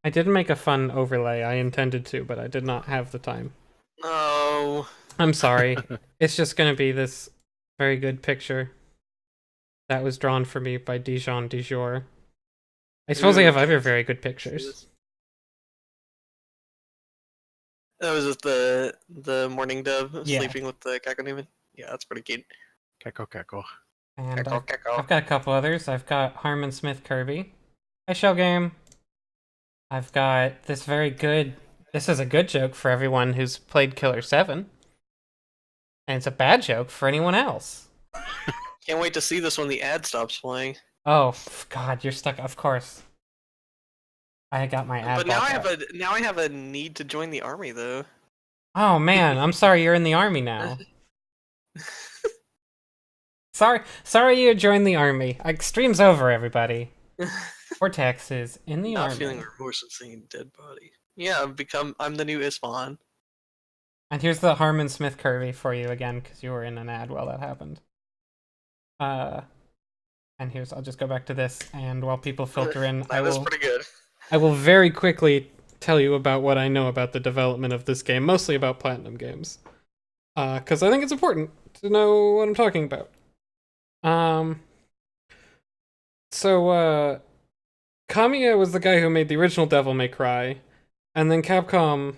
I did make a fun overlay. I intended to, but I did not have the time. Oh. I'm sorry. It's just gonna be this very good picture that was drawn for me by Dijon Dijon. I suppose I have other very good pictures. That was just the morning dove Yeah. sleeping with the Kakonewman. Yeah, that's pretty cute. Keko. And Keko. I've got a couple others. I've got Harmon Smith Kirby. Hi, Shell Game. I've got this very good. This is a good joke for everyone who's played Killer 7. And it's a bad joke for anyone else. Can't wait to see this when the ad stops playing. Oh, God, you're stuck. Of course. I got my ad. But now I have a need to join the army though. Oh man, I'm sorry you're in the army now. Sorry you joined the army. Stream's over, everybody. Cortex is in the army. Not feeling remorse of seeing a dead body. Yeah, I'm the new Isfahan. And here's the Harmon Smith Kirby for you again, because you were in an ad while that happened. And I'll just go back to this, and while people filter in, That was pretty good. I will very quickly tell you about what I know about the development of this game, mostly about Platinum Games. Because I think it's important to know what I'm talking about. So, Kamiya was the guy who made the original Devil May Cry, and then Capcom,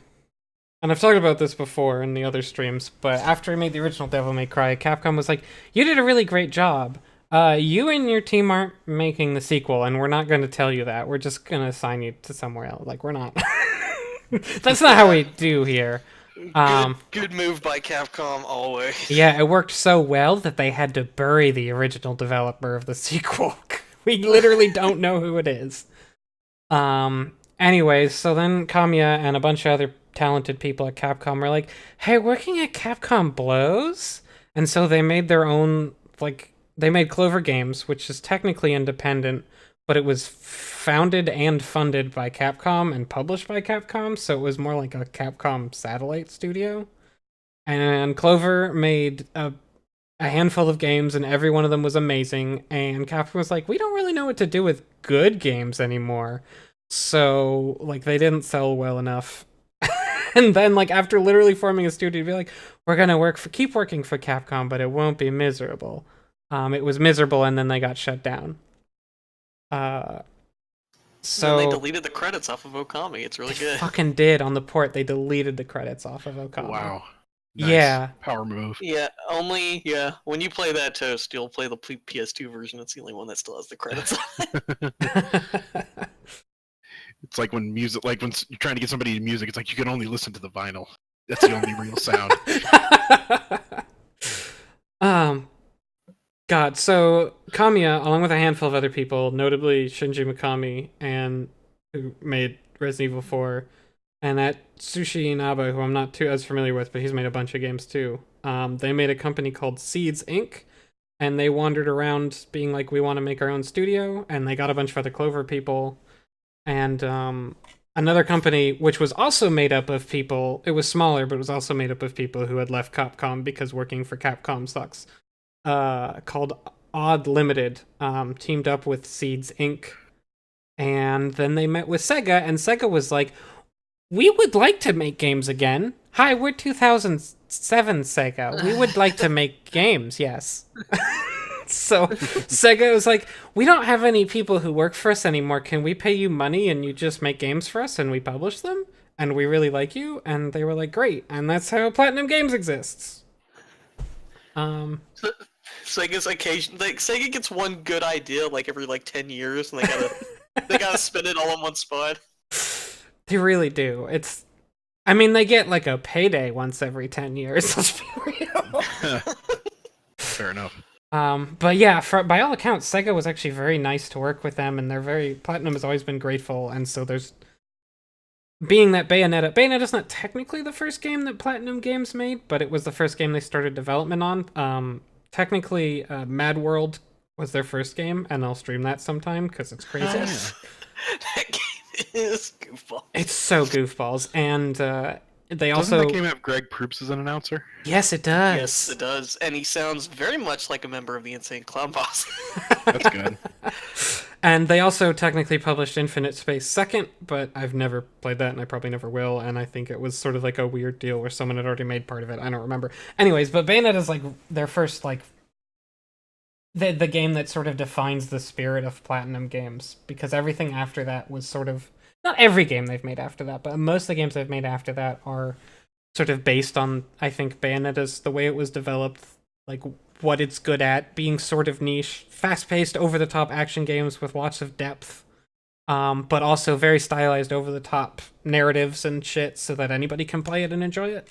and I've talked about this before in the other streams, but after he made the original Devil May Cry, Capcom was like, you did a really great job. You and your team aren't making the sequel, and we're not going to tell you that. We're just going to assign you to somewhere else. Like, we're not. That's not how we do here. Good move by Capcom, always. Yeah, it worked so well that they had to bury the original developer of the sequel. We literally don't know who it is. Anyways, so then Kamiya and a bunch of other talented people at Capcom were like, hey, working at Capcom blows? And so they made their own, they made Clover Games, which is technically independent, but it was founded and funded by Capcom and published by Capcom, so it was more like a Capcom satellite studio. And Clover made a handful of games, and every one of them was amazing, and Capcom was like, we don't really know what to do with good games anymore. So, they didn't sell well enough. And then, after literally forming a studio, be like, we're gonna keep working for Capcom, but it won't be miserable. It was miserable, and then they got shut down. So they deleted the credits off of Okami. It's really good. Fucking did on the port. They deleted the credits off of Okami. Wow. Nice. Yeah. Power move. Yeah. When you play that Toast, you'll play the PS2 version. It's the only one that still has the credits on it. It's like when music, when you're trying to get somebody to music, it's like you can only listen to the vinyl. That's the only real sound. God, so Kamiya, along with a handful of other people, notably Shinji Mikami, and who made Resident Evil 4, and that Tsushi Inaba, who I'm not too as familiar with, but he's made a bunch of games too. They made a company called Seeds Inc., and they wandered around being like, we want to make our own studio, and they got a bunch of other Clover people, and another company, which was also made up of people, it was smaller, but it was also made up of people who had left Capcom because working for Capcom sucks, called Odd Limited, teamed up with Seeds Inc., and then they met with Sega, and Sega was like, we would like to make games again. Hi, we're 2007 Sega. We would like to make games, yes. So Sega was like, we don't have any people who work for us anymore. Can we pay you money and you just make games for us and we publish them? And we really like you. And they were like, great. And that's how Platinum Games exists. Sega's Sega gets one good idea every 10 years, and they gotta spin it all in one spot. They really do. They get a payday once every 10 years. Let's be real. Fair enough. But yeah, by all accounts, Sega was actually very nice to work with them, and Platinum has always been grateful, and so being that Bayonetta's not technically the first game that Platinum Games made, but it was the first game they started development on. Technically, Mad World was their first game, and I'll stream that sometime, because it's crazy. That game is goofball. It's so goofballs, and they Doesn't also... that game have Greg Proops as an announcer? Yes, it does. Yes, it does. And he sounds very much like a member of the Insane Clown Posse. That's good. And they also technically published Infinite Space second, but I've never played that, and I probably never will. And I think it was sort of like a weird deal where someone had already made part of it. I don't remember. Anyways, but Bayonetta is like their first like the game that sort of defines the spirit of Platinum games, because everything after that was sort of not every game they've made after that, but most of the games they've made after that are sort of based on, I think, Bayonetta's the way it was developed, like what it's good at, being sort of niche, fast-paced, over-the-top action games with lots of depth, but also very stylized, over-the-top narratives and shit, so that anybody can play it and enjoy it.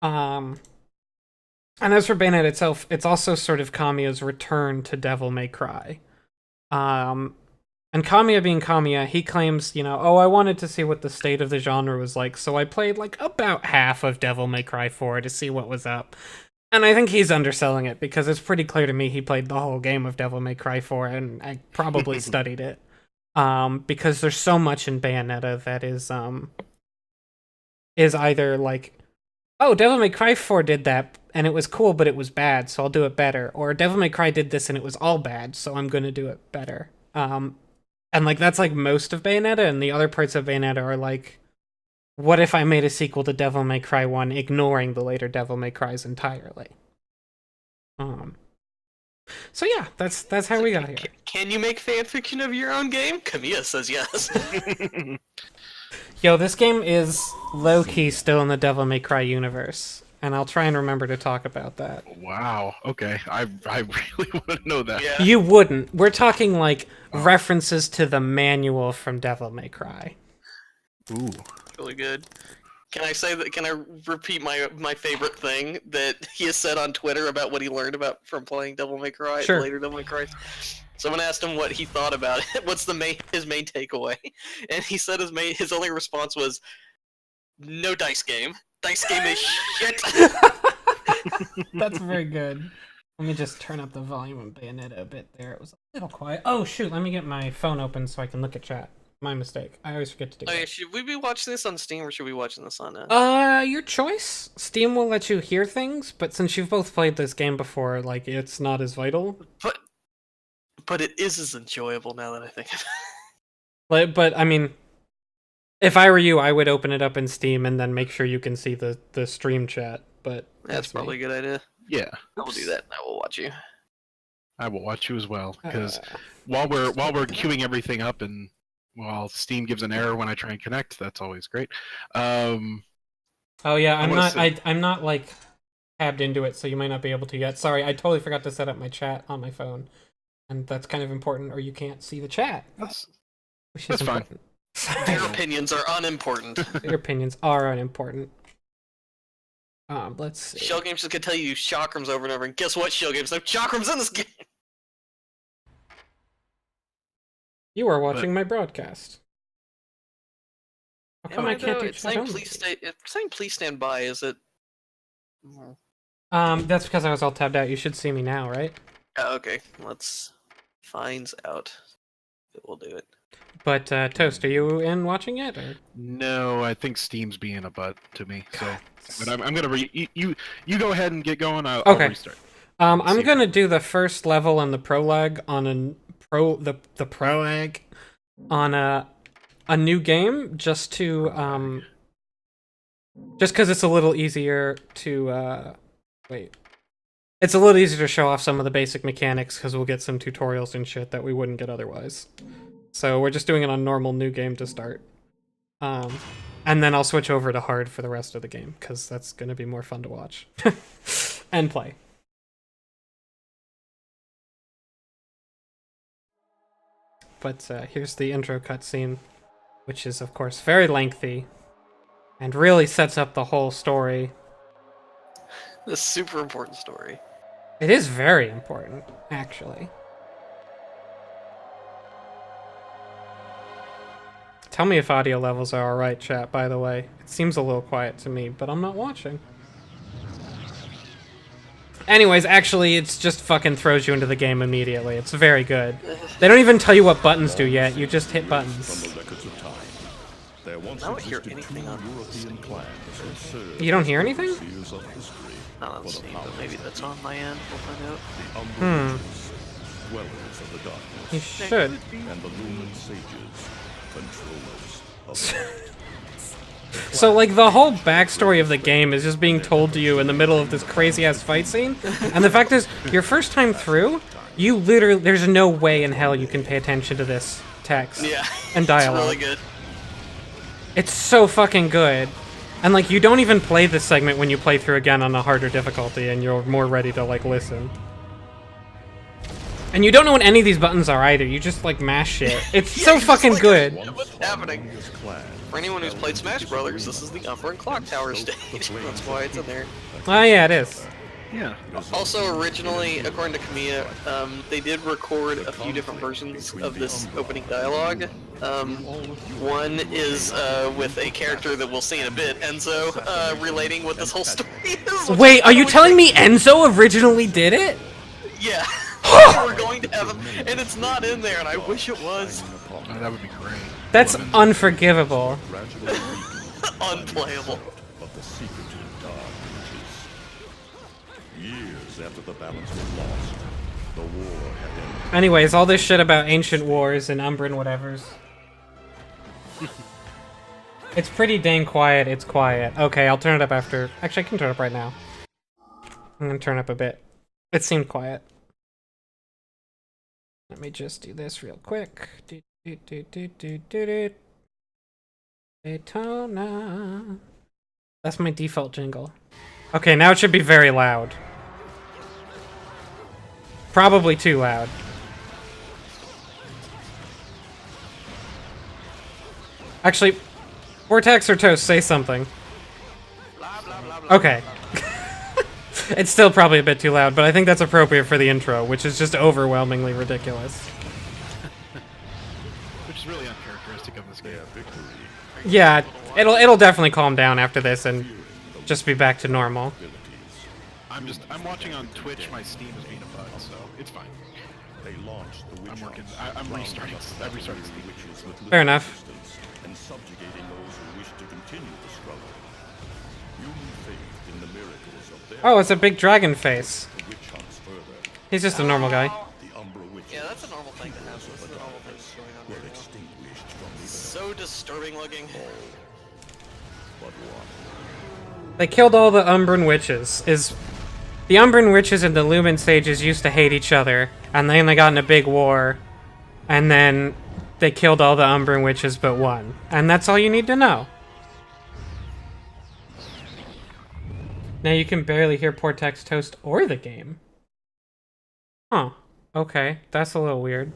And as for Bayonetta itself, it's also sort of Kamiya's return to Devil May Cry. And Kamiya being Kamiya, he claims, oh, I wanted to see what the state of the genre was like, so I played like about half of Devil May Cry 4 to see what was up. And I think he's underselling it, because it's pretty clear to me he played the whole game of Devil May Cry 4, and I probably studied it. Because there's so much in Bayonetta that is either like, oh, Devil May Cry 4 did that, and it was cool, but it was bad, so I'll do it better. Or Devil May Cry did this, and it was all bad, so I'm going to do it better. And like that's like most of Bayonetta, and the other parts of Bayonetta are like, what if I made a sequel to Devil May Cry 1, ignoring the later Devil May Crys entirely? So yeah, that's how we got here. Can you make fan fiction of your own game? Kamiya says yes. Yo, this game is low-key still in the Devil May Cry universe, and I'll try and remember to talk about that. Wow. Okay. I really want to know that. Yeah. You wouldn't. We're talking like references to the manual from Devil May Cry. Ooh. Really good. Can I say that? Can I repeat my favorite thing that he has said on Twitter about what he learned about from playing Devil May Cry? Sure. Later Devil May Cry. Someone asked him what he thought about it. What's his main takeaway? And he said his only response was, "No dice game. Dice game is shit." That's very good. Let me just turn up the volume of Bayonetta a bit there. It was a little quiet. Oh shoot, let me get my phone open so I can look at chat. My mistake. I always forget to do that. Should we be watching this on Steam or should we be watching this on Your choice. Steam will let you hear things, but since you've both played this game before, like, it's not as vital. But it is as enjoyable now that I think of it. But I mean, if I were you, I would open it up in Steam and then make sure you can see the stream chat. But that's probably a good idea. Yeah. I will do that. I will watch you. I will watch you as well, because while we're queuing everything up, and while Steam gives an error when I try and connect, that's always great. Oh yeah, I'm not like tabbed into it, so you might not be able to yet. Sorry, I totally forgot to set up my chat on my phone, and that's kind of important, or you can't see the chat. That's fine. Their opinions are unimportant. Their opinions are unimportant. Let's see. Shell Games just gonna tell you chakrams over and over, and guess what, Shell Games? No chakrams in this game! You are watching my broadcast. How come I can't do chat only? It's saying please stand by, is it? That's because I was all tabbed out. You should see me now, right? Oh, okay, let's find out. We'll do it. But, Toast, are you in watching it? Or? No, I think Steam's being a butt to me, so... But I'm gonna you go ahead and get going, I'll restart. I'm gonna do the first level and the prologue on the prologue on a new game, just to just because it's a little easier to it's a little easier to show off some of the basic mechanics, because we'll get some tutorials and shit that we wouldn't get otherwise. So we're just doing it on normal new game to start, and then I'll switch over to hard for the rest of the game, because that's gonna be more fun to watch and play. But here's the intro cutscene, which is, of course, very lengthy and really sets up the whole story. This super important story. It is very important, actually. Tell me if audio levels are alright, chat, by the way. It seems a little quiet to me, but I'm not watching. Anyways, actually, it just fucking throws you into the game immediately. It's very good. They don't even tell you what buttons do yet. You just hit buttons. I don't hear anything on Steam. You don't hear anything? Not on Steam, but maybe that's on my end. We'll find out. dwellers of the darkness, He should. and the lumen sages, controllers of So, like, the whole backstory of the game is just being told to you in the middle of this crazy-ass fight scene. And the fact is, your first time through, you literally, there's no way in hell you can pay attention to this text Yeah. and dialogue. It's really good. It's so fucking good. And, like, you don't even play this segment when you play through again on a harder difficulty and you're more ready to, like, listen. And you don't know what any of these buttons are either. You just, like, mash shit. It's Yeah, so you're just fucking like, good. What's happening? For anyone who's played Smash Brothers, this is the Upper and Clock Tower stage. That's why it's in there. Oh, yeah, it is. Yeah. Also, originally, according to Kamiya, they did record a few different versions of this opening dialogue. One is with a character that we'll see in a bit, Enzo, relating what this whole story is. Wait, are you telling me Enzo originally did it? Yeah. We're going to have him, and it's not in there, and I wish it was. Oh, that would be great. That's unforgivable. Unplayable. of the secret to the dark reaches. Years after the balance was lost, the war had ended. Anyways, all this shit about ancient wars and Umbran whatevers. It's pretty dang quiet, it's quiet. Okay, I'll turn it up after. Actually, I can turn it up right now. I'm gonna turn up a bit. It seemed quiet. Let me just do this real quick. Daytona. That's my default jingle. Okay, now it should be very loud. Probably too loud. Actually, Vortex or Toast, say something. Okay. It's still probably a bit too loud, but I think that's appropriate for the intro, which is just overwhelmingly ridiculous. Which is really uncharacteristic of this game. Yeah, it'll definitely calm down after this and just be back to normal. I'm watching on Twitch. My Steam is being a bug, so it's fine. They launched the I'm working. I'm restarting. I'm restarting Steam. Fair enough. And subjugating those who wish to continue the struggle. Human faith in the miracles of their Oh, it's a big dragon face. witch hunts further. He's just a normal guy. The Umbra witches Yeah, that's a normal thing to have. That's a normal thing that's going on were right now. extinguished from the earth. So disturbing looking. But one. They killed all the Umbran witches. The Umbran witches and the Lumen sages used to hate each other, and then they got in a big war, and then they killed all the Umbran witches but one. And that's all you need to know. Now you can barely hear Portex Toast or the game. Huh. Okay, that's a little weird.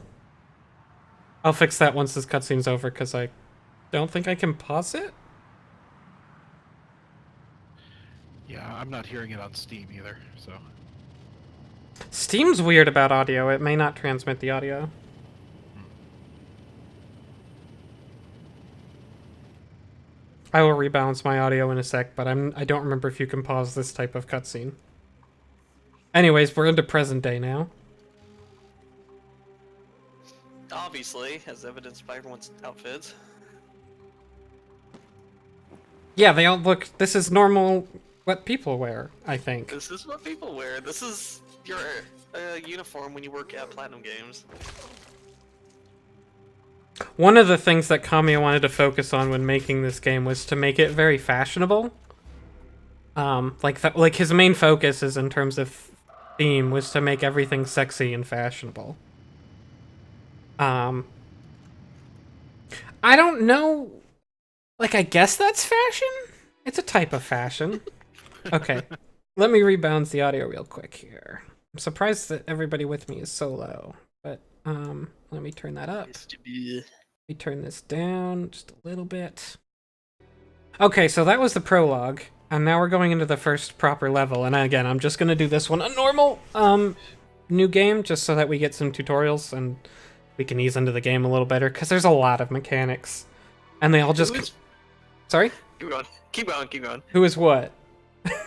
I'll fix that once this cutscene's over, because I don't think I can pause it? Yeah, I'm not hearing it on Steam either. So Steam's weird about audio. It may not transmit the audio. I will rebalance my audio in a sec, but I don't remember if you can pause this type of cutscene. Anyways, we're into present day now. Obviously, as evidenced by everyone's outfits. Yeah, they all look. This is normal. What people wear, I think. This is what people wear. This is your uniform when you work at Platinum Games. One of the things that Kamiya wanted to focus on when making this game was to make it very fashionable. Like his main focus is in terms of theme was to make everything sexy and fashionable. I don't know. Like, I guess that's fashion? It's a type of fashion. Okay, let me rebalance the audio real quick here. I'm surprised that everybody with me is so low, but let me turn that up. Let me turn this down just a little bit. Okay, so that was the prologue, and now we're going into the first proper level. And again, I'm just gonna do this one a normal new game, just so that we get some tutorials and we can ease into the game a little better, because there's a lot of mechanics, and they all just. Sorry? Keep going. Keep going. Keep going. Who is what?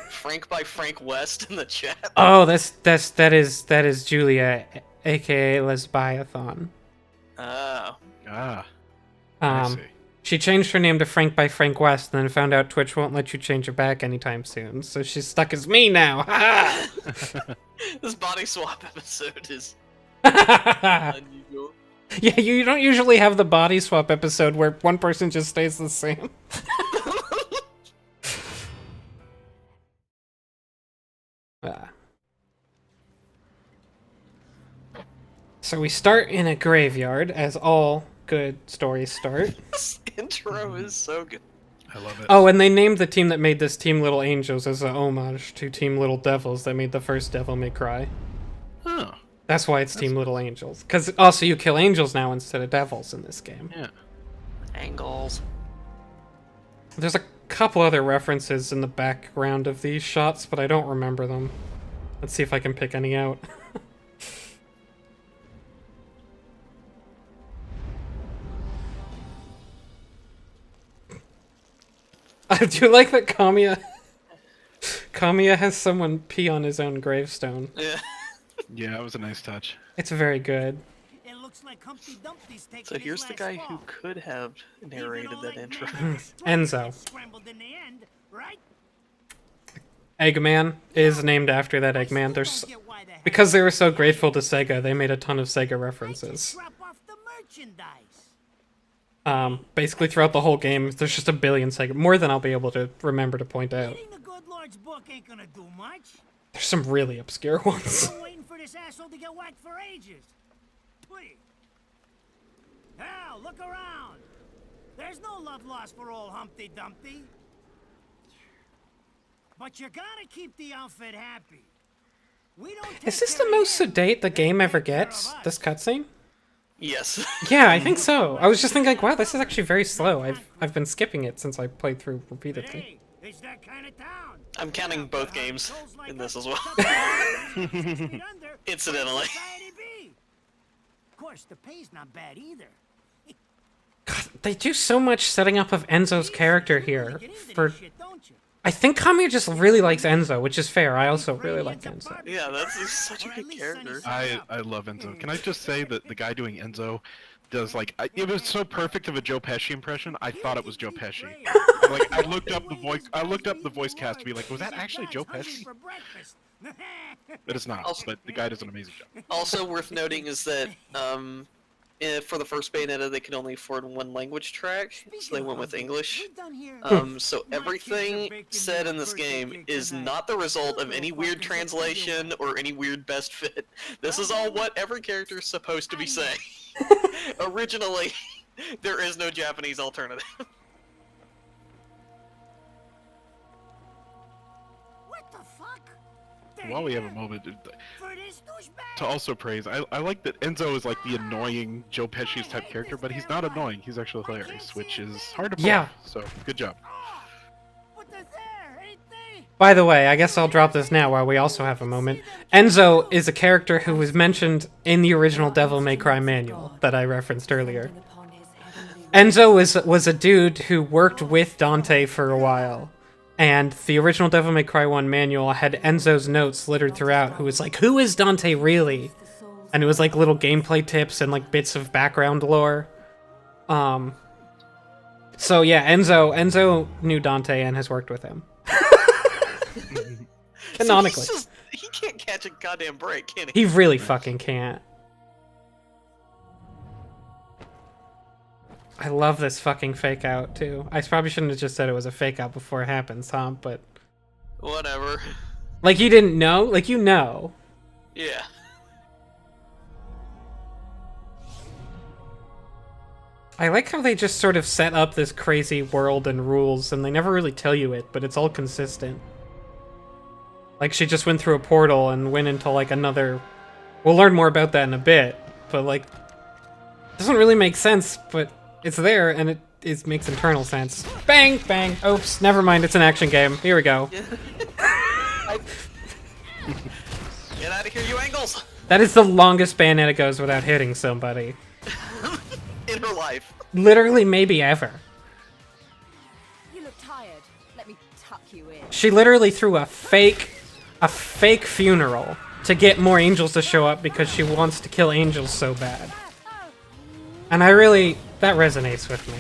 Frank by Frank West in the chat. Oh, that is Julia, aka Lesbiathon. Oh. I see. She changed her name to Frank by Frank West, and then found out Twitch won't let you change her back anytime soon. So she's stuck as me now. This body swap episode is Unusual. Yeah, you don't usually have the body swap episode where one person just stays the same. Ah. So we start in a graveyard, as all good stories start. This intro is so good. I love it. Oh, and they named the team that made this Team Little Angels as an homage to Team Little Devils that made the first Devil May Cry. Oh, That's why it's Team Little Angels. Because also you kill angels now instead of devils in this game. yeah. Angles. There's a couple other references in the background of these shots, but I don't remember them. Let's see if I can pick any out. I do like that Kamiya has someone pee on his own gravestone. Yeah. Yeah, that was a nice touch. It's very good. It looks like Humpty Dumpty's taking So his here's the last guy fall. who could have narrated Even all that that intro. man was Enzo. scrambled in the end, right? Eggman is named after that I Eggman. still There's don't get why the heck because they were so grateful to Sega, they made a ton of Sega I just references. drop off the merchandise. Basically throughout the whole game, there's just a billion Sega, more than I'll be able to remember to point out. Reading the good Lord's book ain't gonna do much. There's some really obscure ones. Been waiting for this asshole to get whacked for ages. Please. Now, look around. There's no love lost for old Humpty Dumpty. But you gotta keep the outfit happy. We don't Is take this the care of most him, sedate the they game ever take care of gets? us. This cutscene? Yes. Yeah, I think so. I was just thinking, like, wow, this is actually very slow. I've been skipping it since I played through But repeatedly. hey, it's that kind of town. I'm counting both games in this as well. Incidentally. Of course, the pay's not bad either. God, they do so much setting up of Enzo's character here. Get into For this shit, don't you? I think Kamiya just really likes Enzo, which is fair. I also really like Enzo. Yeah, that's such a good character. I love Enzo. Can I just say that the guy doing Enzo does it was so perfect of a Joe Pesci impression. I thought it was Joe Pesci. Like I looked up the voice cast to be like, was that actually Joe Pesci? But it's not. Also- But the guy does an amazing job. Also worth noting is that for the first Bayonetta, they could only afford one language track, so they went with English. So everything said in this game is not the result of any weird translation or any weird best fit. This is all what every character is supposed to be saying. Originally, there is no Japanese alternative. What the fuck? While we have a moment For this douchebag? to also praise, I like that Enzo is like the annoying Joe Pesci's type character, but he's not annoying. He's actually hilarious, which is hard to pull Yeah. off. So good job. But they're there, ain't they? By the way, I guess I'll drop this now while we also have a moment. Enzo is a character who was mentioned in the original Devil May Cry manual that I referenced earlier. Enzo was a dude who worked with Dante for a while. And the original Devil May Cry 1 manual had Enzo's notes littered throughout, who was like, who is Dante really? And it was like little gameplay tips and like bits of background lore. So yeah, Enzo knew Dante and has worked with him. Canonically. So he can't catch a goddamn break, can he? He really fucking can't. I love this fucking fake out too. I probably shouldn't have just said it was a fake out before it happens, huh? But Whatever. like you didn't know? Like you know. Yeah. I like how they just sort of set up this crazy world and rules and they never really tell you it, but it's all consistent. Like she just went through a portal and went into like another. We'll learn more about that in a bit, but like it doesn't really make sense, but it's there and it makes internal sense. Bang, bang. Oops, never mind. It's an action game. Here we go. Get out of here, you angles! That is the longest Bayonetta goes without hitting somebody. In her life. Literally, maybe ever. You look tired. Let me tuck you in. She literally threw a fake funeral to get more angels to show up because she wants to kill angels so bad. And that resonates with me.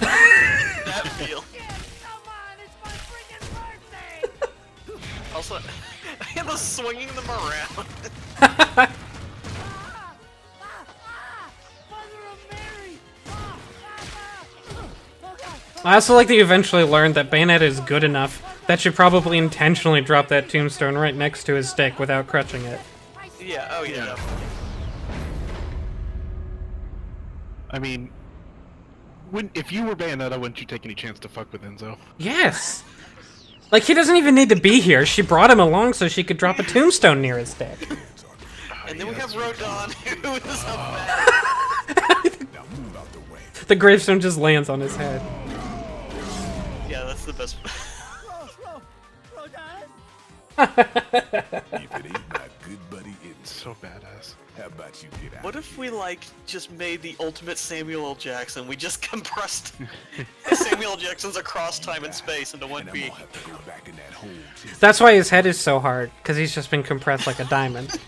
That feel. Come on, it's my freaking birthday! Also, I am swinging them around. I also like that you eventually learned that Bayonetta is good enough that she probably intentionally dropped that tombstone right next to his stick without crutching it. Yeah, oh yeah. I mean, if you were Bayonetta, wouldn't you take any chance to fuck with Enzo? Yes! Like, he doesn't even need to be here. She brought him along so she could drop a tombstone near his stick. And then we have Rodon, who is a bad... The gravestone just lands on his head. Yeah, that's the best. If it ain't my good buddy Enzo, So badass. how about you get out? What if we, like, just made the ultimate Samuel L. Jackson? We just compressed Samuel L. Jackson's across time and space into one and I'm beat. gonna have to go back in that hole too. That's why his head is so hard, because he's just been compressed like a diamond.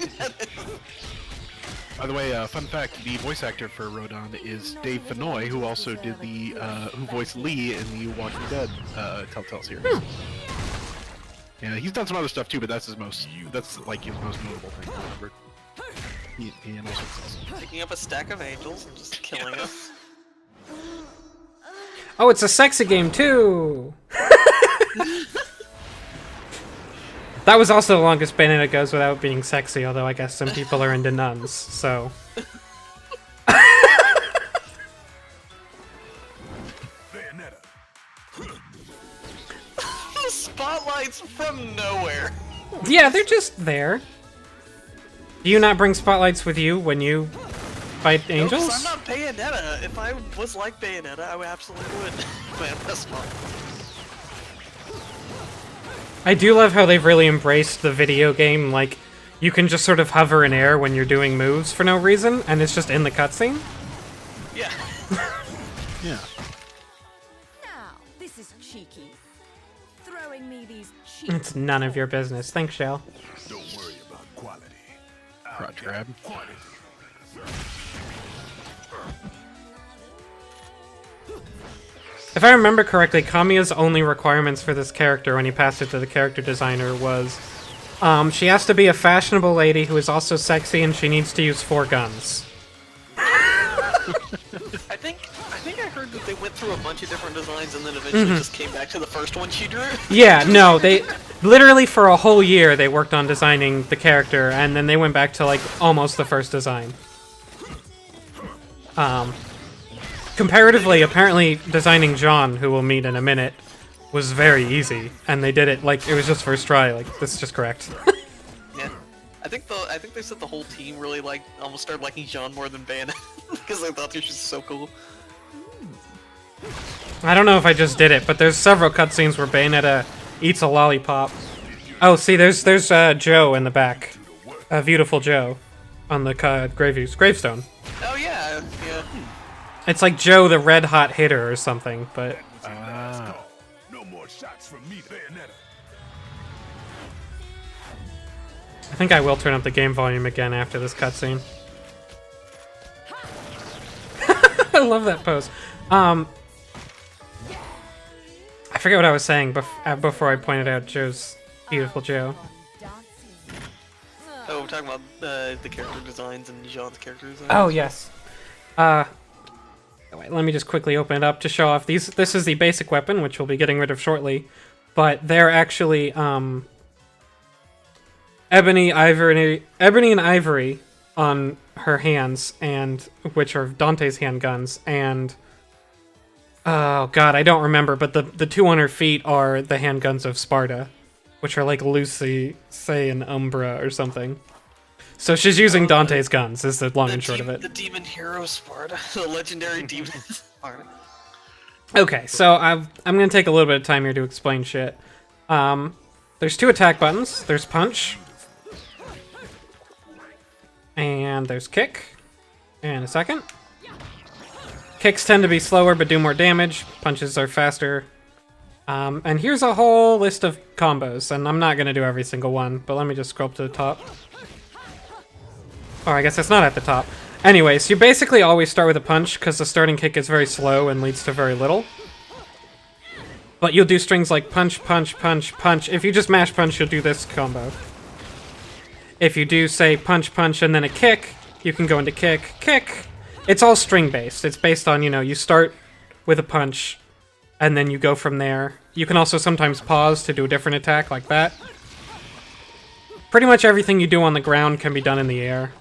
By the way, fun fact: the voice actor for Rodon is Dave Fennoy, who also did who voiced Lee in the Walking Dead Telltale series. Yeah, he's done some other stuff too, but that's like his most notable thing. Whatever. He and all sorts of stuff. Picking up a stack of angels and just killing them. Oh, it's a sexy game too! That was also the longest Bayonetta goes without being sexy, although I guess some people are into nuns, so... Bayonetta. Spotlights from nowhere. Yeah, they're just there. Do you not bring spotlights with you when you fight angels? Oops, I'm not Bayonetta. If I was like Bayonetta, I would absolutely would. Man, that's fun. I do love how they've really embraced the video game, like, you can just sort of hover in air when you're doing moves for no reason, and it's just in the cutscene. Yeah. Yeah. Now, this is cheeky. Throwing me these cheap It's none of your business. Thanks, Shell. Don't worry about quality. Crotch grab. Quantity. If I remember correctly, Kamiya's only requirements for this character when he passed it to the character designer was, she has to be a fashionable lady who is also sexy, and she needs to use 4 guns. I think I heard that they went through a bunch of different designs and then eventually just came back to the first one she drew. Yeah, no, they literally for a whole year they worked on designing the character, and then they went back to like almost the first design. Comparatively, apparently designing John, who we'll meet in a minute, was very easy, and they did it like it was just first try. Like, this is just correct. Yeah. I think they said the whole team really almost started liking Jean more than Bayonetta because they thought she was so cool. I don't know if I just did it, but there's several cutscenes where Bayonetta eats a lollipop. Oh, see, there's Joe in the back, beautiful Joe, on the gravestone. Oh yeah, yeah. It's like Joe the Red Hot Hitter or something, but No more shots from me, Bayonetta. I think I will turn up the game volume again after this cutscene. I love that pose. I forget what I was saying before I pointed out Joe's beautiful Joe. Oh, we're talking about the character designs and Jean's character designs. Oh yes. Wait, let me just quickly open it up to show off these. This is the basic weapon, which we'll be getting rid of shortly, but they're actually ebony and ivory on her hands, and which are Dante's handguns, and oh god, I don't remember, but the 2 on her feet are the handguns of Sparta, which are like Lucy, say, and Umbra or something. So she's using Dante's guns, is the long and short of it. The demon hero Sparta, the legendary demon Sparta. Okay, so I'm gonna take a little bit of time here to explain shit. There's 2 attack buttons. There's punch. And there's kick. And a second. Kicks tend to be slower but do more damage. Punches are faster. And here's a whole list of combos, and I'm not gonna do every single one, but let me just scroll up to the top. Oh, I guess it's not at the top. Anyways, you basically always start with a punch, because the starting kick is very slow and leads to very little. But you'll do strings like punch, punch, punch, punch. If you just mash punch, you'll do this combo. If you do, say, punch, punch, and then a kick, you can go into kick, kick. It's all string-based. It's based on, you start with a punch, and then you go from there. You can also sometimes pause to do a different attack like that. Pretty much everything you do on the ground can be done in the air.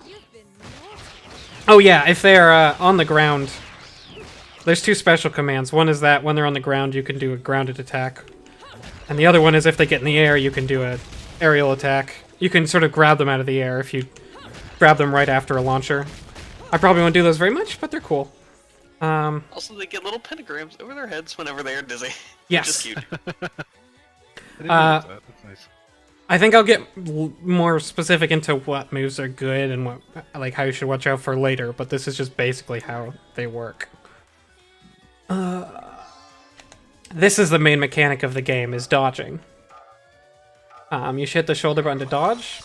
Oh yeah, if they're on the ground, there's two special commands. One is that when they're on the ground, you can do a grounded attack. And the other one is if they get in the air, you can do an aerial attack. You can sort of grab them out of the air if you grab them right after a launcher. I probably won't do those very much, but they're cool. Also, they get little pentagrams over their heads whenever they are dizzy. Yes. Just cute. I didn't notice that. That's nice. I think I'll get more specific into what moves are good and what, like, how you should watch out for later, but this is just basically how they work. This is the main mechanic of the game, is dodging. You should hit the shoulder button to dodge.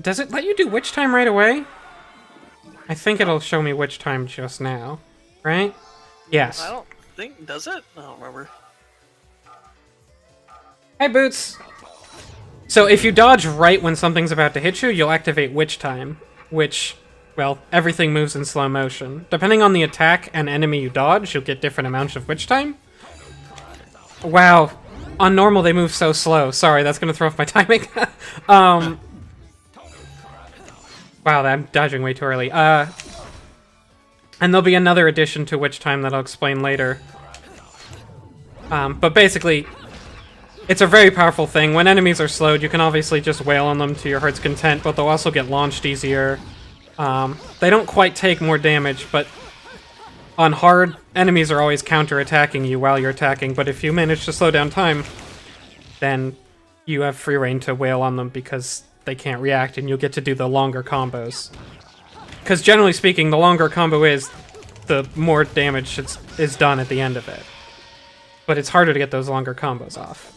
Does it let you do witch time right away? I think it'll show me witch time just now, right? Yes. I don't think, does it? I don't remember. Hey, Boots! So if you dodge right when something's about to hit you, you'll activate witch time, which, well, everything moves in slow motion. Depending on the attack and enemy you dodge, you'll get different amounts of witch time. Wow. On normal, they move so slow. Sorry, that's gonna throw off my timing. Wow, I'm dodging way too early. And there'll be another addition to witch time that I'll explain later. But basically, it's a very powerful thing. When enemies are slowed, you can obviously just wail on them to your heart's content, but they'll also get launched easier. They don't quite take more damage, but on hard, enemies are always counter-attacking you while you're attacking, but if you manage to slow down time, then you have free reign to wail on them because they can't react, and you'll get to do the longer combos. Because generally speaking, the longer a combo is, the more damage is done at the end of it. But it's harder to get those longer combos off.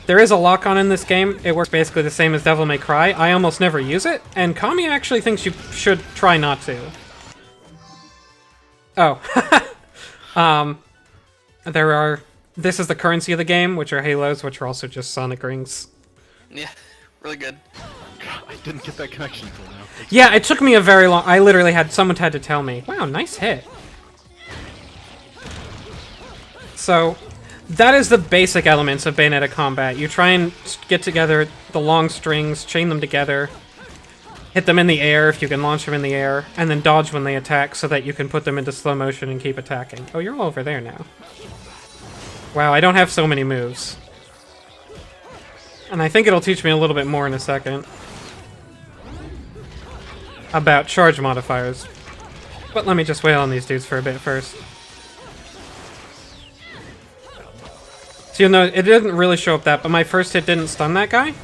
There is a lock-on in this game. It works basically the same as Devil May Cry. I almost never use it, and Kami actually thinks you should try not to. Oh. There are... This is the currency of the game, which are halos, which are also just sonic rings. Yeah, really good. I didn't get that connection until now. Yeah, it took me a very long... I literally had... Someone had to tell me. Wow, nice hit. So, that is the basic elements of Bayonetta combat. You try and get together the long strings, chain them together, hit them in the air if you can launch them in the air, and then dodge when they attack so that you can put them into slow motion and keep attacking. Oh, you're all over there now. Wow, I don't have so many moves. And I think it'll teach me a little bit more in a second about charge modifiers. But let me just wail on these dudes for a bit first. So you'll know, it didn't really show up that, but my first hit didn't stun that guy.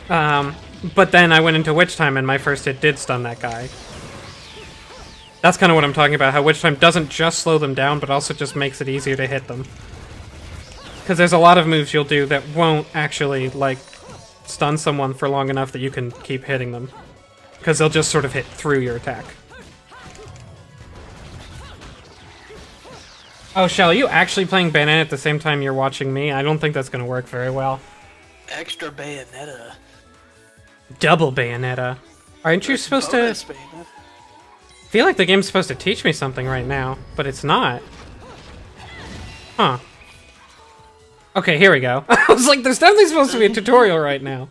But then I went into Witch Time and my first hit did stun that guy. That's kind of what I'm talking about, how Witch Time doesn't just slow them down, but also just makes it easier to hit them. Because there's a lot of moves you'll do that won't actually, like, stun someone for long enough that you can keep hitting them. Because they'll just sort of hit through your attack. Oh, Shell, are you actually playing Bayonetta at the same time you're watching me? I don't think that's going to work very well. Extra Bayonetta. Double Bayonetta. Aren't you supposed to... Bayonetta. I feel like the game's supposed to teach me something right now, but it's not. Huh. Okay, here we go. I was like, there's definitely supposed to be a tutorial right now.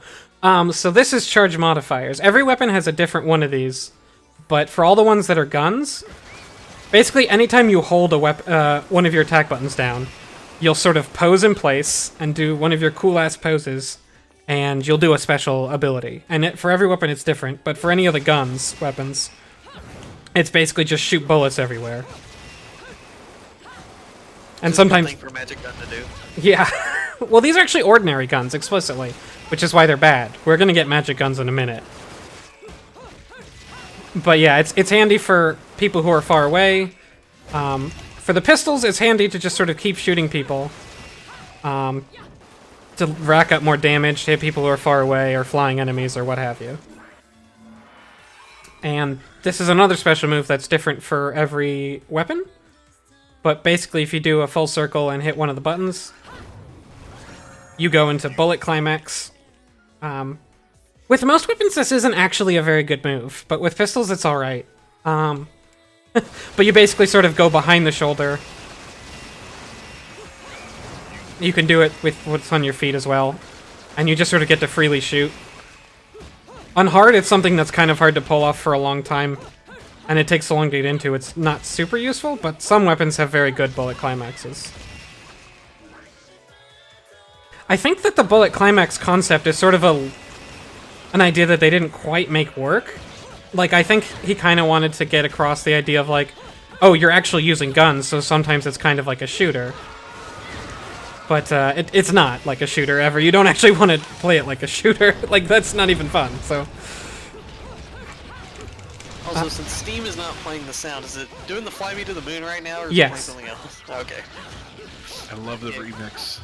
So this is charge modifiers. Every weapon has a different one of these, but for all the ones that are guns, basically anytime you hold a one of your attack buttons down, you'll sort of pose in place and do one of your cool-ass poses, and you'll do a special ability. And for every weapon it's different, but for any of the weapons, it's basically just shoot bullets everywhere. And sometimes... for Magic Gun to do. Yeah. Well, these are actually ordinary guns, explicitly, which is why they're bad. We're gonna get magic guns in a minute. But yeah, it's handy for people who are far away. For the pistols, it's handy to just sort of keep shooting people. To rack up more damage, to hit people who are far away, or flying enemies, or what have you. And this is another special move that's different for every weapon. But basically, if you do a full circle and hit one of the buttons, you go into bullet climax, With most weapons, this isn't actually a very good move, but with pistols, it's alright. But you basically sort of go behind the shoulder. You can do it with what's on your feet as well. And you just sort of get to freely shoot. On hard, it's something that's kind of hard to pull off for a long time. And it takes so long to get into. It's not super useful, but some weapons have very good bullet climaxes. I think that the bullet climax concept is sort of an idea that they didn't quite make work. Like, I think he kind of wanted to get across the idea of, like, oh, you're actually using guns, so sometimes it's kind of like a shooter. But it's not like a shooter ever. You don't actually want to play it like a shooter. Like, that's not even fun, so... Also, since Steam is not playing the sound, is it doing the Fly Me to the Moon right now, or is Yes. it playing something else? Okay. I love the remix.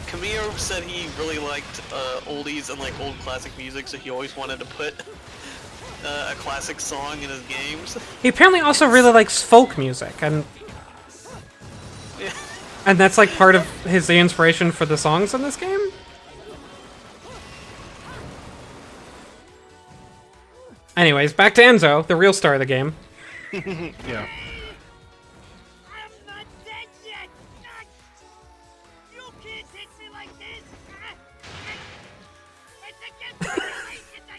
Camille said he really liked oldies and like old classic music, so he always wanted to put a classic song in his games. He apparently also really likes folk music, and Yeah. and that's like part of the inspiration for the songs in this game. Anyways, back to Enzo, the real star of the game. Yeah. I'm not dead yet! You can't hit me like this! It's against regulations, I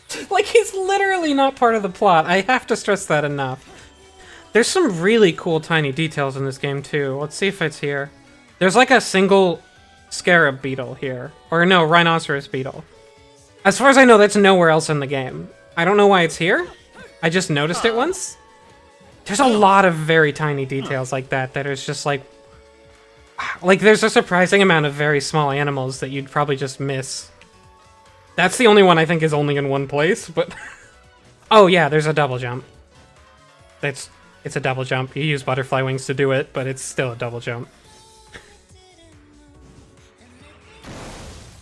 tell you! Like, he's literally not part of the plot. I have to stress that enough. There's some really cool tiny details in this game, too. Let's see if it's here. There's like a single scarab beetle here. Or no, rhinoceros beetle. As far as I know, that's nowhere else in the game. I don't know why it's here. I just noticed it once. There's a lot of very tiny details like that that is just like... Like, there's a surprising amount of very small animals that you'd probably just miss. That's the only one I think is only in one place, but... Oh yeah, there's a double jump. It's a double jump. You use butterfly wings to do it, but it's still a double jump.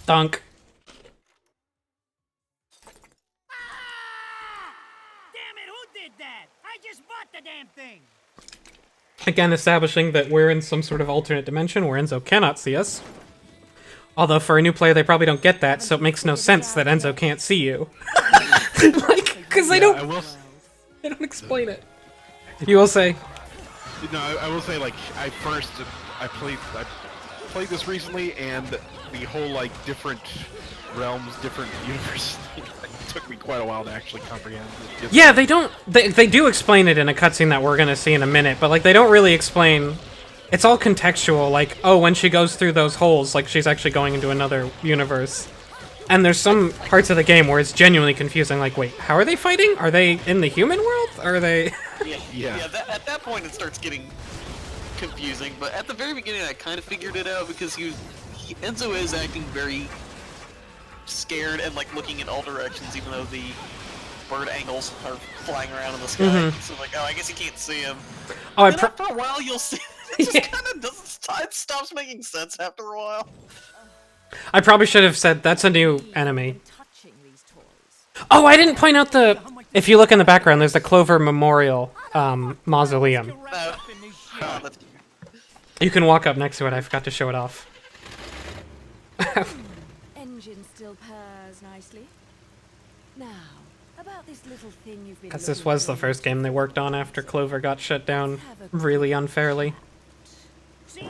Dunk. Damn it, who did that? I just bought the damn thing! Again, establishing that we're in some sort of alternate dimension where Enzo cannot see us. Although for a new player, they probably don't get that, so it makes no sense that Enzo can't see you. Like, because they don't explain it. You will say, No, I will say, like, I played this recently, and the whole, like, different realms, different universes, it took me quite a while to actually comprehend it. yeah, they don't. They do explain it in a cutscene that we're gonna see in a minute, but like they don't really explain. It's all contextual. Like, oh, when she goes through those holes, like she's actually going into another universe. And there's some parts of the game where it's genuinely confusing. Like, wait, how are they fighting? Are they in the human world? Are they? Yeah. At that point, it starts getting confusing. But at the very beginning, I kind of figured it out because Enzo is acting very scared and like looking in all directions, even though the bird angles are flying around in the sky. So like, oh, I guess you can't see him. Oh, Then after a while, you'll see. It just Yeah. kind of doesn't. It stops making sense after a while. I probably should have said that's a new enemy. Touching these toys. Oh, I didn't point out the. If you look in the background, there's the Clover Memorial Mausoleum. Oh, that's You can walk up next to it. I forgot to show it off. Engine still purrs nicely. Now, about this little thing you've been. Because this looking was the for. first game they worked on after Clover got shut down really unfairly. See?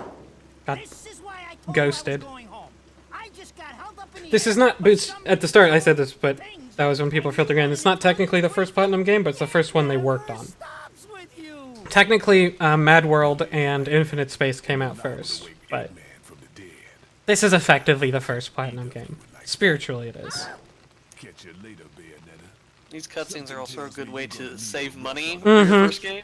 Got This is why I told ghosted. you I was going home. I just got held up in the This air is not. by It's, some at the start, I said this, but that was when people were filtering in. It's not technically the first Platinum game, but it's the first one they worked on. stops with you. Technically, Mad World and Infinite Space came out first, but Man from the dead. this is effectively the first Platinum game. Spiritually, it is. Catch you later, Bayonetta. These cutscenes are also a good way to save money for your first game.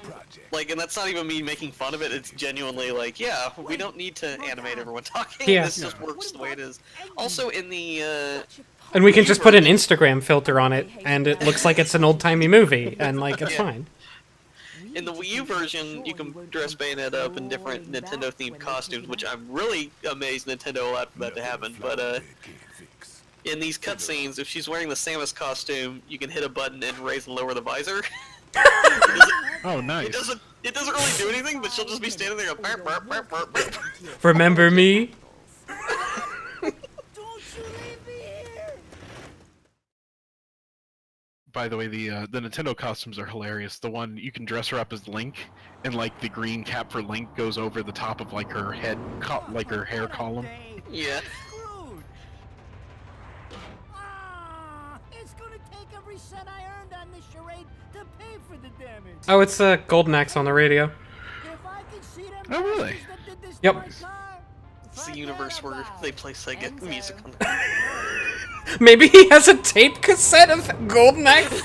Like, and that's not even me making fun of it, it's genuinely like, yeah, we don't need to animate everyone talking, Yeah. this just works the way it is. Also, in the, And we can just put an Instagram filter on it, and it looks like it's an old-timey movie, and like, it's Yeah. fine. in the Wii U version, you can dress Bayonetta up in different Nintendo-themed costumes, which I'm really amazed Nintendo allowed for that to happen, but, Can't fix. in these cutscenes, if she's wearing the Samus costume, you can hit a button and raise and lower the visor. Oh, nice. It doesn't really do anything, but she'll just be standing there going, burp, burp, burp, burp, burp. Remember me? Don't you By the way, the Nintendo costumes are hilarious. The one you can dress her up as Link, and like the green cap for Link goes over the top of like her head, like her hair column. Yeah. Screwed. Ah, it's gonna take every cent I earned on this charade to pay for the damage. Oh, it's Golden Axe on the radio. If I could see them Oh, really? bastards that did this to Yep. my car, It's the forget universe where about they it. play Sega Enzo. music on the Maybe he has a tape cassette of Golden Axe.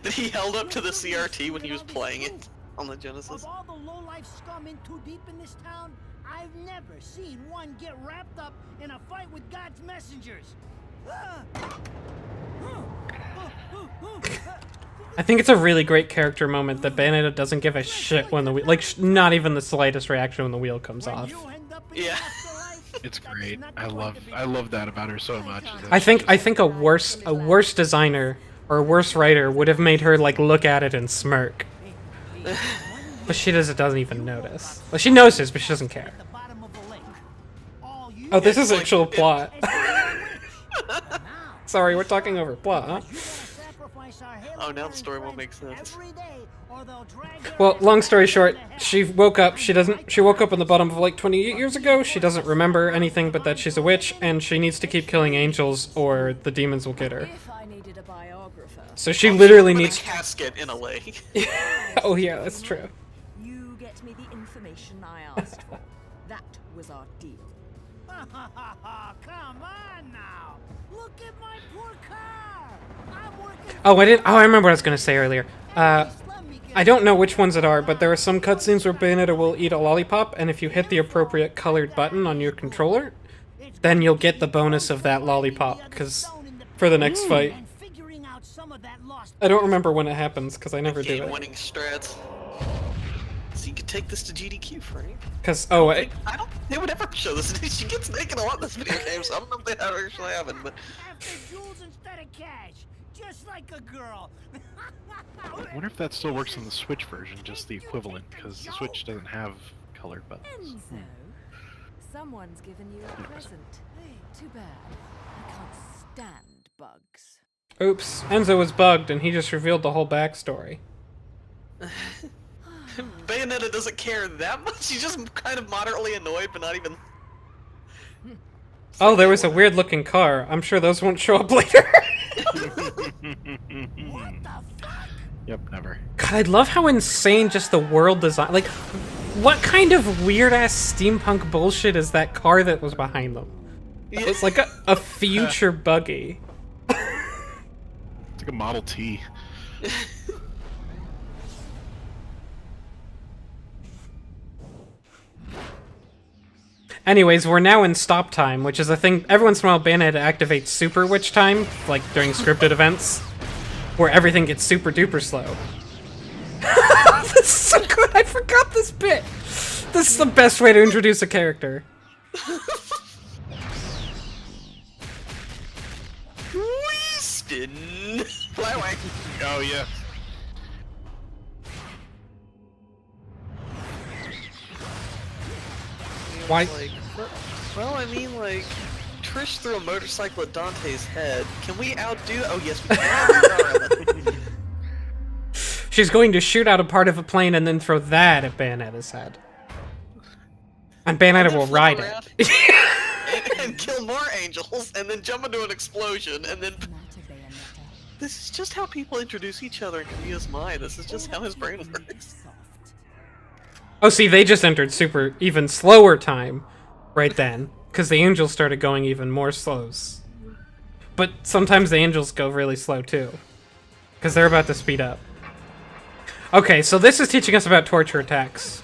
that he held up to the CRT when he was playing it on the Genesis. Of all the low-life scum in too deep in this town, I've never seen one get wrapped up in a fight with God's messengers. I think it's a really great character moment that Bayonetta doesn't give a shit when the wheel, like, not even the slightest reaction when the wheel comes off. Yeah. It's great. I love that about her so much. I think a worse designer or a worse writer would have made her like look at it and smirk. But she doesn't even notice. Well, she notices, but she doesn't care. Oh, this is actual plot. Sorry, we're talking over plot, huh? Oh, now the story won't make sense. Well, long story short, she woke up. She woke up on the bottom of like 28 years ago. She doesn't remember anything but that she's a witch, and she needs to keep killing angels, or the demons will get her. If I needed a biographer, So she literally With needs. a casket in a lake. Oh yeah, that's true. you get me the information I asked for. That was our deal. Come on now! Look at my poor car! I'm working. Oh, I remember what I was gonna say earlier. I don't know which ones it are, but there are some cutscenes where Bayonetta will eat a lollipop, and if you hit the appropriate colored button on your controller, then you'll get the bonus of that lollipop, because for the next fight. I don't remember when it happens, because I never do it. Game-winning strats. So you could take this to GDQ, Frank. Because, I don't think they would ever show this. She gets naked a lot in this video game, so I don't know if they ever actually happen, but... After jewels instead of cash, just like a girl. I wonder if that still works on the Switch version, just the equivalent, because the Switch doesn't have colored buttons. Enzo, someone's given you a present. Too bad. I can't stand bugs. Oops, Enzo was bugged, and he just revealed the whole backstory. Bayonetta doesn't care that much. She's just kind of moderately annoyed, but not even... Oh, there was a weird-looking car. I'm sure those won't show up later. Yep, never. God, I love how insane just the world design. Like, what kind of weird-ass steampunk bullshit is that car that was behind them? It's like a future buggy. It's like a Model T. Anyways, we're now in stop time, which is a thing. Every once in a while, Bayonetta activates super witch time, like during scripted events, where everything gets super duper slow. This is so good. I forgot this bit. This is the best way to introduce a character. Wasted. Fly away. Oh yeah. Why? Like, well, I mean, like, Trish threw a motorcycle at Dante's head. Can we outdo? Oh yes, we can. She's going to shoot out a part of a plane and then throw that at Bayonetta's head. And Bayonetta will ride it. and kill more angels, and then jump into an explosion, and then... This is just how people introduce each other in Kamiya's mind. This is just how his brain works. Oh, see, they just entered super, even slower time right then, because the angels started going even more slows. But sometimes the angels go really slow too, because they're about to speed up. Okay, so this is teaching us about torture attacks.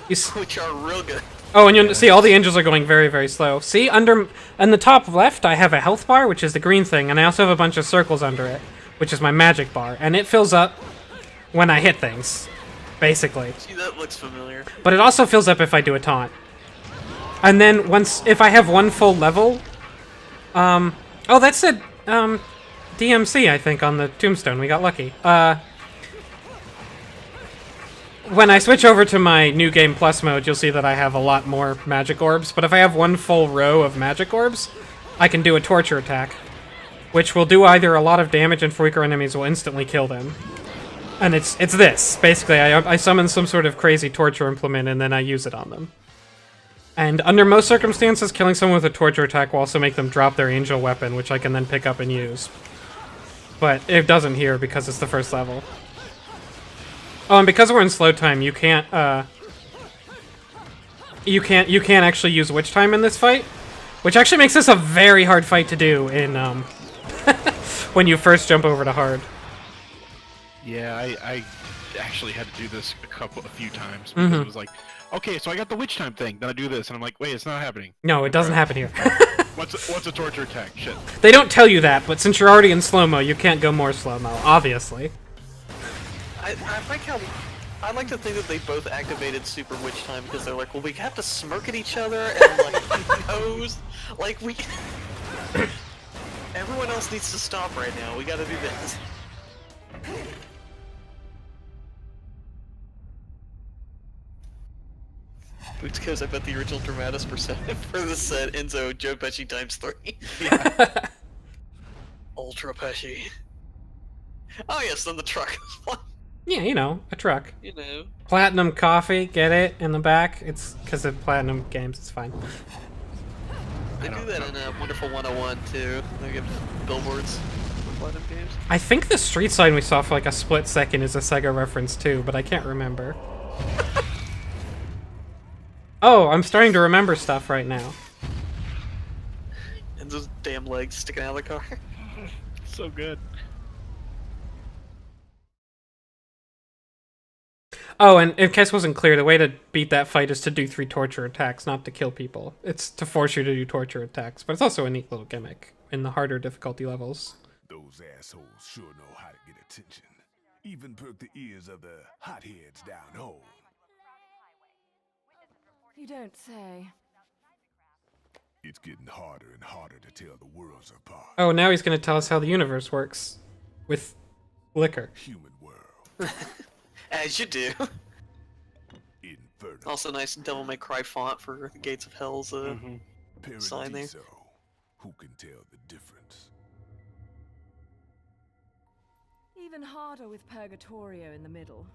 Which are real good. Oh, and you'll see all the angels are going very, very slow. See, in the top left, I have a health bar, which is the green thing, and I also have a bunch of circles under it, which is my magic bar, and it fills up when I hit things, basically. See, that looks familiar. But it also fills up if I do a taunt. And then if I have one full level, oh, that said, DMC, I think, on the tombstone. We got lucky. When I switch over to my New Game Plus mode, you'll see that I have a lot more magic orbs, but if I have one full row of magic orbs, I can do a torture attack which will do either a lot of damage and for weaker enemies will instantly kill them. And it's this. Basically, I summon some sort of crazy torture implement and then I use it on them. And under most circumstances, killing someone with a torture attack will also make them drop their angel weapon, which I can then pick up and use. But it doesn't here because it's the first level. Oh, and because we're in slow time, you can't actually use witch time in this fight, which actually makes this a very hard fight to do in when you first jump over to hard. Yeah, I actually had to do this a few times because it was like, okay, so I got the witch time thing, then I do this, and I'm like, wait, it's not happening. No, it doesn't happen here. What's a torture attack? Shit. They don't tell you that, but since you're already in slow-mo, you can't go more slow-mo, obviously. I like how I like to think that they both activated Super Witch Time because they're like, well, we have to smirk at each other and like pose, like we. Everyone else needs to stop right now. We got to do this. Which goes, I bet the original Dramatis for the set Enzo Joe Pesci ×3. Yeah. Ultra Pesci. Oh yes, then the truck. Yeah, you know, a truck. You know. Platinum coffee, get it in the back? It's because of Platinum games, it's fine. They do that in Wonderful 101 too. They give billboards for Platinum games. I think the street sign we saw for like a split second is a Sega reference too, but I can't remember. Oh, I'm starting to remember stuff right now. And those damn legs sticking out of the car. So good. Oh, and in case it wasn't clear, the way to beat that fight is to do 3 torture attacks, not to kill people. It's to force you to do torture attacks, but it's also a neat little gimmick in the harder difficulty levels. Those assholes sure know how to get attention. Even perk the ears of the hotheads down home. You don't say. It's getting harder and harder to tell the worlds apart. Oh, now he's going to tell us how the universe works. With liquor. Human world. As you do. Inferno. Also nice Devil May Cry font for the Gates of Hell's sign there. Paradiso. Who can tell the difference? Even harder with Purgatorio in the middle.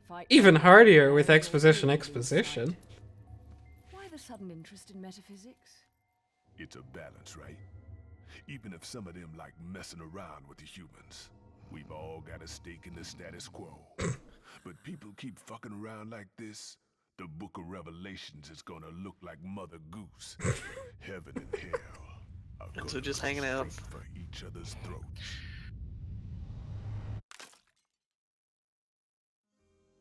Fight Even hardier with exposition. Why the sudden interest in metaphysics? It's a balance, right? Even if some of them like messing around with the humans, we've all got a stake in the status quo. But people keep fucking around like this, the Book of Revelations is gonna look like Mother Goose. Heaven and hell are And so gonna just go hanging out. straight for each other's throats.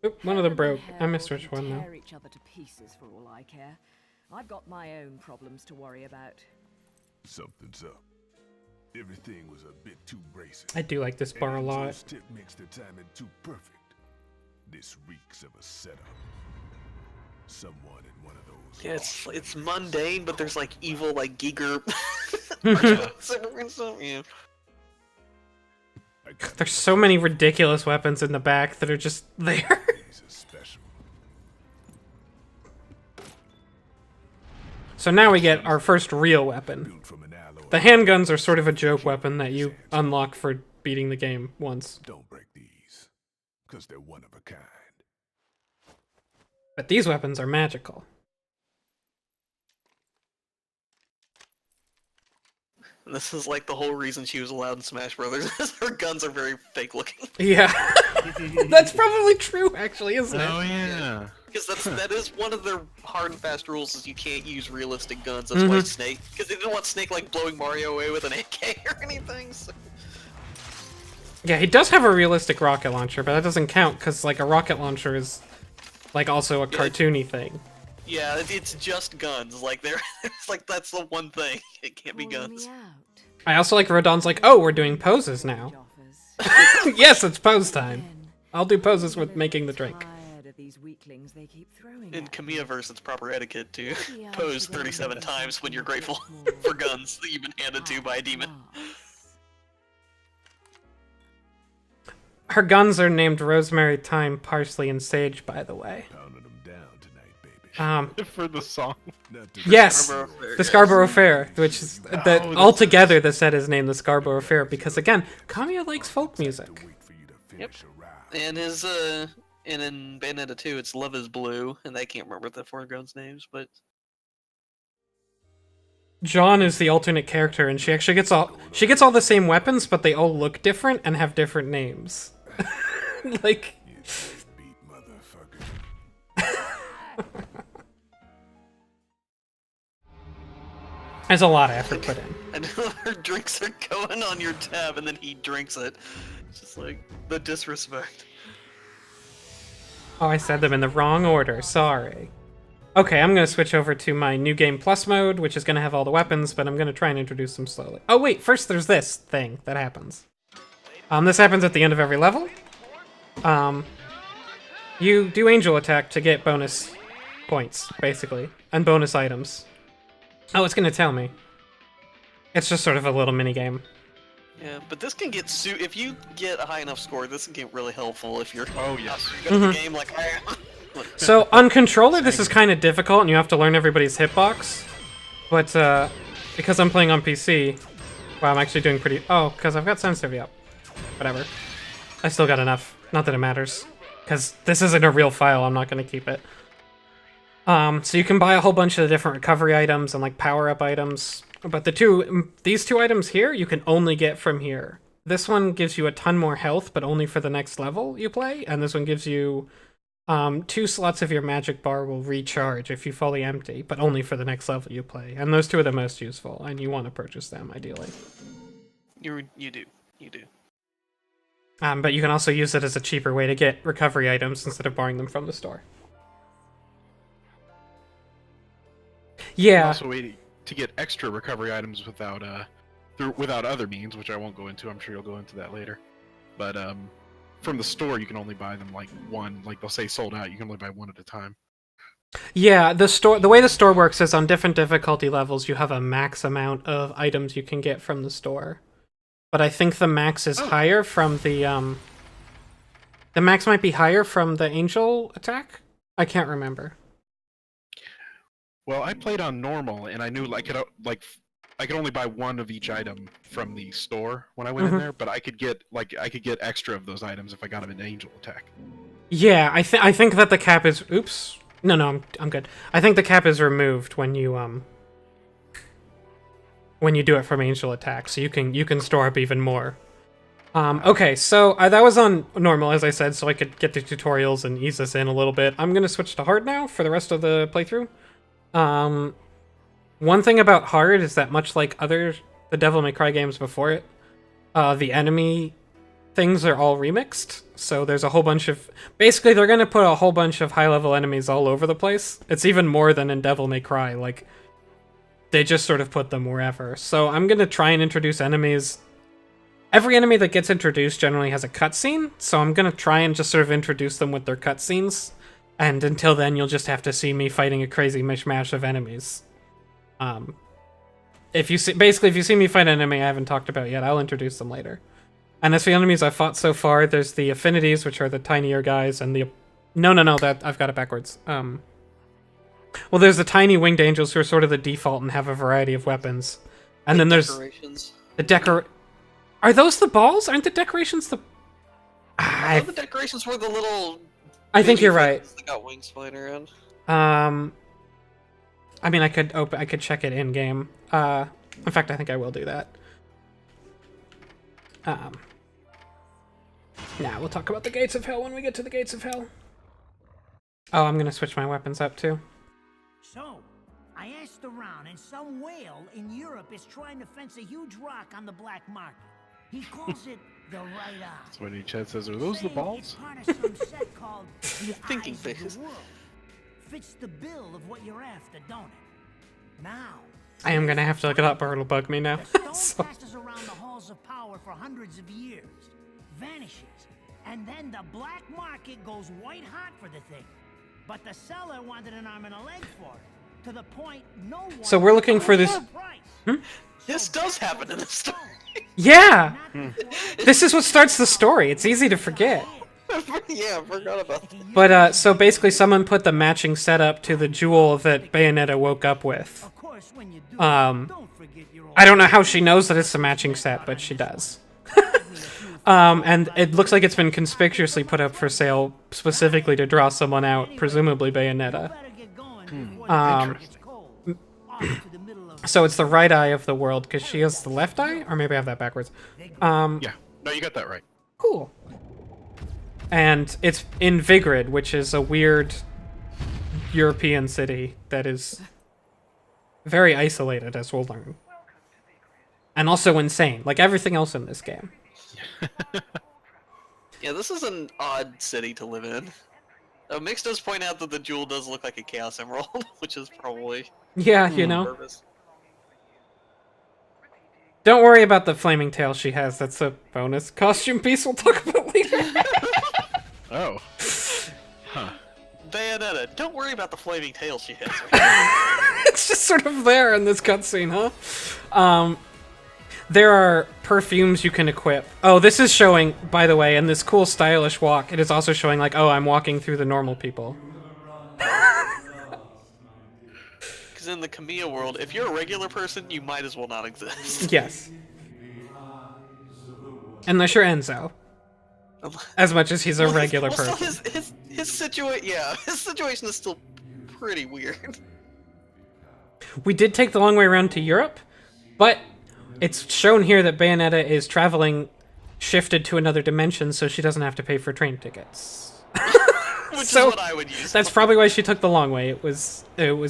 Oop, one of them Heaven broke. and I hell missed which can one though. tear each other to pieces for all I care. I've got my own problems to worry about. Something's up. Everything was a bit too bracing. I do like this bar a lot. Enzo's tip makes the timing too perfect. This reeks of a setup. Someone in one of those. Yeah, it's mundane, but there's like evil like Giger. Yeah. I got There's so many ridiculous weapons in the back that are just there. these are special. So now we get our first real weapon. Built from an alloy. The handguns are sort of a joke weapon that you unlock for beating the game once. Don't break these, because they're one of a kind. But these weapons are magical. And this is like the whole reason she was allowed in Smash Brothers. Her guns are very fake looking. Yeah. That's probably true, actually, isn't it? Oh yeah. Because that is one of their hard and fast rules is you can't use realistic guns. That's why Snake, because they didn't want Snake like blowing Mario away with an AK or anything. So. Yeah, he does have a realistic rocket launcher, but that doesn't count because like a rocket launcher is like also a cartoony thing. Yeah, it's just guns. Like it's like that's the one thing. It can't be Calling guns. me out. I also like Rodon's like, oh, we're doing poses now. Offers. Yes, it's pose time. Again, I'll do poses with making the drink. tired of these weaklings they keep throwing In at me. Kamiya-verse, it's proper etiquette to Maybe I pose should 37 invent times when you're something grateful more for guns that you've been handed to by a demon. high-class. Her guns are named Rosemary, Thyme, Parsley, and Sage, by the way. Pounding them down tonight, baby. For the song. Not to Yes, Scarborough Fair, the yes. Scarborough Fair, which is that that's- altogether the set is named the Scarborough Fair because again, Kamiya likes folk music. wait for you to Yep. finish a ride. And his and in Bayonetta 2, it's Love is Blue, and I can't remember the foreground's names, but John is the alternate character, and she actually gets all the same weapons, but they all look different and have different names. Like, You deadbeat motherfucker. there's a lot of effort put in. I know her drinks are going on your tab, and then he drinks it. It's just like the disrespect. Oh, I said them in the wrong order. Sorry. Okay, I'm gonna switch over to my New Game Plus mode, which is gonna have all the weapons, but I'm gonna try and introduce them slowly. Oh wait, first there's this thing that happens. This happens at the end of every level. You do Angel Attack to get bonus points, basically, and bonus items. Oh, it's gonna tell me. It's just sort of a little mini game. Yeah, but this can get if you get a high enough score, this can get really helpful if you're Oh, yes. good at the game like I am. So on controller, this is kind of difficult, and you have to learn everybody's hitbox. But because I'm playing on PC, well, I'm actually doing pretty. Oh, because I've got sensitivity up. Whatever. I still got enough. Not that it matters, because this isn't a real file. I'm not going to keep it. So you can buy a whole bunch of different recovery items and like power-up items. But these two items here, you can only get from here. This one gives you a ton more health, but only for the next level you play, and this one gives you 2 slots of your magic bar will recharge if you fully empty, but only for the next level you play. And those two are the most useful, and you want to purchase them, ideally. You do. But you can also use it as a cheaper way to get recovery items instead of borrowing them from the store. Yeah. Also, waiting to get extra recovery items without other means, which I won't go into. I'm sure you'll go into that later. But from the store, you can only buy them like one. Like they'll say sold out. You can only buy one at a time. Yeah, the way the store works is on different difficulty levels, you have a max amount of items you can get from the store. But I think the max is higher from the max might be higher from the Angel Attack? I can't remember. Well, I played on normal, and I knew I could only buy one of each item from the store when I went in there, but I could get extra of those items if I got them in Angel Attack. Yeah, I think that the cap is oops. No, I'm good. I think the cap is removed when you do it from Angel Attack, so you can store up even more. Okay, so that was on normal, as I said, so I could get the tutorials and ease this in a little bit. I'm gonna switch to hard now for the rest of the playthrough. One thing about hard is that much like the Devil May Cry games before it, the enemy things are all remixed. So there's a whole bunch of... Basically, they're going to put a whole bunch of high-level enemies all over the place. It's even more than in Devil May Cry. Like, they just sort of put them wherever. So I'm going to try and introduce enemies... Every enemy that gets introduced generally has a cutscene, so I'm going to try and just sort of introduce them with their cutscenes. And until then, you'll just have to see me fighting a crazy mishmash of enemies. If you see me fight an enemy I haven't talked about yet, I'll introduce them later. And as for the enemies I've fought so far, there's the affinities, which are the tinier guys, and the... No, that I've got it backwards. Well, there's the tiny winged angels who are sort of the default and have a variety of weapons. And then there's... Decorations. Are those the balls? Aren't the decorations the... I thought the decorations were the little... I think you're right. That got wings flying around. I mean, I could check it in game. In fact, I think I will do that. Nah, we'll talk about the Gates of Hell when we get to the Gates of Hell. Oh, I'm gonna switch my weapons up too. So, I asked around, and some whale in Europe is trying to fence a huge rock on the black market. He calls it the right eye. That's when Chad says, "Are those the Saying balls?" It's part of some set called the Thinking Eyes of the faces. World. Fits the bill of what you're after, don't it? Now, I am gonna have to look it up or it'll bug me now. the stone So- passes around the halls of power for hundreds of years, vanishes, and then the black market goes white hot for the thing. But the seller wanted an arm and a leg for it, to the point no one... So we're looking for this- price. This does happen in the story. Yeah! This is what starts the story. It's easy to forget. Yeah, I forgot about that. But so basically, someone put the matching setup to the jewel that Bayonetta woke up with. Of course, when you do, Um, don't forget your old I don't know how she knows that it's a matching set, but she does. And it looks like it's been conspicuously put up for sale specifically to draw someone out, presumably Bayonetta. better get going before Um, it gets cold. Off to the middle of So it's the right eye of the world because she has the left eye, or maybe I have that backwards. Yeah. No, you got that right. Cool. And it's in Vigrid, which is a weird European city that is very isolated, as we'll learn. And also insane, like everything else in this game. Yeah, this is an odd city to live in. Mix does point out that the jewel does look like a Chaos Emerald, which is probably Yeah, you know. purpose. Don't worry about the flaming tail she has. That's a bonus costume piece we'll talk about later. Oh. Huh. Bayonetta, don't worry about the flaming tail she has. It's just sort of there in this cutscene, huh? There are perfumes you can equip. Oh, this is showing, by the way, in this cool stylish walk, it is also showing like, oh, I'm walking through the normal people. Because in the Kamiya world, if you're a regular person, you might as well not exist. Yes. Unless you're Enzo. As much as he's a regular Well, person. still his situation is still pretty weird. We did take the long way around to Europe, but it's shown here that Bayonetta is traveling shifted to another dimension so she doesn't have to pay for train tickets. Which So, is what I would use. That's probably why she took the long way. It was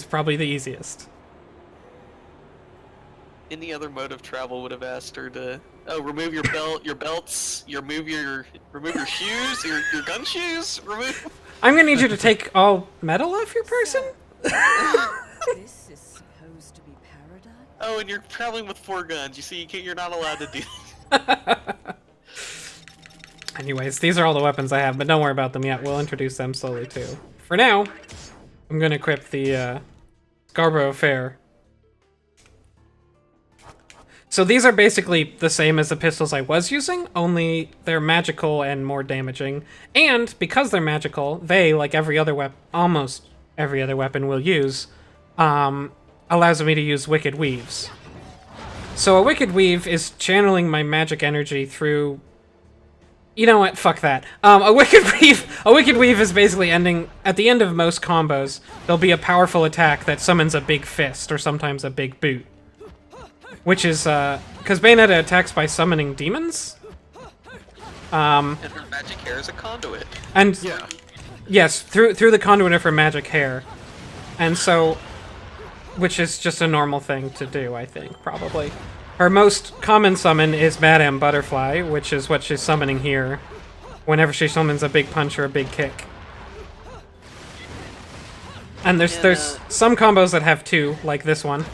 probably the easiest. Any other mode of travel would have asked her to remove your belts, remove your shoes, your gun shoes, remove. I'm gonna need you to take all metal off your person? This is supposed to be paradise? Oh, and you're traveling with 4 guns. You see, you're not allowed to do that. Anyways, these are all the weapons I have, but don't worry about them yet. We'll introduce them slowly too. For now, I'm gonna equip the Scarborough Fair. So these are basically the same as the pistols I was using, only they're magical and more damaging. And because they're magical, they, like every other weapon, almost every other weapon we'll use, allows me to use Wicked Weaves. So a Wicked Weave is channeling my magic energy through... You know what? Fuck that. A Wicked Weave is basically ending... At the end of most combos, there'll be a powerful attack that summons a big fist, or sometimes a big boot. Which is, because Bayonetta attacks by summoning demons. And her magic hair is a conduit. And Yeah. yes, through the conduit of her magic hair. And so, which is just a normal thing to do, I think, probably. Her most common summon is Madame Butterfly, which is what she's summoning here. Whenever she summons a big punch or a big kick. And there's some combos that have 2, like this one.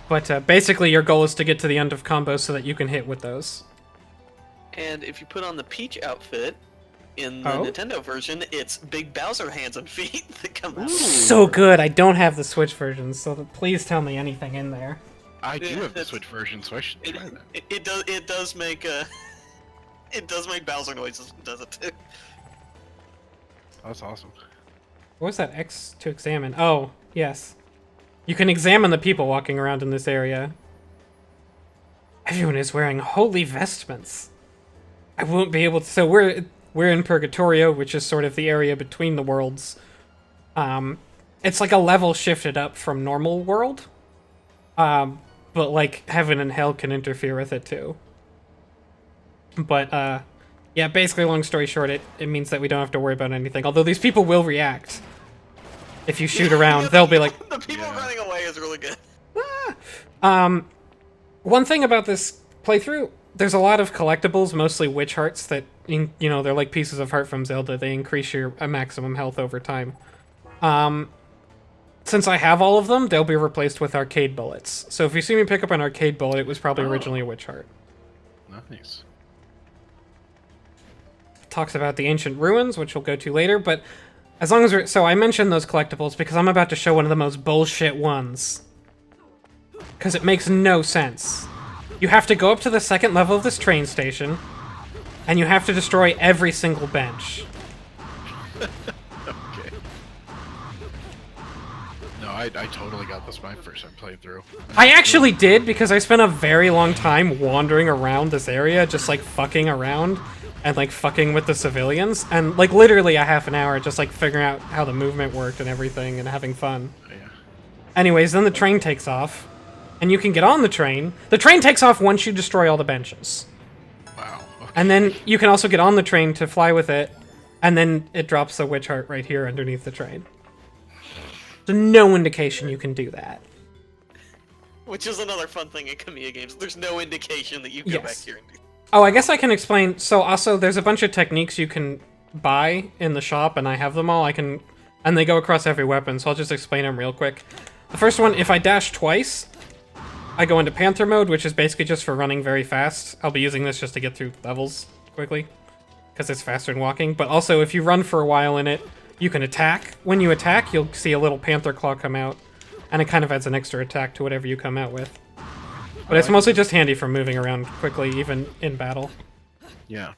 But basically your goal is to get to the end of combos so that you can hit with those. And if you put on the Peach outfit in the Nintendo version, it's big Bowser hands and feet that come out. So good. I don't have the Switch version, so please tell me anything in there. I do have the Switch version, so I should try that. It does make it does make Bowser noises, does it too? That's awesome. What was that X to examine? Oh, yes. You can examine the people walking around in this area. Everyone is wearing holy vestments. I won't be able to... So we're in Purgatorio, which is sort of the area between the worlds. It's like a level shifted up from normal world. But like heaven and hell can interfere with it too. But yeah, basically long story short, it means that we don't have to worry about anything. Although these people will react. If you shoot around, they'll be like... The people running away is really good. One thing about this playthrough, there's a lot of collectibles, mostly witch hearts, that, you know, they're like pieces of heart from Zelda. They increase your maximum health over time. Since I have all of them, they'll be replaced with arcade bullets. So if you see me pick up an arcade bullet, it was probably originally a witch heart. Nice. Talks about the ancient ruins, which we'll go to later, but as long as we're... So I mentioned those collectibles because I'm about to show one of the most bullshit ones. Because it makes no sense. You have to go up to the second level of this train station, and you have to destroy every single bench. Okay. No, I totally got this my first time playthrough. I actually did, because I spent a very long time wandering around this area, just like fucking around and like fucking with the civilians, and like literally a half an hour just like figuring out how the movement worked and everything and having fun. Yeah. Anyways, then the train takes off, and you can get on the train. The train takes off once you destroy all the benches. Wow. Okay. And then you can also get on the train to fly with it, and then it drops the witch heart right here underneath the train. There's no indication you can do that. Which is another fun thing in Kamiya games. There's no indication that you can go back here and do. Oh, I guess I can explain. So also, there's a bunch of techniques you can buy in the shop, and I have them all. And they go across every weapon, so I'll just explain them real quick. The first one, if I dash twice, I go into Panther mode, which is basically just for running very fast. I'll be using this just to get through levels quickly, because it's faster than walking. But also, if you run for a while in it, you can attack. When you attack, you'll see a little Panther claw come out, and it kind of adds an extra attack to whatever you come out with. But it's mostly just handy for moving around quickly, even in battle. Yeah.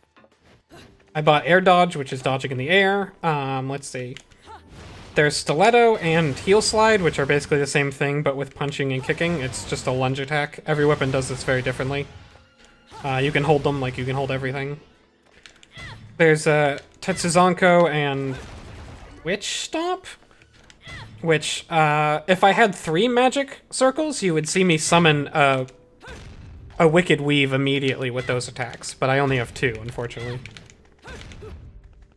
I bought air dodge, which is dodging in the air. Let's see. There's stiletto and heel slide, which are basically the same thing, but with punching and kicking. It's just a lunge attack. Every weapon does this very differently. You can hold them like you can hold everything. There's Tetsuzanko and Witch Stomp, which, if I had 3 magic circles, you would see me summon a Wicked Weave immediately with those attacks, but I only have 2, unfortunately.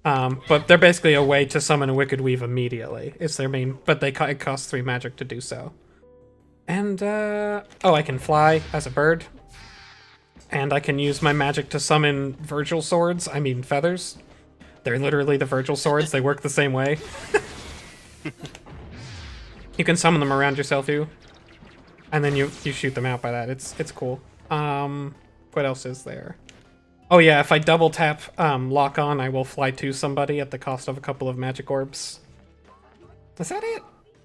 But they're basically a way to summon a Wicked Weave immediately. It's their main, but it costs 3 magic to do so. And, oh, I can fly as a bird. And I can use my magic to summon Virgil swords, I mean feathers. They're literally the Virgil swords, they work the same way. You can summon them around yourself too. And then you shoot them out by that. It's cool. What else is there? Oh yeah, if I double tap lock on, I will fly to somebody at the cost of a couple of magic orbs. Is that it?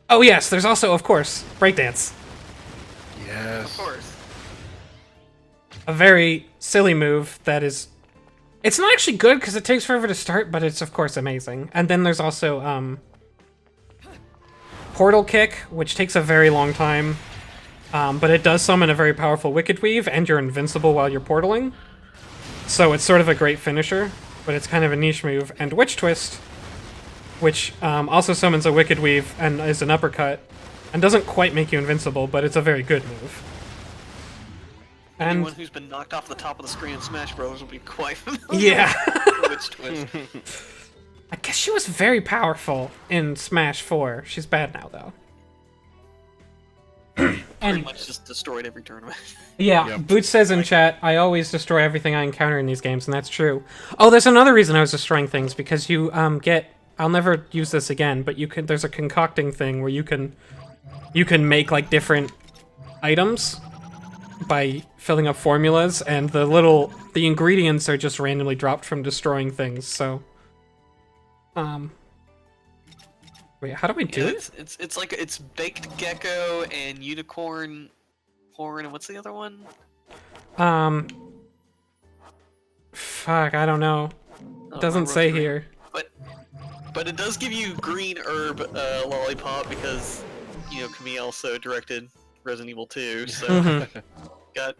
Oh yes, there's also, of course, breakdance. Yes. Of course. A very silly move that is... It's not actually good because it takes forever to start, but it's of course amazing. And then there's also Portal Kick, which takes a very long time. But it does summon a very powerful Wicked Weave, and you're invincible while you're portaling. So it's sort of a great finisher, but it's kind of a niche move. And Witch Twist, which also summons a Wicked Weave and is an uppercut, and doesn't quite make you invincible, but it's a very good move. And Anyone who's been knocked off the top of the screen in Smash Bros. Will be quite familiar yeah. with Witch Twist. I guess she was very powerful in Smash 4. She's bad now, though. Pretty much just destroyed every tournament. Yeah, Yep. Boots says in chat, I always destroy everything I encounter in these games, and that's true. Oh, there's another reason I was destroying things, because you get... I'll never use this again, but you can. There's a concocting thing where you can make, like, different items by filling up formulas, and the ingredients are just randomly dropped from destroying things, so... Wait, how do we do it? It's like it's baked gecko and unicorn horn, and what's the other one? Fuck, I don't know. Oh, Doesn't say Rosary. here. But it does give you green herb lollipop because, you know, Kamiya also directed Resident Evil 2, so got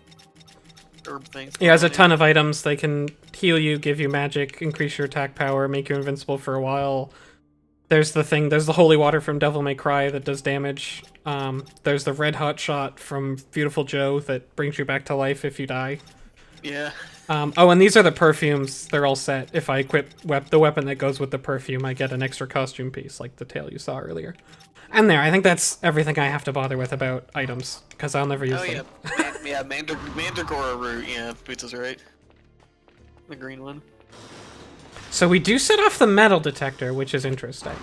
herb things. Yeah, there's a ton of items. They can heal you, give you magic, increase your attack power, make you invincible for a while. There's the holy water from Devil May Cry that does damage. There's the red hot shot from Beautiful Joe that brings you back to life if you die. Yeah. Oh, and these are the perfumes. They're all set. If I equip the weapon that goes with the perfume, I get an extra costume piece, like the tail you saw earlier. And there, I think that's everything I have to bother with about items, because I'll never use them. Yeah, Mandragora root, yeah, Boots is right. The green one. So we do set off the metal detector, which is interesting.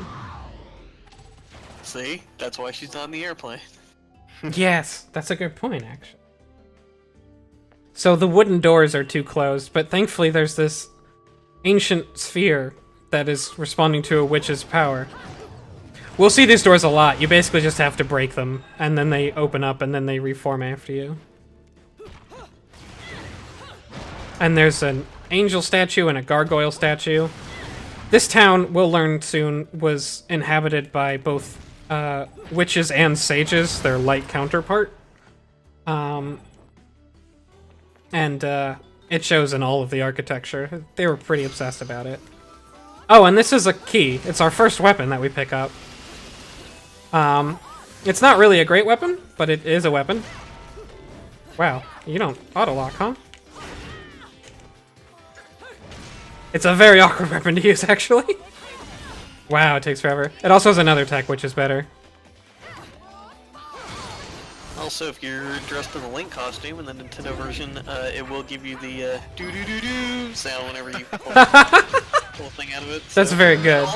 See? That's why she's not in the airplane. Yes, that's a good point, actually. So the wooden doors are too closed, but thankfully there's this ancient sphere that is responding to a witch's power. We'll see these doors a lot. You basically just have to break them, and then they open up, and then they reform after you. And there's an angel statue and a gargoyle statue. This town, we'll learn soon, was inhabited by both witches and sages, their light counterpart. And it shows in all of the architecture. They were pretty obsessed about it. Oh, and this is a key. It's our first weapon that we pick up. It's not really a great weapon, but it is a weapon. Wow, you don't auto-lock, huh? It's a very awkward weapon to use, actually. Wow, it takes forever. It also has another tech, which is better. Also, if you're dressed in a Link costume in the Nintendo version, it will give you the doo-doo-doo-doo sound whenever you pull a thing out of it. That's very good.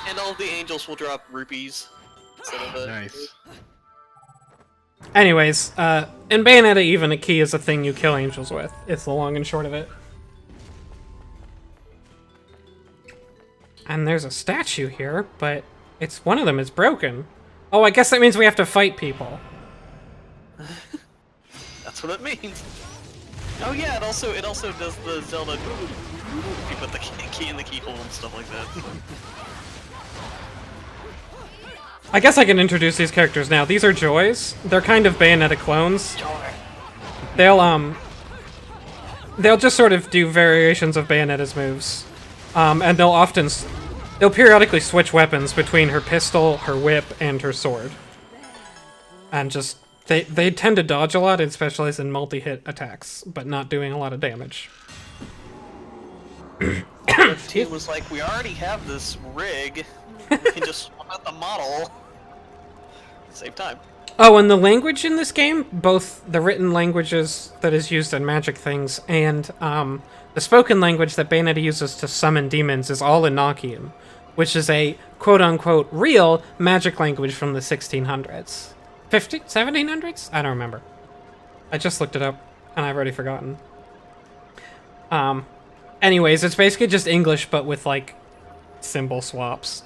And all of the angels will drop rupees instead of Nice. Anyways, in Bayonetta even, a key is a thing you kill angels with. It's the long and short of it. And there's a statue here, but one of them is broken. Oh, I guess that means we have to fight people. That's what it means. Oh yeah, it also does the Zelda. You put the key in the keyhole and stuff like that. I guess I can introduce these characters now. These are Joys. They're kind of Bayonetta clones. They'll just sort of do variations of Bayonetta's moves. And they'll periodically switch weapons between her pistol, her whip, and her sword. And just, they tend to dodge a lot and specialize in multi-hit attacks, but not doing a lot of damage. It was like, we already have this rig, we can just swap out the model. Save time. Oh, and the language in this game, both the written languages that is used in magic things and the spoken language that Bayonetta uses to summon demons is all in Nokian, which is a quote-unquote real magic language from the 1600s. 1700s? I don't remember. I just looked it up, and I've already forgotten. Anyways, it's basically just English, but with, like, symbol swaps.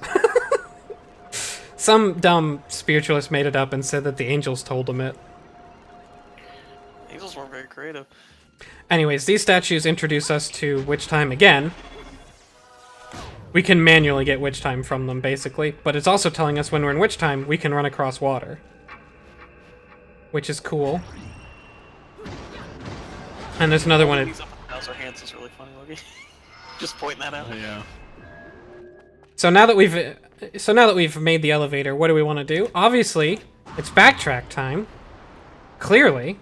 Some dumb spiritualist made it up and said that the angels told him it. Angels weren't very creative. Anyways, these statues introduce us to Witch Time again. We can manually get Witch Time from them, basically, but it's also telling us when we're in Witch Time, we can run across water. Which is cool. And there's another one. Bowser Hands is really funny looking. Just pointing that out. Yeah. So now that we've made the elevator, what do we want to do? Obviously, it's backtrack time. Clearly.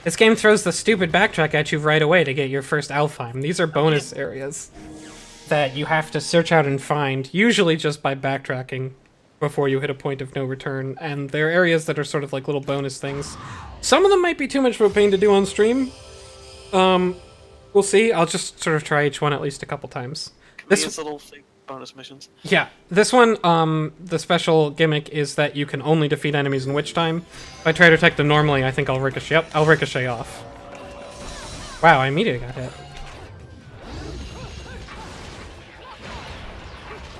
This game throws the stupid backtrack at you right away to get your first Alfheim. These are bonus areas that you have to search out and find, usually just by backtracking before you hit a point of no return. And they're areas that are sort of like little bonus things. Some of them might be too much of a pain to do on stream. We'll see. I'll just sort of try each one at least a couple times. These little fake bonus missions. Yeah, this one, the special gimmick is that you can only defeat enemies in Witch Time. If I try to attack them normally, I think I'll ricochet. Yep, I'll ricochet off. Wow, I immediately got hit.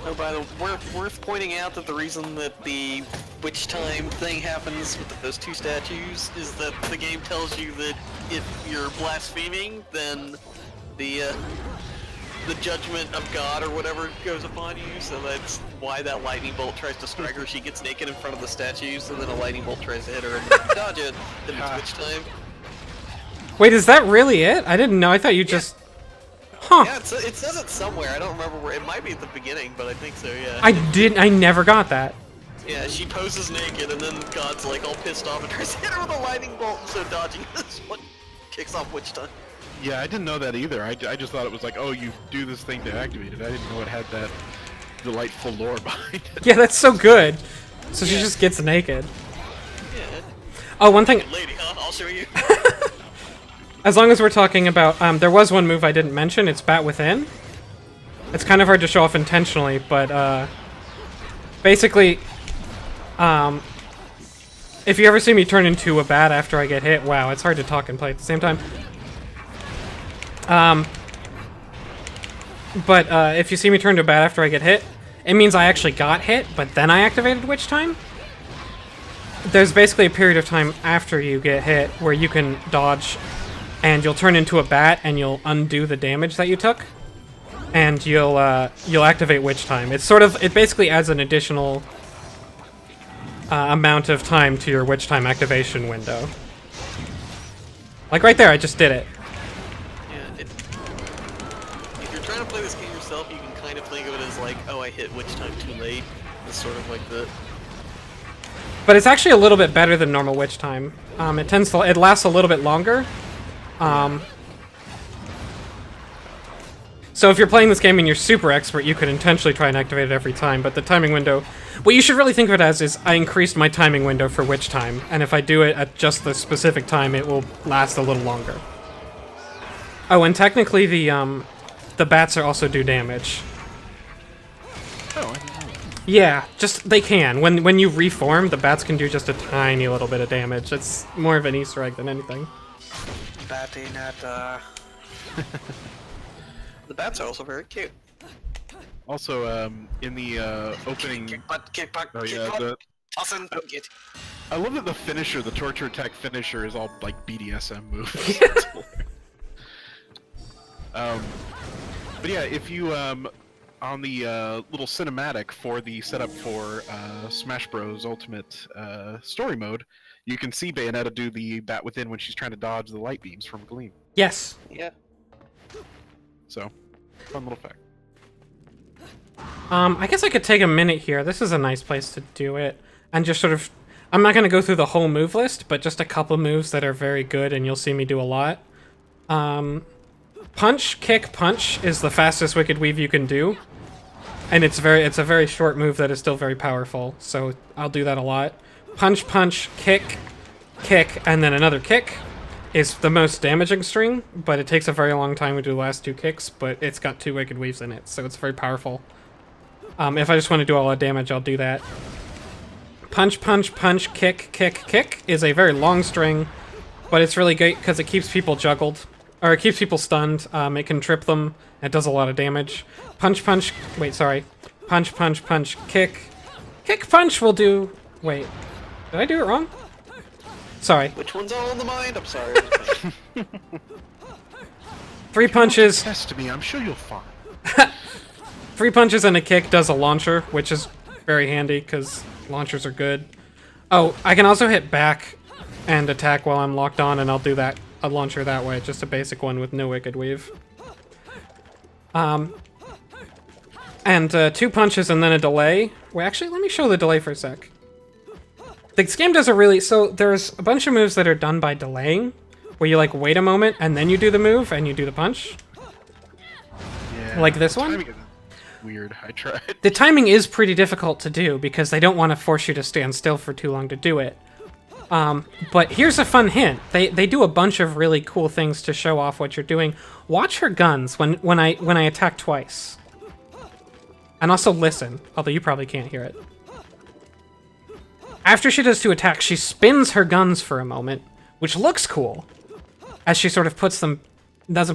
Oh, by the way, worth pointing out that the reason that the Witch Time thing happens with those two statues is that the game tells you that if you're blaspheming, then the judgment of God or whatever goes upon you, so that's why that lightning bolt tries to strike her. She gets naked in front of the statues, and then a lightning bolt tries to hit her, and if you dodge it, then it's Witch Time. Wait, is that really it? I didn't know. I thought you just... Huh. Yeah, it says it somewhere. I don't remember where. It might be at the beginning, but I think so, yeah. I never got that. Yeah, she poses naked, and then God's like all pissed off and tries to hit her with a lightning bolt, and so dodging this one kicks off Witch Time. Yeah, I didn't know that either. I just thought it was like, oh, you do this thing to activate it. I didn't know it had that delightful lore behind it. Yeah, that's so good. So she just gets naked. Yeah. Oh, one thing... Lady, huh? I'll show you. As long as we're talking about... there was one move I didn't mention. It's Bat Within. It's kind of hard to show off intentionally, but, basically, if you ever see me turn into a bat after I get hit, wow, it's hard to talk and play at the same time. But if you see me turn to a bat after I get hit, it means I actually got hit, but then I activated Witch Time. There's basically a period of time after you get hit where you can dodge and you'll turn into a bat, and you'll undo the damage that you took, and you'll activate Witch Time. It basically adds an additional amount of time to your Witch Time activation window. Like right there, I just did it. Yeah, if you're trying to play this game yourself, you can kind of think of it as like, oh, I hit Witch Time too late. It's sort of like the... But it's actually a little bit better than normal Witch Time. It lasts a little bit longer. So if you're playing this game and you're super expert, you could intentionally try and activate it every time, but the timing window... What you should really think of it as is, I increased my timing window for Witch Time, and if I do it at just the specific time, it will last a little longer. Oh, and technically the bats are also do damage. Oh, I didn't know that. Yeah, they can. When you reform, the bats can do just a tiny little bit of damage. It's more of an Easter egg than anything. Bayonetta. The bats are also very cute. Also, in the opening... Kick butt, kick butt, Oh kick yeah, butt. Tossing, get. I love that the finisher, the torture attack finisher, is all like BDSM moves. But yeah, if you on the little cinematic for the setup for Smash Bros. Ultimate story mode, you can see Bayonetta do the bat within when she's trying to dodge the light beams from Gleam. Yes. Yeah. So, fun little fact. I guess I could take a minute here. This is a nice place to do it. And just sort of... I'm not going to go through the whole move list, but just a couple moves that are very good and you'll see me do a lot. Punch, kick, punch is the fastest Wicked Weave you can do. And it's a very short move that is still very powerful, so I'll do that a lot. Punch, punch, kick, kick, and then another kick is the most damaging string, but it takes a very long time to do the last two kicks, but it's got 2 Wicked Weaves in it, so it's very powerful. If I just want to do a lot of damage, I'll do that. Punch, punch, punch, kick, kick, kick is a very long string, but it's really great because it keeps people juggled. Or it keeps people stunned. It can trip them. It does a lot of damage. Punch, punch... Wait, sorry. Punch, punch, punch, kick. Kick, punch will do... Wait. Did I do it wrong? Sorry. Which one's all in the mind? I'm sorry. 3 punches... Test me, I'm sure you'll find. 3 punches and a kick does a launcher, which is very handy, because launchers are good. Oh, I can also hit back and attack while I'm locked on, and I'll do that, a launcher that way, just a basic one with no Wicked Weave. And 2 punches and then a delay. Wait, actually, let me show the delay for a sec. This game does a really... So, there's a bunch of moves that are done by delaying, where you, like, wait a moment, and then you do the move, and you do the punch. Yeah. Like this one? Timing is weird. I tried. The timing is pretty difficult to do because they don't want to force you to stand still for too long to do it. But here's a fun hint. They do a bunch of really cool things to show off what you're doing. Watch her guns when I attack twice. And also listen, although you probably can't hear it. After she does 2 attacks, she spins her guns for a moment, which looks cool. As she sort of doesn't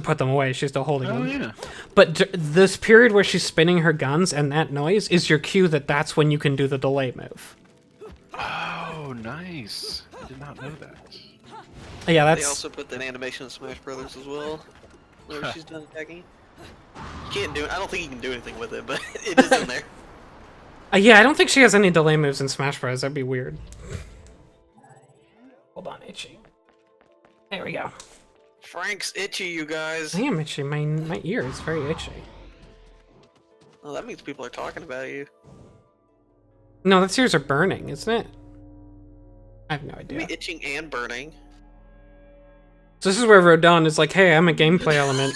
put them away, she's still holding them. Oh yeah. But this period where she's spinning her guns and that noise is your cue that that's when you can do the delay move. Oh, nice. I did not know that. Yeah, They that's... also put that animation in Smash Brothers as well. Whenever she's done attacking. You can't do it. I don't think you can do anything with it, but it is in there. Yeah, I don't think she has any delay moves in Smash Bros. That'd be weird. Hold on, itchy. There we go. Frank's itchy, you guys. I am itchy. My ear is very itchy. Well, that means people are talking about you. No, that's ears are burning, isn't it? I have no You idea. mean itching and burning. So this is where Rodon is like, hey, I'm a gameplay element.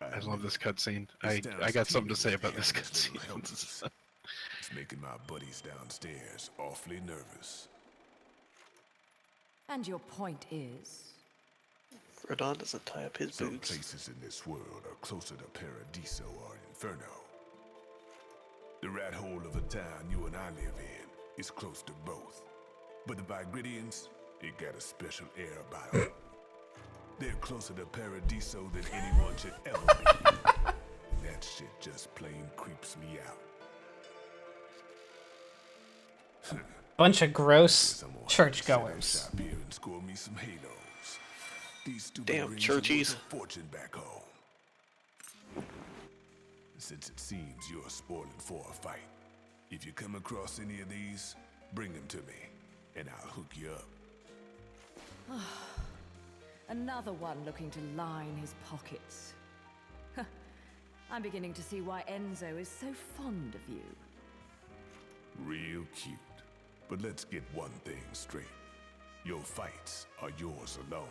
I love this cutscene. I got something to say about this cutscene. It's making my buddies downstairs awfully nervous. And your point is? Rodon doesn't tie up his Some boots. places in this world are closer to Paradiso or Inferno. The rat hole of a town you and I live in is close to both. But the Vigridians, it got a special air about them. They're closer to Paradiso than anyone should ever be. That shit just plain creeps me out. Bunch of gross Someone churchgoers. shop here and score me some halos. These stupid Damn, rings are worth churchies. a fortune back home. Since it seems you're spoiling for a fight, if you come across any of these, bring them to me, and I'll hook you up. Another one looking to line his pockets. I'm beginning to see why Enzo is so fond of you. Real cute. But let's get one thing straight. Your fights are yours alone.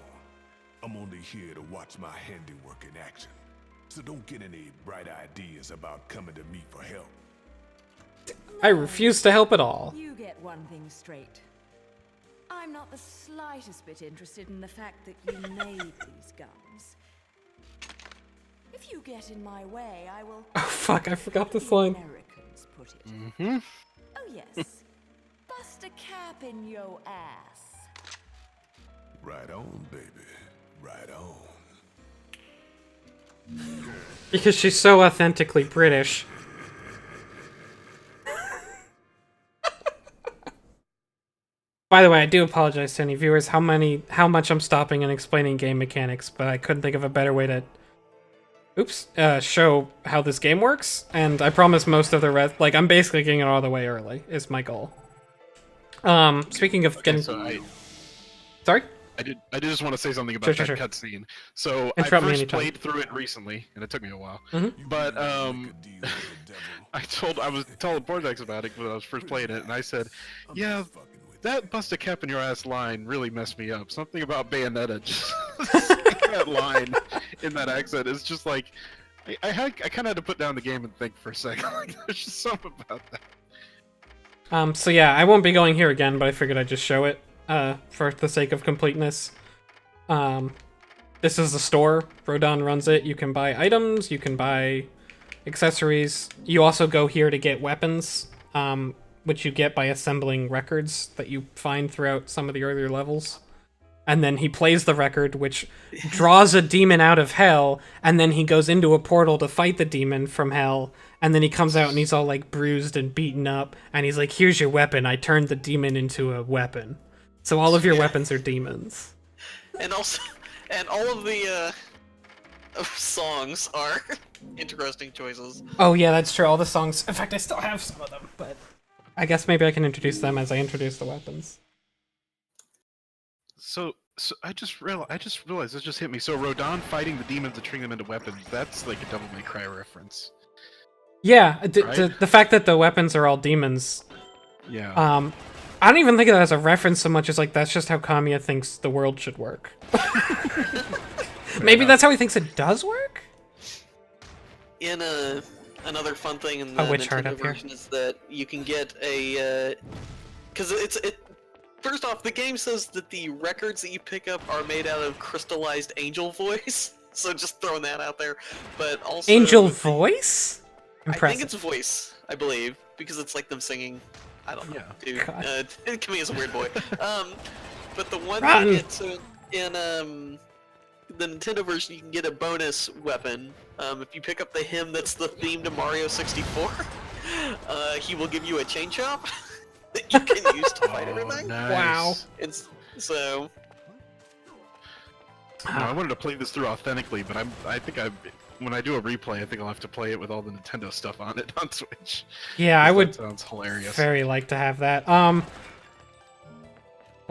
I'm only here to watch my handiwork in action. So don't get any bright ideas about coming to me for help. I refuse to help at all. You get one thing straight. I'm not the slightest bit interested in the fact that you made these guns. If you get in my way, I will... Oh fuck, I forgot this the line. Americans put it. Mm-hmm. Oh yes. Bust a cap in your ass. Right on, baby. Right on. Because she's so authentically British. By the way, I do apologize to any viewers how much I'm stopping and explaining game mechanics, but I couldn't think of a better way to show how this game works, and I promise most of the rest, like, I'm basically getting it all the way early, is my goal. Speaking of getting... So Sorry? I did just want to say something about Sure. that cutscene. So Interrupt I me first anytime. played through it recently, and it took me a while. Mhm. But Make a deal with the devil. I was telling Vortex about it when I was first playing it, and I said, "Yeah, Fucking with that bust a cap in your ass line really messed me up. Something about Bayonetta, just saying that line in that accent is just like, I kind of had to put down the game and think for a second. Like, there's just something about that." So yeah, I won't be going here again, but I figured I'd just show it, for the sake of completeness. This is the store. Rodon runs it. You can buy items, you can buy accessories. You also go here to get weapons, which you get by assembling records that you find throughout some of the earlier levels. And then he plays the record, which draws a demon out of hell, and then he goes into a portal to fight the demon from hell, and then he comes out and he's all, like, bruised and beaten up, and he's like, here's your weapon, I turned the demon into a weapon. So all of your weapons are demons. And also, and all of the songs are interesting choices. Oh yeah, that's true, all the songs, in fact, I still have some of them, but I guess maybe I can introduce them as I introduce the weapons. So I just realized this just hit me. So Rodon fighting the demons and turning them into weapons, that's like a Devil May Cry reference. Yeah, Right? the fact that the weapons are all demons, Yeah. I don't even think of that as a reference so much as, like, that's just how Kamiya thinks the world should work. Maybe that's how he thinks it does work? In another fun thing in the witch heart Nintendo up here. version is that you can get a because first off, the game says that the records that you pick up are made out of crystallized angel voice. So just throwing that out there. But also Angel voice? Impressive. I think it's voice, I believe, because it's like them singing. I don't know, dude. God. Kamiya's a weird boy. But the one Run! thing it's in the Nintendo version, you can get a bonus weapon. If you pick up the hymn that's the theme to Mario 64, he will give you a chain chomp that you can use to fight everything. Nice. Wow. It's so. No, I wanted to play this through authentically, but I think when I do a replay, I think I'll have to play it with all the Nintendo stuff on it on Switch. Yeah, I would That sounds hilarious. very like to have that. What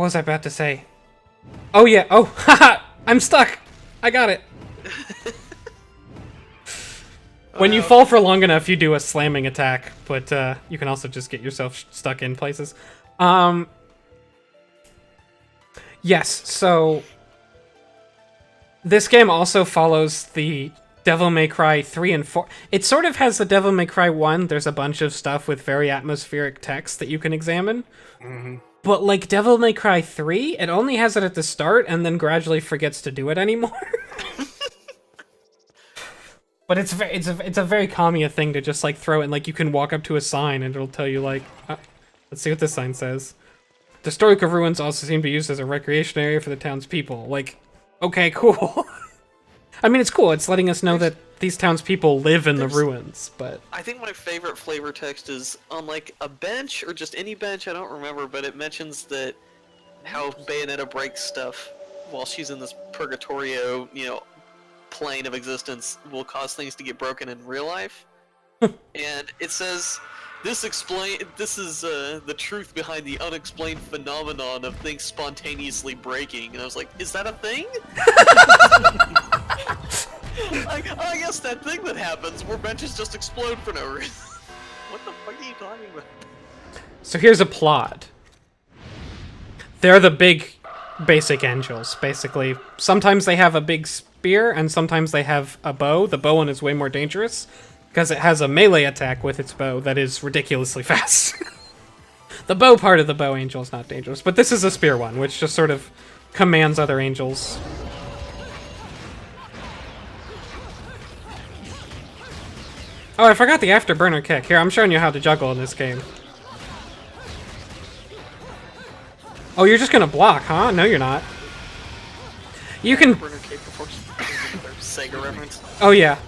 was I about to say? Oh yeah, oh, haha, I'm stuck! I got it! When you fall for long enough, you do a slamming attack, but you can also just get yourself stuck in places. Yes, so this game also follows the Devil May Cry 3 and 4. It sort of has the Devil May Cry 1. There's a bunch of stuff with very atmospheric text that you can examine. Mm-hmm. But like Devil May Cry 3, it only has it at the start and then gradually forgets to do it anymore. But it's a very Kamiya thing to just like throw it, and like you can walk up to a sign and it'll tell you like, let's see what this sign says. The Historical ruins also seem to be used as a recreation area for the townspeople. Like, okay, cool. I mean, it's cool. It's letting us know that these townspeople live in the ruins, but... I think my favorite flavor text is on like a bench or just any bench, I don't remember, but it mentions that how Bayonetta breaks stuff while she's in this purgatorio, plane of existence, will cause things to get broken in real life. And it says, this is the truth behind the unexplained phenomenon of things spontaneously breaking. And I was like, is that a thing? I guess that thing that happens where benches just explode for no reason. What the fuck are you talking about? So here's a plot. They're the big basic angels, basically. Sometimes they have a big spear, and sometimes they have a bow. The bow one is way more dangerous, because it has a melee attack with its bow that is ridiculously fast. The bow part of the bow angel is not dangerous, but this is a spear one, which just sort of commands other angels. Oh, I forgot the afterburner kick. Here, I'm showing you how to juggle in this game. Oh, you're just gonna block, huh? No, you're not. You can... Sega reference. Oh, yeah.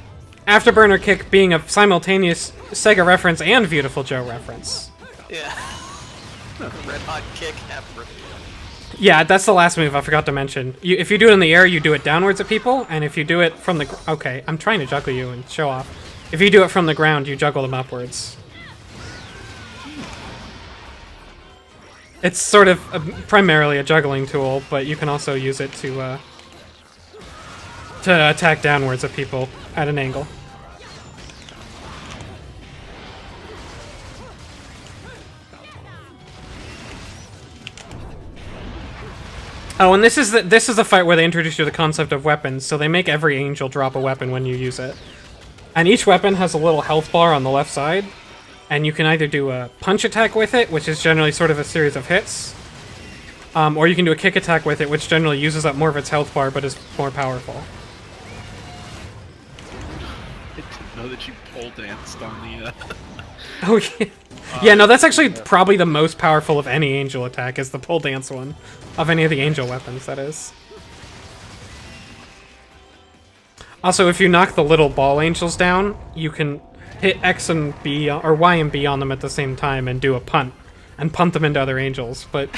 Afterburner kick being a simultaneous Sega reference and Beautiful Joe reference. Yeah. Red hot kick, afterburner. Yeah, that's the last move I forgot to mention. If you do it in the air, you do it downwards at people, and if you do it from the... Okay, I'm trying to juggle you and show off. If you do it from the ground, you juggle them upwards. It's sort of primarily a juggling tool, but you can also use it to attack downwards at people at an angle. Oh, and this is the fight where they introduce you to the concept of weapons, so they make every angel drop a weapon when you use it. And each weapon has a little health bar on the left side, and you can either do a punch attack with it, which is generally sort of a series of hits, or you can do a kick attack with it, which generally uses up more of its health bar, but is more powerful. I didn't know that you pole danced on the... Oh, yeah. Yeah, no, that's actually probably the most powerful of any angel attack, is the pole dance one. Of any of the angel weapons, that is. Also, if you knock the little ball angels down, you can hit X and B, or Y and B on them at the same time and do a punt. And punt them into other angels, but...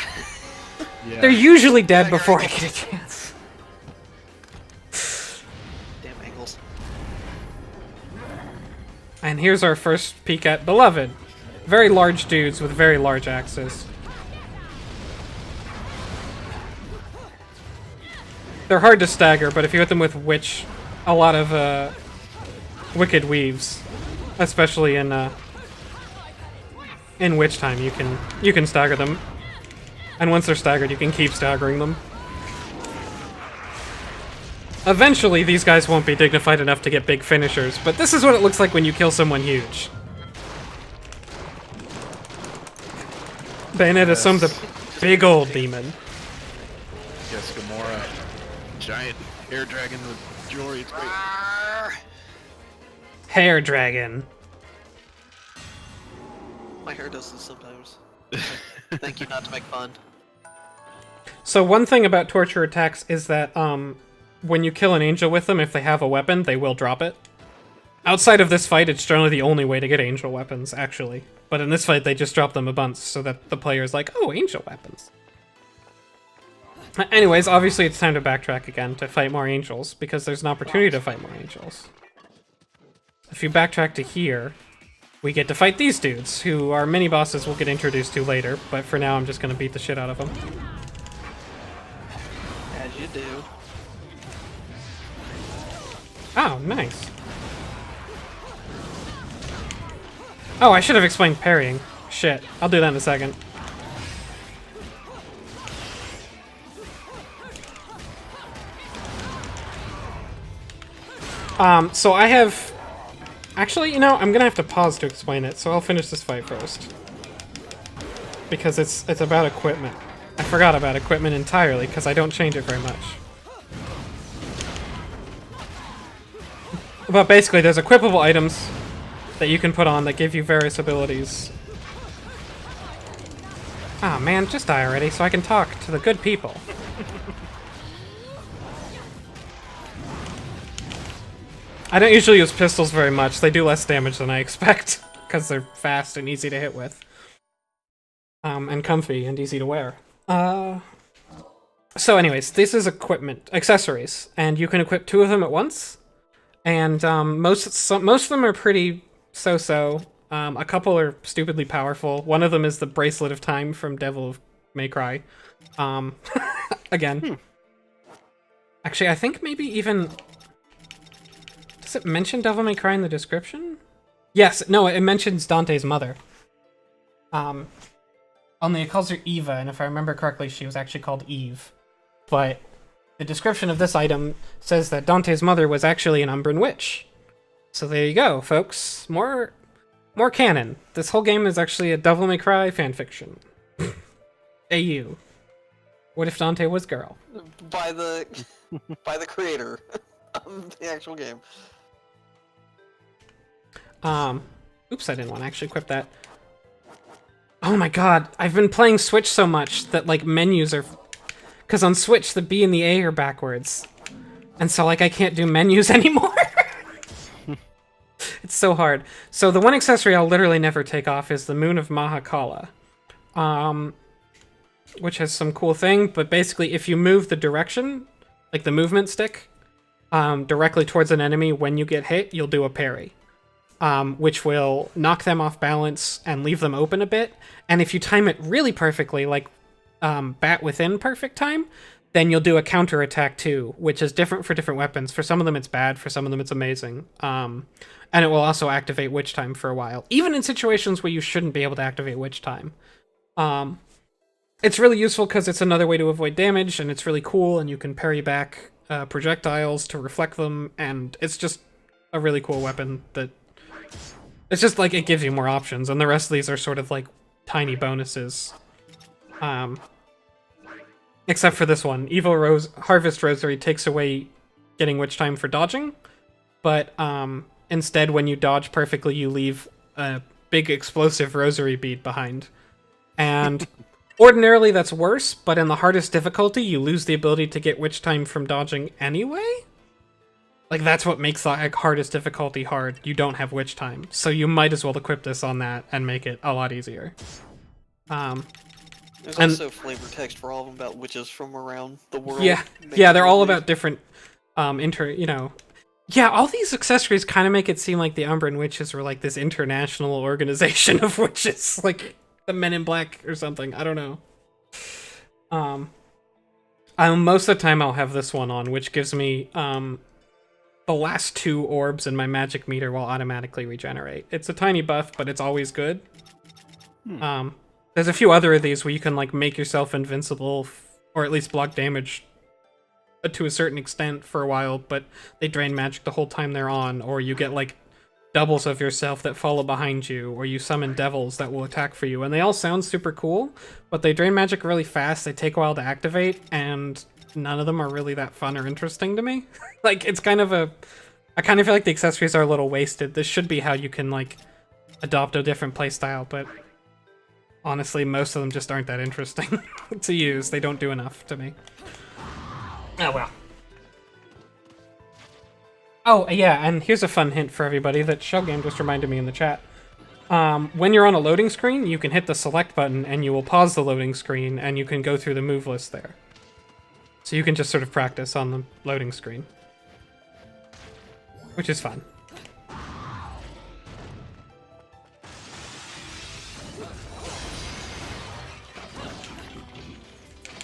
Yeah. They're usually dead before I get a chance. Damn angles. And here's our first peek at Beloved. Very large dudes with very large axes. They're hard to stagger, but if you hit them with a lot of Wicked Weaves, especially in Witch Time, you can stagger them. And once they're staggered, you can keep staggering them. Eventually, these guys won't be dignified enough to get big finishers, but this is what it looks like when you kill someone huge. Bayonetta summoned a big old demon. Yes, Gamora. Giant air dragon with jewelry. It's great. Hair dragon. My hair does this sometimes. Thank you not to make fun. So one thing about torture attacks is that when you kill an angel with them, if they have a weapon, they will drop it. Outside of this fight, it's generally the only way to get angel weapons, actually. But in this fight, they just drop them a bunch so that the player's like, oh, angel weapons. Anyways, obviously it's time to backtrack again to fight more angels, because there's an opportunity to fight more angels. If you backtrack to here, we get to fight these dudes, who are mini-bosses we'll get introduced to later, but for now I'm just gonna beat the shit out of them. As you do. Oh, nice. Oh, I should have explained parrying. Shit, I'll do that in a second. So I have... Actually, you know, I'm gonna have to pause to explain it, so I'll finish this fight first. Because it's about equipment. I forgot about equipment entirely, because I don't change it very much. But basically, there's equipable items that you can put on that give you various abilities. Ah, man, just die already so I can talk to the good people. I don't usually use pistols very much. They do less damage than I expect, because they're fast and easy to hit with. And comfy and easy to wear. So anyways, this is equipment, accessories, and you can equip 2 of them at once. And most of them are pretty so-so. A couple are stupidly powerful. One of them is the Bracelet of Time from Devil May Cry. Again. Actually, I think maybe even... Does it mention Devil May Cry in the description? Yes, no, it mentions Dante's mother. Only it calls her Eva, and if I remember correctly, she was actually called Eve. But the description of this item says that Dante's mother was actually an Umbran witch. So there you go, folks. More canon. This whole game is actually a Devil May Cry fanfiction. AU. What if Dante was girl? By the creator of the actual game. Oops, I didn't want to actually equip that. Oh my god, I've been playing Switch so much that, like, menus are... Because on Switch, the B and the A are backwards. And so, like, I can't do menus anymore. It's so hard. So the one accessory I'll literally never take off is the Moon of Mahakala. Which has some cool thing, but basically if you move the direction, like the movement stick, directly towards an enemy when you get hit, you'll do a parry. Which will knock them off balance and leave them open a bit. And if you time it really perfectly, like bat within perfect time, then you'll do a counter attack too, which is different for different weapons. For some of them it's bad, for some of them it's amazing. And it will also activate Witch Time for a while, even in situations where you shouldn't be able to activate Witch Time. It's really useful because it's another way to avoid damage, and it's really cool, and you can parry back projectiles to reflect them, and it's just a really cool weapon that... It's just like it gives you more options, and the rest of these are sort of like tiny bonuses. Except for this one. Evil Harvest Rosary takes away getting Witch Time for dodging, but instead when you dodge perfectly you leave a big explosive rosary bead behind. And ordinarily that's worse, but in the hardest difficulty you lose the ability to get Witch Time from dodging anyway? Like, that's what makes the hardest difficulty hard. You don't have Witch Time. So you might as well equip this on that and make it a lot easier. There's also flavor text for all of them about witches from around the world. Yeah, they're all about different, Yeah, all these accessories kind of make it seem like the Umbran Witches were like this international organization of witches. Like, the Men in Black or something. I don't know. Most of the time I'll have this one on, which gives me, the last 2 orbs in my magic meter will automatically regenerate. It's a tiny buff, but it's always good. There's a few other of these where you can, like, make yourself invincible, or at least block damage to a certain extent for a while, but they drain magic the whole time they're on, or you get, like, doubles of yourself that follow behind you, or you summon devils that will attack for you, and they all sound super cool, but they drain magic really fast, they take a while to activate, and none of them are really that fun or interesting to me. Like, it's kind of I kind of feel like the accessories are a little wasted. This should be how you can, like, adopt a different playstyle, but honestly, most of them just aren't that interesting to use. They don't do enough to me. Oh, well. Oh, yeah, and here's a fun hint for everybody that Shellgame just reminded me in the chat. When you're on a loading screen, you can hit the select button and you will pause the loading screen and you can go through the move list there. So you can just sort of practice on the loading screen. Which is fun.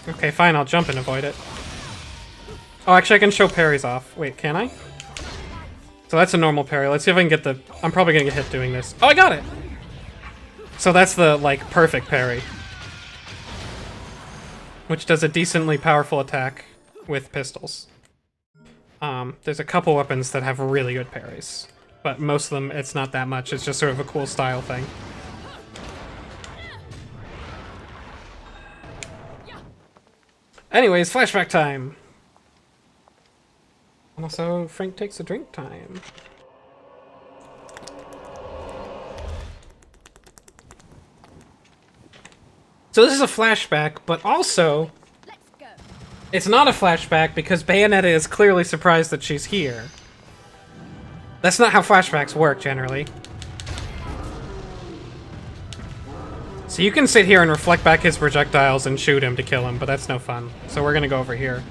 Okay, fine, I'll jump and avoid it. Oh, actually I can show parries off. Wait, can I? So that's a normal parry. Let's see if I can get the... I'm probably gonna get hit doing this. Oh, I got it! So that's the, like, perfect parry. Which does a decently powerful attack with pistols. There's a couple weapons that have really good parries. But most of them, it's not that much. It's just sort of a cool style thing. Anyways, flashback time! And also, Frank takes a drink time. So this is a flashback, but also... It's not a flashback because Bayonetta is clearly surprised that she's here. That's not how flashbacks work, generally. So you can sit here and reflect back his projectiles and shoot him to kill him, but that's no fun. So we're gonna go over here.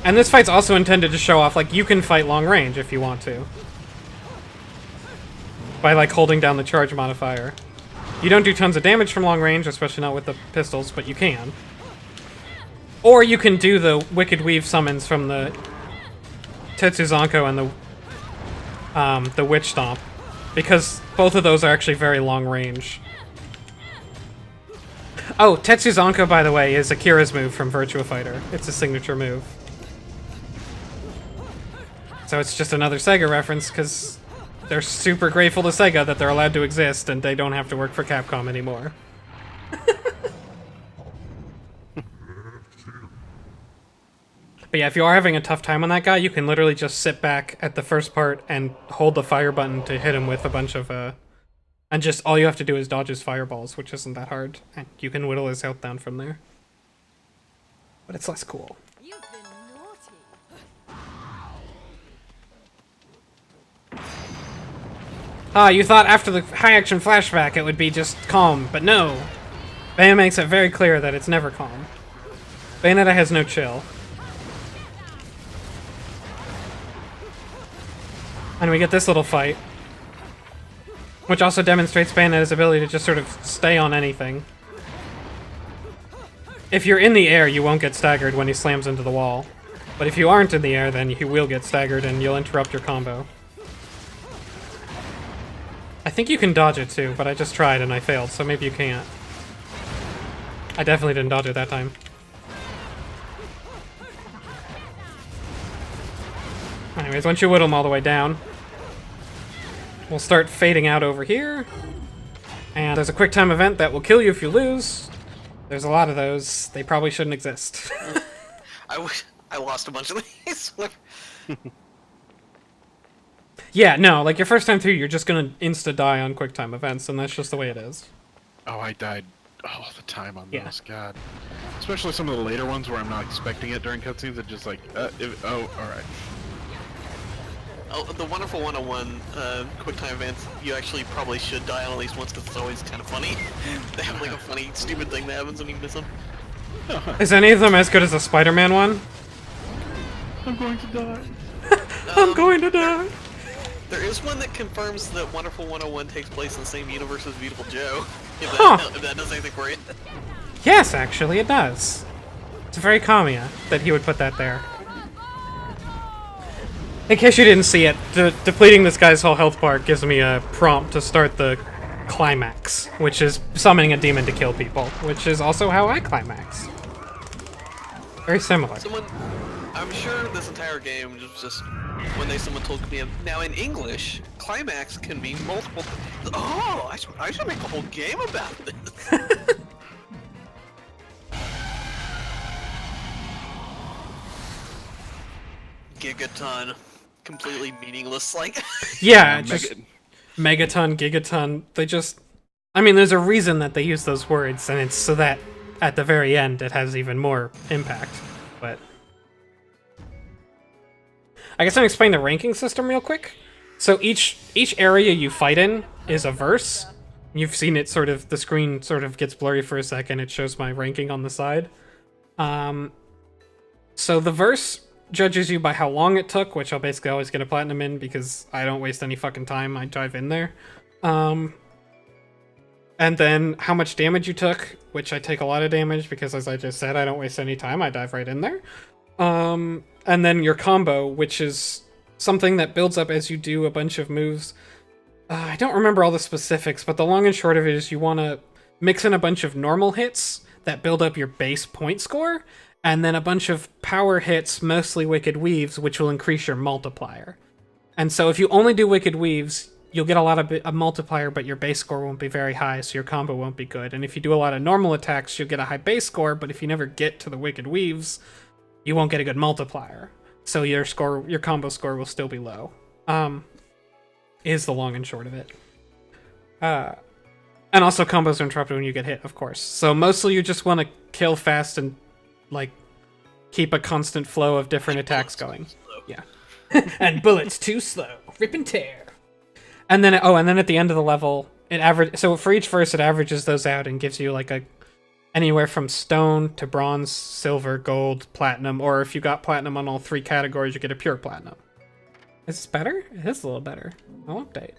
And this fight's also intended to show off, like, you can fight long range if you want to. By, like, holding down the charge modifier. You don't do tons of damage from long range, especially not with the pistols, but you can. Or you can do the Wicked Weave summons from the Tetsuzanko and the Witch Stomp, because both of those are actually very long range. Oh, Tetsuzanko, by the way, is Akira's move from Virtua Fighter. It's a signature move. So it's just another Sega reference, because they're super grateful to Sega that they're allowed to exist and they don't have to work for Capcom anymore. But yeah, if you are having a tough time on that guy, you can literally just sit back at the first part and hold the fire button to hit him with a bunch of, and just all you have to do is dodge his fireballs, which isn't that hard. And you can whittle his health down from there. But it's less cool. You've been naughty. Ah, you thought after the high-action flashback it would be just calm, but no. Bayonetta makes it very clear that it's never calm. Bayonetta has no chill. And we get this little fight, which also demonstrates Bayonetta's ability to just sort of stay on anything. If you're in the air, you won't get staggered when he slams into the wall. But if you aren't in the air, then he will get staggered and you'll interrupt your combo. I think you can dodge it too, but I just tried and I failed, so maybe you can't. I definitely didn't dodge it that time. Anyways, once you whittle him all the way down, we'll start fading out over here. And there's a quick time event that will kill you if you lose. There's a lot of those. They probably shouldn't exist. I lost a bunch of these. Yeah, no, like your first time through, you're just gonna insta-die on quick time events, and that's just the way it is. Oh, I died all the time on Yeah. those, God. Especially some of the later ones where I'm not expecting it during cutscenes, and just like, oh, alright. Oh, the Wonderful 101 quick time events, you actually probably should die on at least once because it's always kind of funny. They have like a funny, stupid thing that happens when you miss them. Is any of them as good as the Spider-Man one? I'm going to die. I'm going to die! There is one that confirms that Wonderful 101 takes place in the same universe as Beautiful Joe. If that does anything for you. Yes, actually, it does. It's very Kamiya that he would put that there. In case you didn't see it, depleting this guy's whole health bar gives me a prompt to start the climax, which is summoning a demon to kill people, which is also how I climax. Very similar. I'm sure this entire game was just when someone told me, now in English, climax can mean multiple. Oh, I should make a whole game about this. Gigaton, completely meaningless. Like, Yeah, just megaton, gigaton. They just, I mean, there's a reason that they use those words, and it's so that at the very end it has even more impact. But I guess I'll explain the ranking system real quick. So each area you fight in is a verse. You've seen it sort of, the screen sort of gets blurry for a second. It shows my ranking on the side. So the verse judges you by how long it took, which I'll basically always get a platinum in because I don't waste any fucking time. I dive in there. And then how much damage you took, which I take a lot of damage because, as I just said, I don't waste any time. I dive right in there. And then your combo, which is something that builds up as you do a bunch of moves. I don't remember all the specifics, but the long and short of it is you want to mix in a bunch of normal hits that build up your base point score, and then a bunch of power hits, mostly Wicked Weaves, which will increase your multiplier. And so if you only do Wicked Weaves, you'll get a lot of a multiplier, but your base score won't be very high, so your combo won't be good. And if you do a lot of normal attacks, you'll get a high base score, but if you never get to the Wicked Weaves, you won't get a good multiplier. So your combo score will still be low. Is the long and short of it. And also combos are interrupted when you get hit, of course. So mostly you just want to kill fast and, like, keep a constant flow of different attacks going. Yeah. And bullets too slow. Rip and tear. And then, and then at the end of the level, So for each verse, it averages those out and gives you like a anywhere from stone to bronze, silver, gold, platinum, or if you got platinum on all 3 categories, you get a pure platinum. Is this better? It is a little better. I'll update.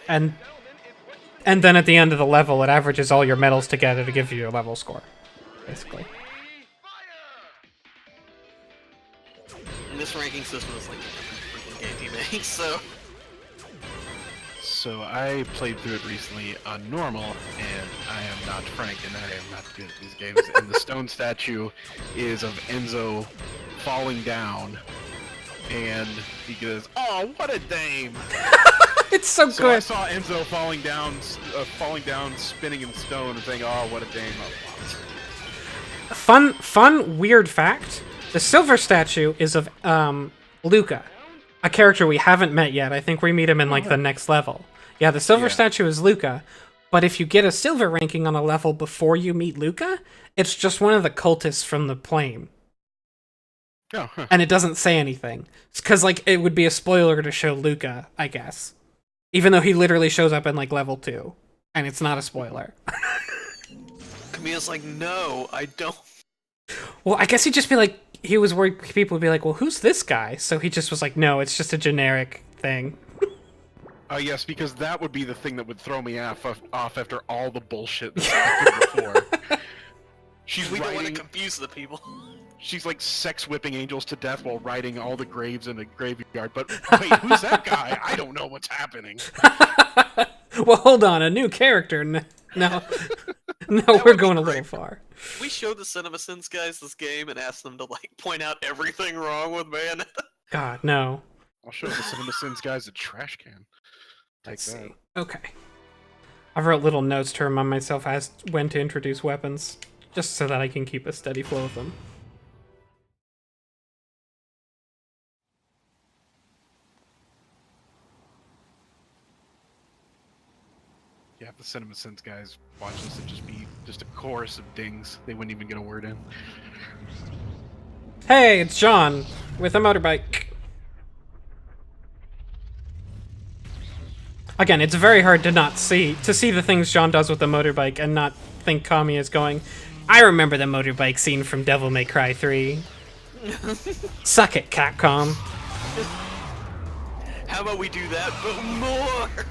And then at the end of the level, it averages all your medals together to give you a level score, basically. And this ranking system is like a freaking game he makes, so... So I played through it recently on normal, and I am not Frank, and I am not good at these games. And the stone statue is of Enzo falling down, and he goes, "Oh, what a dame!" It's so So I good. saw Enzo falling down, spinning in stone, and saying, "Oh, what a dame!" Fun, weird fact. The silver statue is of Luca, a character we haven't met yet. I think we meet him in like the next level. Yeah, the silver statue is Luca, but if you get a silver ranking on a level before you meet Luca, it's just one of the cultists from the plane. Oh, huh. And it doesn't say anything. It's because like it would be a spoiler to show Luca, I guess. Even though he literally shows up in like level 2. And it's not a spoiler. Kamiya's like, no, I don't. Well, I guess he'd just be like, he was worried people would be like, well, who's this guy? So he just was like, no, it's just a generic thing. Yes, because that would be the thing that would throw me off after all the bullshit that's happened before. She's We don't want to riding, confuse the people. she's like sex whipping angels to death while riding all the graves in a graveyard. But wait, who's that guy? I don't know what's happening. Well, hold on, a new character. No, we're going a little far. We showed the CinemaSins guys this game and asked them to like point out everything wrong with Bayonetta. God, no. I'll show the CinemaSins guys a trash can. Take Let's that. see. Okay. I wrote little notes to remind myself as when to introduce weapons, just so that I can keep a steady flow of them. Yeah, if the CinemaSins guys watch this, it'd just be just a chorus of dings. They wouldn't even get a word in. Hey, it's John with a motorbike. Again, it's very hard to see the things John does with the motorbike and not think Kami is going, I remember the motorbike scene from Devil May Cry 3. Suck it, Capcom. How about we do that, but more?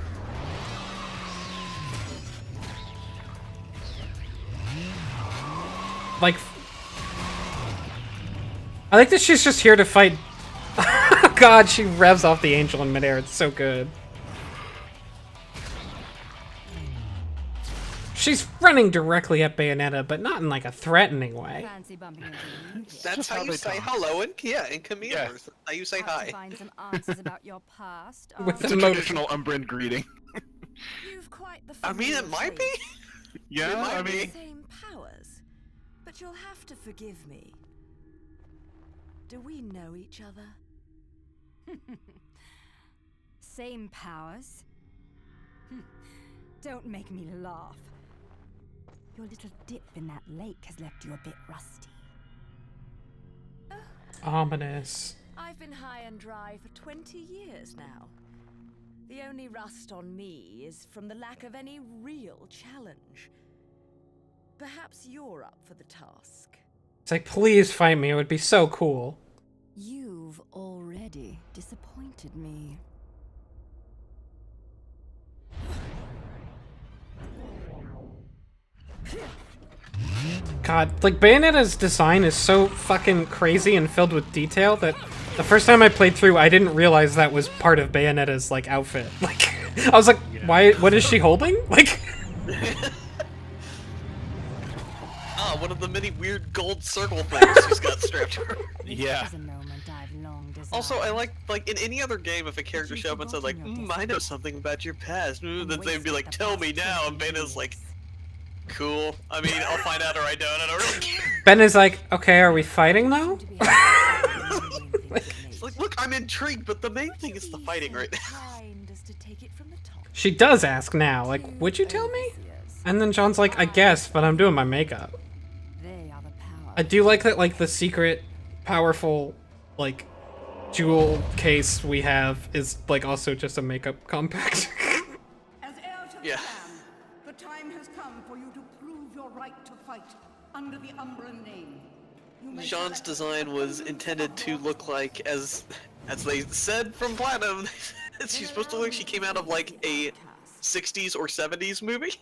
Like, I like that she's just here to fight. God, she revs off the angel in midair. It's so good. She's running directly at Bayonetta, but not in like a threatening way. Fancy bumping into you. That's just how how you they say talk. hello in Kamiya. Yeah. That's how you say Out to hi. find some answers about your past. With It's the a motor- traditional Umbran greeting. You've quite the I mean, it familiar might be. shape. Yeah, might I be. mean, Same powers, but you'll have to forgive me. Do we know each other? Same powers? Don't make me laugh. Your little dip in that lake has left you a bit rusty. Ominous. I've been high and dry for 20 years now. The only rust on me is from the lack of any real challenge. Perhaps you're up for the task. It's like, please fight me. It would be so cool. You've already disappointed me. God, like, Bayonetta's design is so fucking crazy and filled with detail that the first time I played through, I didn't realize that was part of Bayonetta's, like, outfit. Like, I was like, why, what is she holding? Like, Ah, one of the many weird gold circle things she's got strapped to her. yeah. A moment I've long desired. Also, I like in any other game, if a character showed up and said like, I know something about your past, then they'd be like, tell me now, and Bayonetta's like, cool. I mean, I'll find out or I don't really care. Ben is like, okay, are we fighting now? It's like, look, I'm intrigued, but the main thing is the fighting right now. She does ask now, like, would you tell me? And then John's like, I guess, but I'm doing my makeup. They are the power. I do like that, like, the secret, powerful, like, jewel case we have is like also just a makeup compact. As heir to the Yeah. clan, the time has come for you to prove your right to fight under the Umbran name. You may Jean's select design was intended to look like, as they said from Platinum, she's supposed to look. She came out of like a 60s or 70s movie.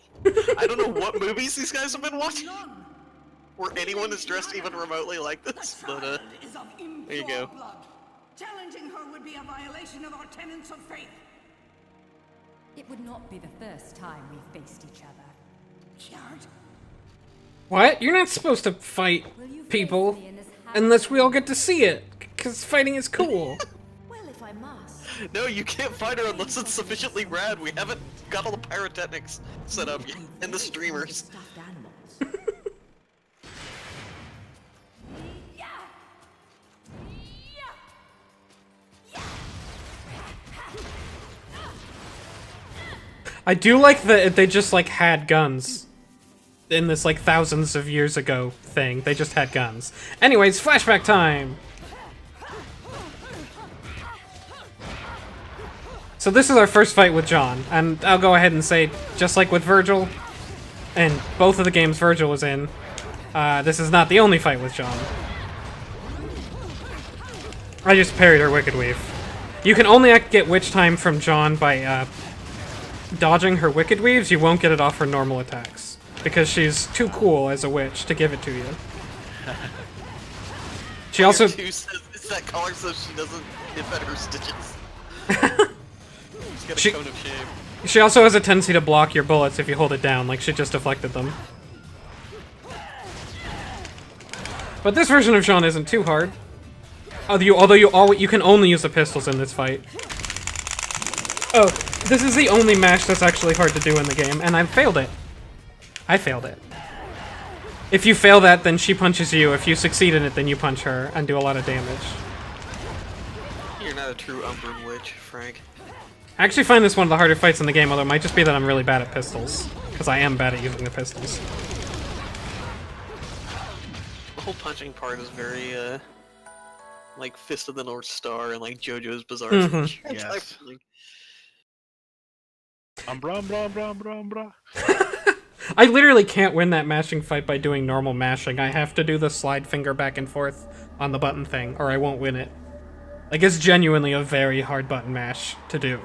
I don't know what movies these guys have been watching, none. where anyone is dressed even remotely like this. But Child is of there you impure go. blood. Challenging her would be a violation of our tenets of faith. It would not be the first time we faced each other. Yard. What? You're not supposed to fight Will you face people me in this unless we all get to see it, because fighting is cool. Well, if I must. No, you can't fight her unless it's sufficiently rad. We haven't got all the pyrotechnics set up yet, and the streamers. Stuffed animals. I do like that they just like had guns in this like thousands of years ago thing. They just had guns. Anyways, flashback time. So this is our first fight with John, and I'll go ahead and say, just like with Virgil, and both of the games Virgil was in, this is not the only fight with John. I just parried her Wicked Weave. You can only get witch time from John by dodging her Wicked Weaves. You won't get it off her normal attacks, because she's too cool as a witch to give it to you. She also... It's that collar so she doesn't nip at her stitches. She's got a She- cone of shame. She also has a tendency to block your bullets if you hold it down, like she just deflected them. But this version of Jean isn't too hard. Although you can only use the pistols in this fight. Oh, this is the only mash that's actually hard to do in the game, and I failed it. I failed it. If you fail that, then she punches you. If you succeed in it, then you punch her and do a lot of damage. You're not a true Umbran witch, Frank. I actually find this one of the harder fights in the game, although it might just be that I'm really bad at pistols. Because I am bad at using the pistols. The whole punching part is very, like Fist of the North Star and like JoJo's Bizarre Adventure. Yes. Like, Umbra, umbra, umbra, umbra, umbra. I literally can't win that mashing fight by doing normal mashing. I have to do the slide finger back and forth on the button thing, or I won't win it. Like, it's genuinely a very hard button mash to do.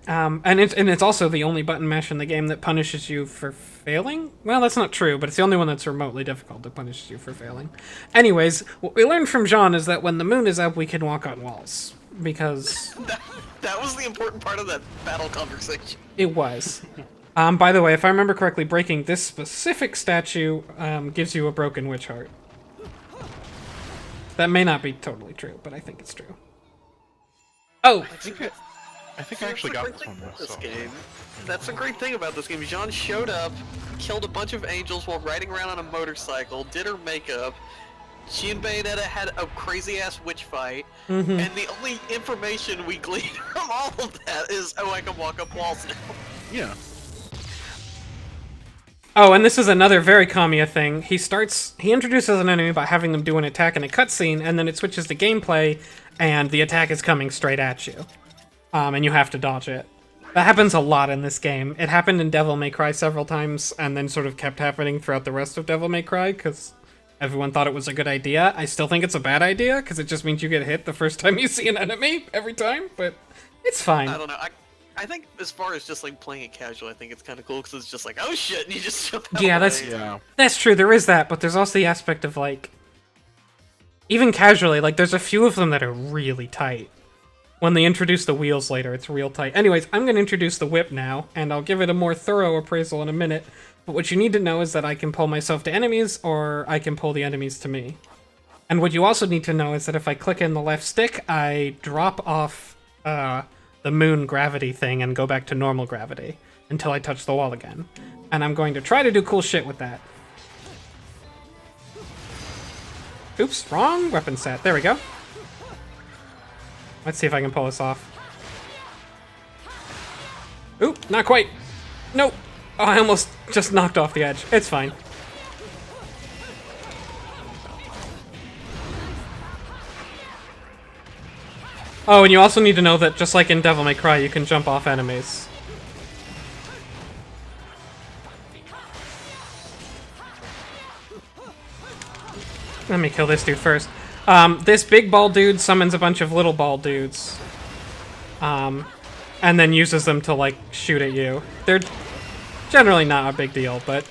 And it's also the only button mash in the game that punishes you for failing? Well, that's not true, but it's the only one that's remotely difficult that punishes you for failing. Anyways, what we learned from Jean is that when the moon is up, we can walk on walls. Because... that was the important part of that battle conversation. It was. By the way, if I remember correctly, breaking this specific statue gives you a broken witch heart. That may not be totally true, but I think it's true. Oh! I think I actually got That's this the one great thing about this myself. game. That's the great thing about this game. Jean showed up, killed a bunch of angels while riding around on a motorcycle, did her makeup. She and Bayonetta had a crazy-ass witch fight, and the only information we gleaned from all of that is, oh, I can walk up walls now. Yeah. Oh, and this is another very Kamiya thing. He introduces an enemy by having them do an attack in a cutscene, and then it switches to gameplay, and the attack is coming straight at you. And you have to dodge it. That happens a lot in this game. It happened in Devil May Cry several times, and then sort of kept happening throughout the rest of Devil May Cry, because everyone thought it was a good idea. I still think it's a bad idea, because it just means you get hit the first time you see an enemy, every time, but it's fine. I don't know. I think as far as just like playing it casual, I think it's kind of cool because it's just like, oh shit, and you just jump out Yeah, of the that's way. Yeah. that's true. There is that, but there's also the aspect of like, even casually, like there's a few of them that are really tight. When they introduce the wheels later, it's real tight. Anyways, I'm going to introduce the whip now, and I'll give it a more thorough appraisal in a minute. But what you need to know is that I can pull myself to enemies, or I can pull the enemies to me. And what you also need to know is that if I click in the left stick, I drop off the moon gravity thing and go back to normal gravity until I touch the wall again. And I'm going to try to do cool shit with that. Oops, wrong weapon set. There we go. Let's see if I can pull this off. Oop, not quite. Nope. Oh, I almost just knocked off the edge. It's fine. Oh, and you also need to know that just like in Devil May Cry, you can jump off enemies. Let me kill this dude first. This big ball dude summons a bunch of little ball dudes. And then uses them to, like, shoot at you. They're generally not a big deal, but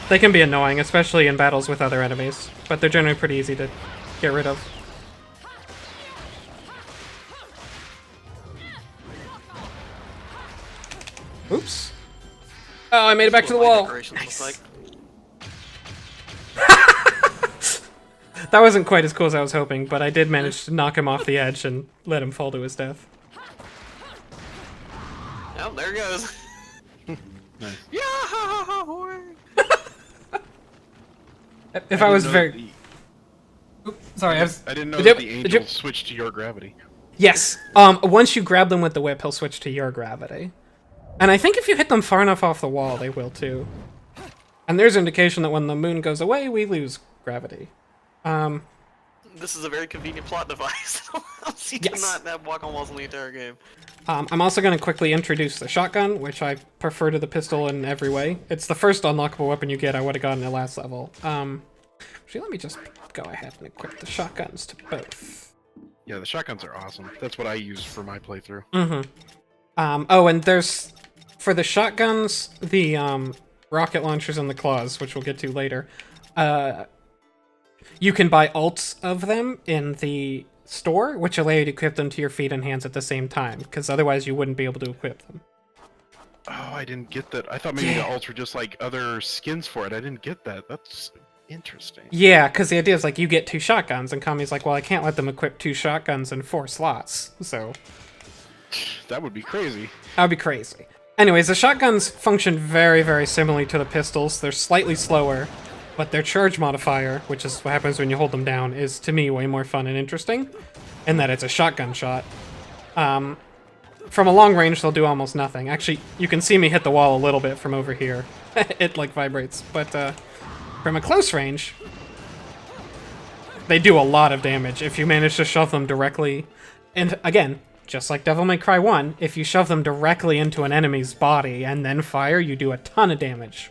they can be annoying, especially in battles with other enemies. But they're generally pretty easy to get rid of. Oops. Oh, I made it back to the wall. Nice. That wasn't quite as cool as I was hoping, but I did manage to knock him off the edge and let him fall to his death. Oh, there goes. Nice. Yeah. If I was very... Oops, sorry, I didn't know that the angel switched to your gravity. Yes. Once you grab them with the whip, he'll switch to your gravity. And I think if you hit them far enough off the wall, they will too. And there's indication that when the moon goes away, we lose gravity. This is a very convenient plot device. You cannot walk on walls in the entire game. I'm also going to quickly introduce the shotgun, which I prefer to the pistol in every way. It's the first unlockable weapon you get. I would have gotten it last level. Actually, let me just go ahead and equip the shotguns to both. Yeah, the shotguns are awesome. That's what I use for my playthrough. Mm-hmm. Oh, and there's... For the shotguns, the rocket launchers and the claws, which we'll get to later, you can buy alts of them in the store, which allow you to equip them to your feet and hands at the same time, because otherwise you wouldn't be able to equip them. Oh, I didn't get that. I thought maybe the alts were just like other skins for it. I didn't get that. That's interesting. Yeah, because the idea is like you get 2 shotguns, and Kami's like, well, I can't let them equip 2 shotguns in 4 slots, so... That would be crazy. That would be crazy. Anyways, the shotguns function very, very similarly to the pistols. They're slightly slower, but their charge modifier, which is what happens when you hold them down, is, to me, way more fun and interesting, in that it's a shotgun shot. From a long range, they'll do almost nothing. Actually, you can see me hit the wall a little bit from over here. It, like, vibrates. But, from a close range, they do a lot of damage if you manage to shove them directly. And, again, just like Devil May Cry 1, if you shove them directly into an enemy's body and then fire, you do a ton of damage.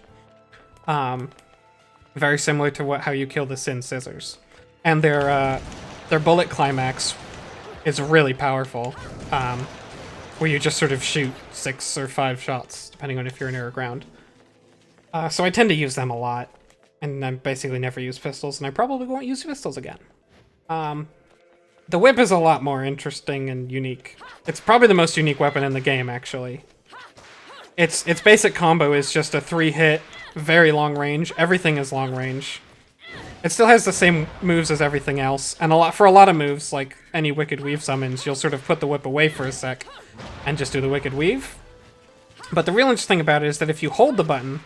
Very similar to how you kill the Sin Scissors. And their bullet climax is really powerful, where you just sort of shoot 6 or 5 shots, depending on if you're near ground. So I tend to use them a lot, and I basically never use pistols, and I probably won't use pistols again. The whip is a lot more interesting and unique. It's probably the most unique weapon in the game, actually. Its basic combo is just a 3-hit, very long range. Everything is long range. It still has the same moves as everything else, and for a lot of moves, like any Wicked Weave summons, you'll sort of put the whip away for a sec and just do the Wicked Weave. But the real interesting about it is that if you hold the button,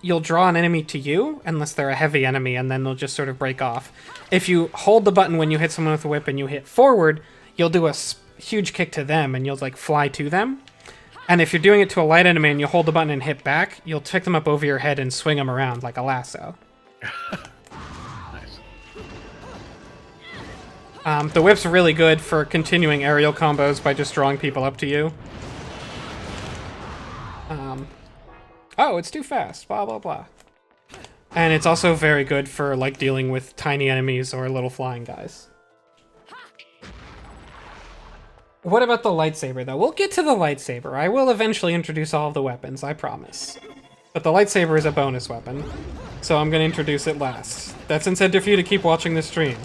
you'll draw an enemy to you, unless they're a heavy enemy, and then they'll just sort of break off. If you hold the button when you hit someone with a whip and you hit forward, you'll do a huge kick to them, and you'll, like, fly to them. And if you're doing it to a light enemy and you hold the button and hit back, you'll pick them up over your head and swing them around like a lasso. Nice. The whip's really good for continuing aerial combos by just drawing people up to you. Oh, it's too fast, blah, blah, blah. And it's also very good for, like, dealing with tiny enemies or little flying guys. What about the lightsaber, though? We'll get to the lightsaber. I will eventually introduce all of the weapons, I promise. But the lightsaber is a bonus weapon, so I'm going to introduce it last. That's incentive for you to keep watching the stream.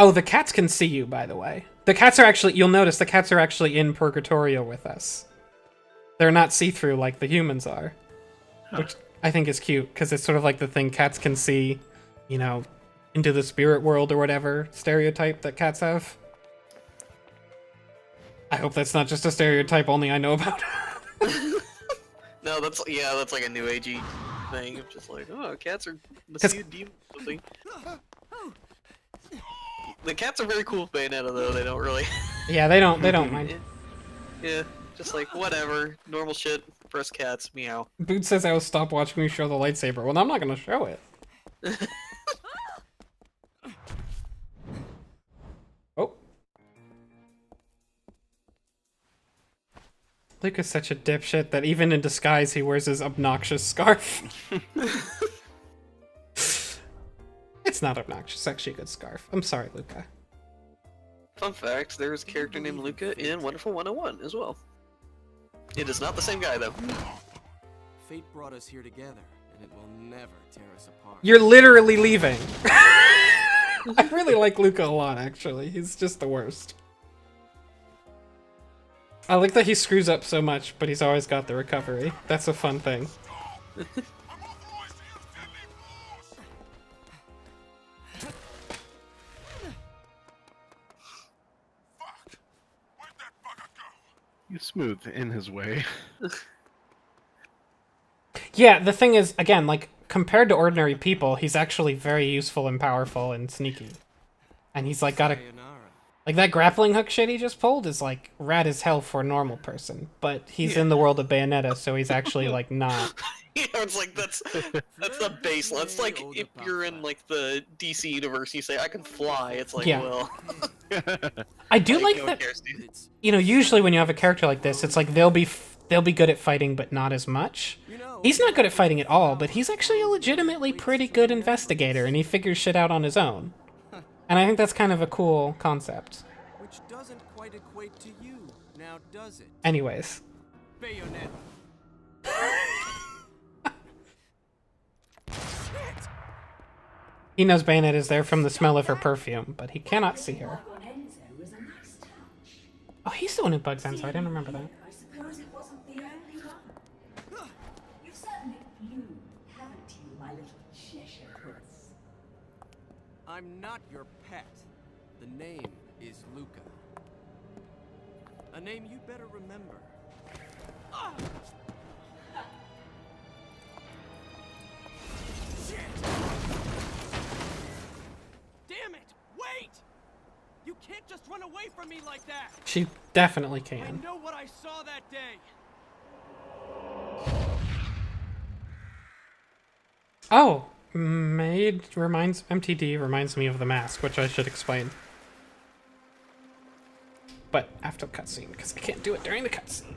Oh, the cats can see you, by the way. The cats are actually, you'll notice the cats are actually in Purgatorio with us. They're not see-through like the humans are. Which I think is cute, because it's sort of like the thing cats can see, you know, into the spirit world or whatever stereotype that cats have. I hope that's not just a stereotype only I know about. No, that's like a new agey thing. Of just like, oh, cats are the demon thing. The cats are very cool with Bayonetta, though. They don't really. Yeah, they don't mind. Yeah, just like whatever, normal shit. Press cats, meow. Boot says I will stop watching you show the lightsaber. Well, I'm not gonna show it. Oh. Luke is such a dipshit that even in disguise he wears his obnoxious scarf. It's not obnoxious, it's actually a good scarf. I'm sorry, Luca. Fun fact, there is a character named Luca in Wonderful 101 as well. It is not the same guy, though. Fate brought us here together, and it will never tear us apart. You're literally leaving. I really like Luca a lot, actually. He's just the worst. I like that he screws up so much, but he's always got the recovery. That's a fun thing. He's smooth in his way. Yeah, the thing is, again, like, compared to ordinary people, he's actually very useful and powerful and sneaky. And he's, like, got a... Like, that grappling hook shit he just pulled is, like, rad as hell for a normal person. But he's in the world of Bayonetta, so he's actually, like, not. Yeah, it's like, that's the baseline. It's like, if you're in, like, the DC universe, you say, I can fly, it's like, Yeah. well... I do like no that, one cares, dude. you know, usually when you have a character like this, it's like they'll be good at fighting, but not as much. He's not good at fighting at all, but he's actually a legitimately pretty good investigator, and he figures shit out on his own. And I think that's kind of a cool concept. Which doesn't quite equate to you, now does it? Anyways. Bayonetta. He knows Bayonetta is there from the smell of her perfume, but he cannot see her. Oh, he's the one who bugs Enzo. I didn't remember that. I suppose it wasn't the only one. You've certainly bloomed, haven't you, my little Cheshire puss? I'm not your pet. The name is Luca. A name you'd better remember. Shit! Damn it! Wait! You can't just run away from me like that! She definitely I can. know what I saw that day! Oh! MTD reminds me of the mask, which I should explain. But after the cutscene, because I can't do it during the cutscene.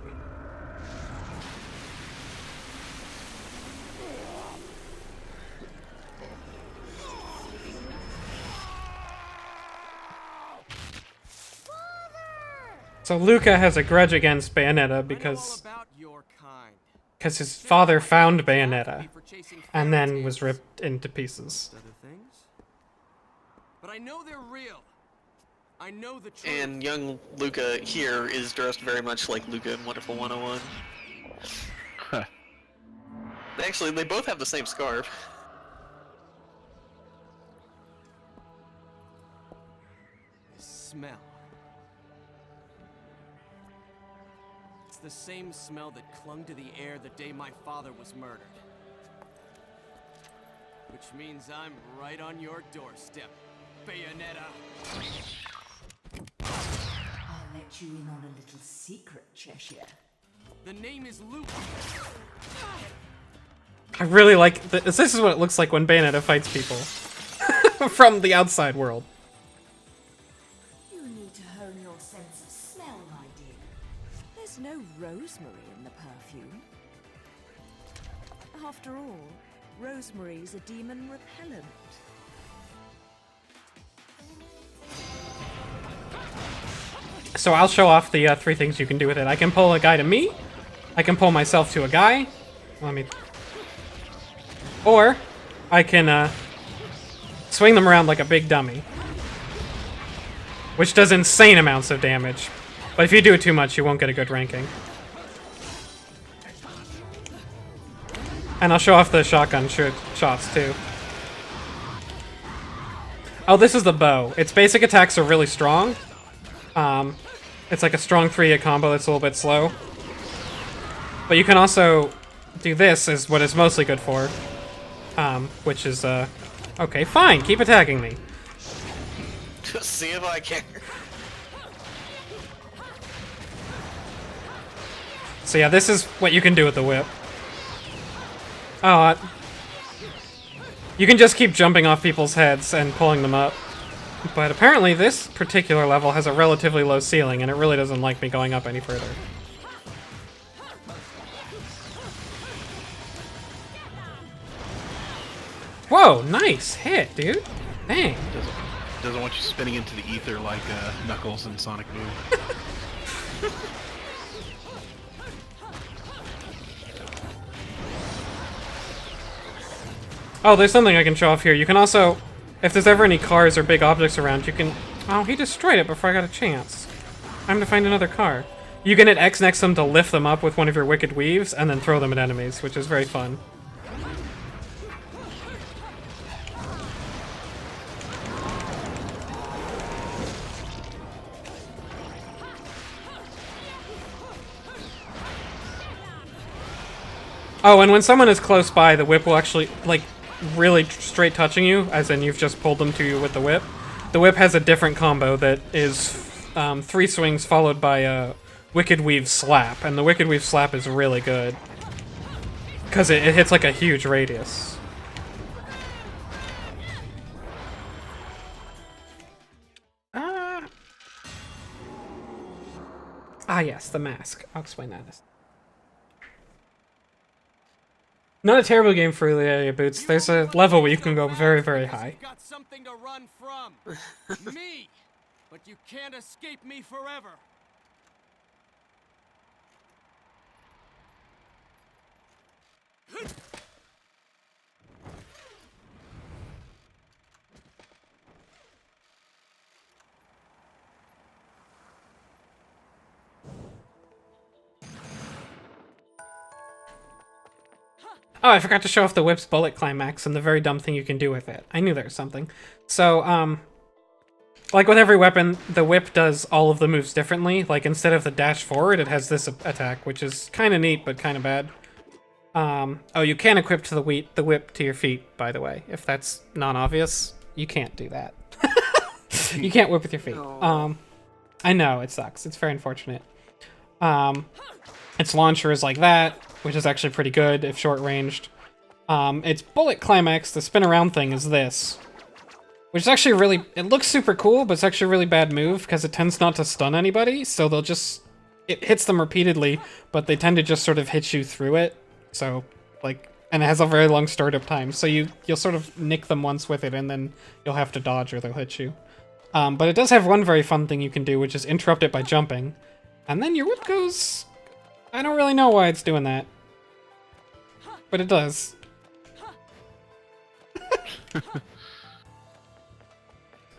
So Luca has a grudge against Bayonetta because his father found Bayonetta and then was ripped into pieces. But I know they're real. I know the truth. And young Luca here is dressed very much like Luca in Wonderful 101. Actually, they both have the same scarf. The smell. It's the same smell that clung to the air the day my father was murdered. Which means I'm right on your doorstep, Bayonetta. I'll let you in on a little secret, Cheshire. The name is Luke. I really like this. This is what it looks like when Bayonetta fights people from the outside world. You need to hone your sense of smell, my dear. There's no rosemary in the perfume. After all, rosemary's a demon repellent. So I'll show off the 3 things you can do with it. I can pull a guy to me. I can pull myself to a guy. Let me... Or I can swing them around like a big dummy, which does insane amounts of damage. But if you do it too much, you won't get a good ranking. And I'll show off the shotgun shots too. Oh, this is the bow. Its basic attacks are really strong. It's like a strong 3-hit combo that's a little bit slow. But you can also do this, is what it's mostly good for. Which is, okay, fine, keep attacking me. Just see if I can. So yeah, this is what you can do with the whip. You can just keep jumping off people's heads and pulling them up. But apparently this particular level has a relatively low ceiling, and it really doesn't like me going up any further. Whoa, nice hit, dude. Dang. Doesn't want you spinning into the ether like Knuckles in Sonic Boom. Oh, there's something I can show off here. You can also, if there's ever any cars or big objects around, you can... Oh, he destroyed it before I got a chance. Time to find another car. You can hit X next to them to lift them up with one of your Wicked Weaves, and then throw them at enemies, which is very fun. Oh, and when someone is close by, the whip will actually, like, really straight touching you, as in you've just pulled them to you with the whip. The whip has a different combo that is 3 swings followed by a Wicked Weave slap, and the Wicked Weave slap is really good. Because it hits like a huge radius. Yes, the mask. I'll explain that. Not a terrible game for early area boots. There's a level where you can go very, very high. Got something to run from. Me. But you can't escape me forever. Oh, I forgot to show off the whip's bullet climax and the very dumb thing you can do with it. I knew there was something. So, like with every weapon, the whip does all of the moves differently. Like, instead of the dash forward, it has this attack, which is kind of neat, but kind of bad. Oh, you can equip to the whip to your feet, by the way. If that's non-obvious, you can't do that. You can't whip with your feet. I know, it sucks. It's very unfortunate. Its launcher is like that, which is actually pretty good if short-ranged. Its bullet climax, the spin-around thing, is this. Which is actually really... It looks super cool, but it's actually a really bad move, because it tends not to stun anybody, so they'll just... It hits them repeatedly, but they tend to just sort of hit you through it. So, like... And it has a very long startup time, so you'll sort of nick them once with it, and then you'll have to dodge or they'll hit you. But it does have one very fun thing you can do, which is interrupt it by jumping. And then your whip goes... I don't really know why it's doing that. But it does.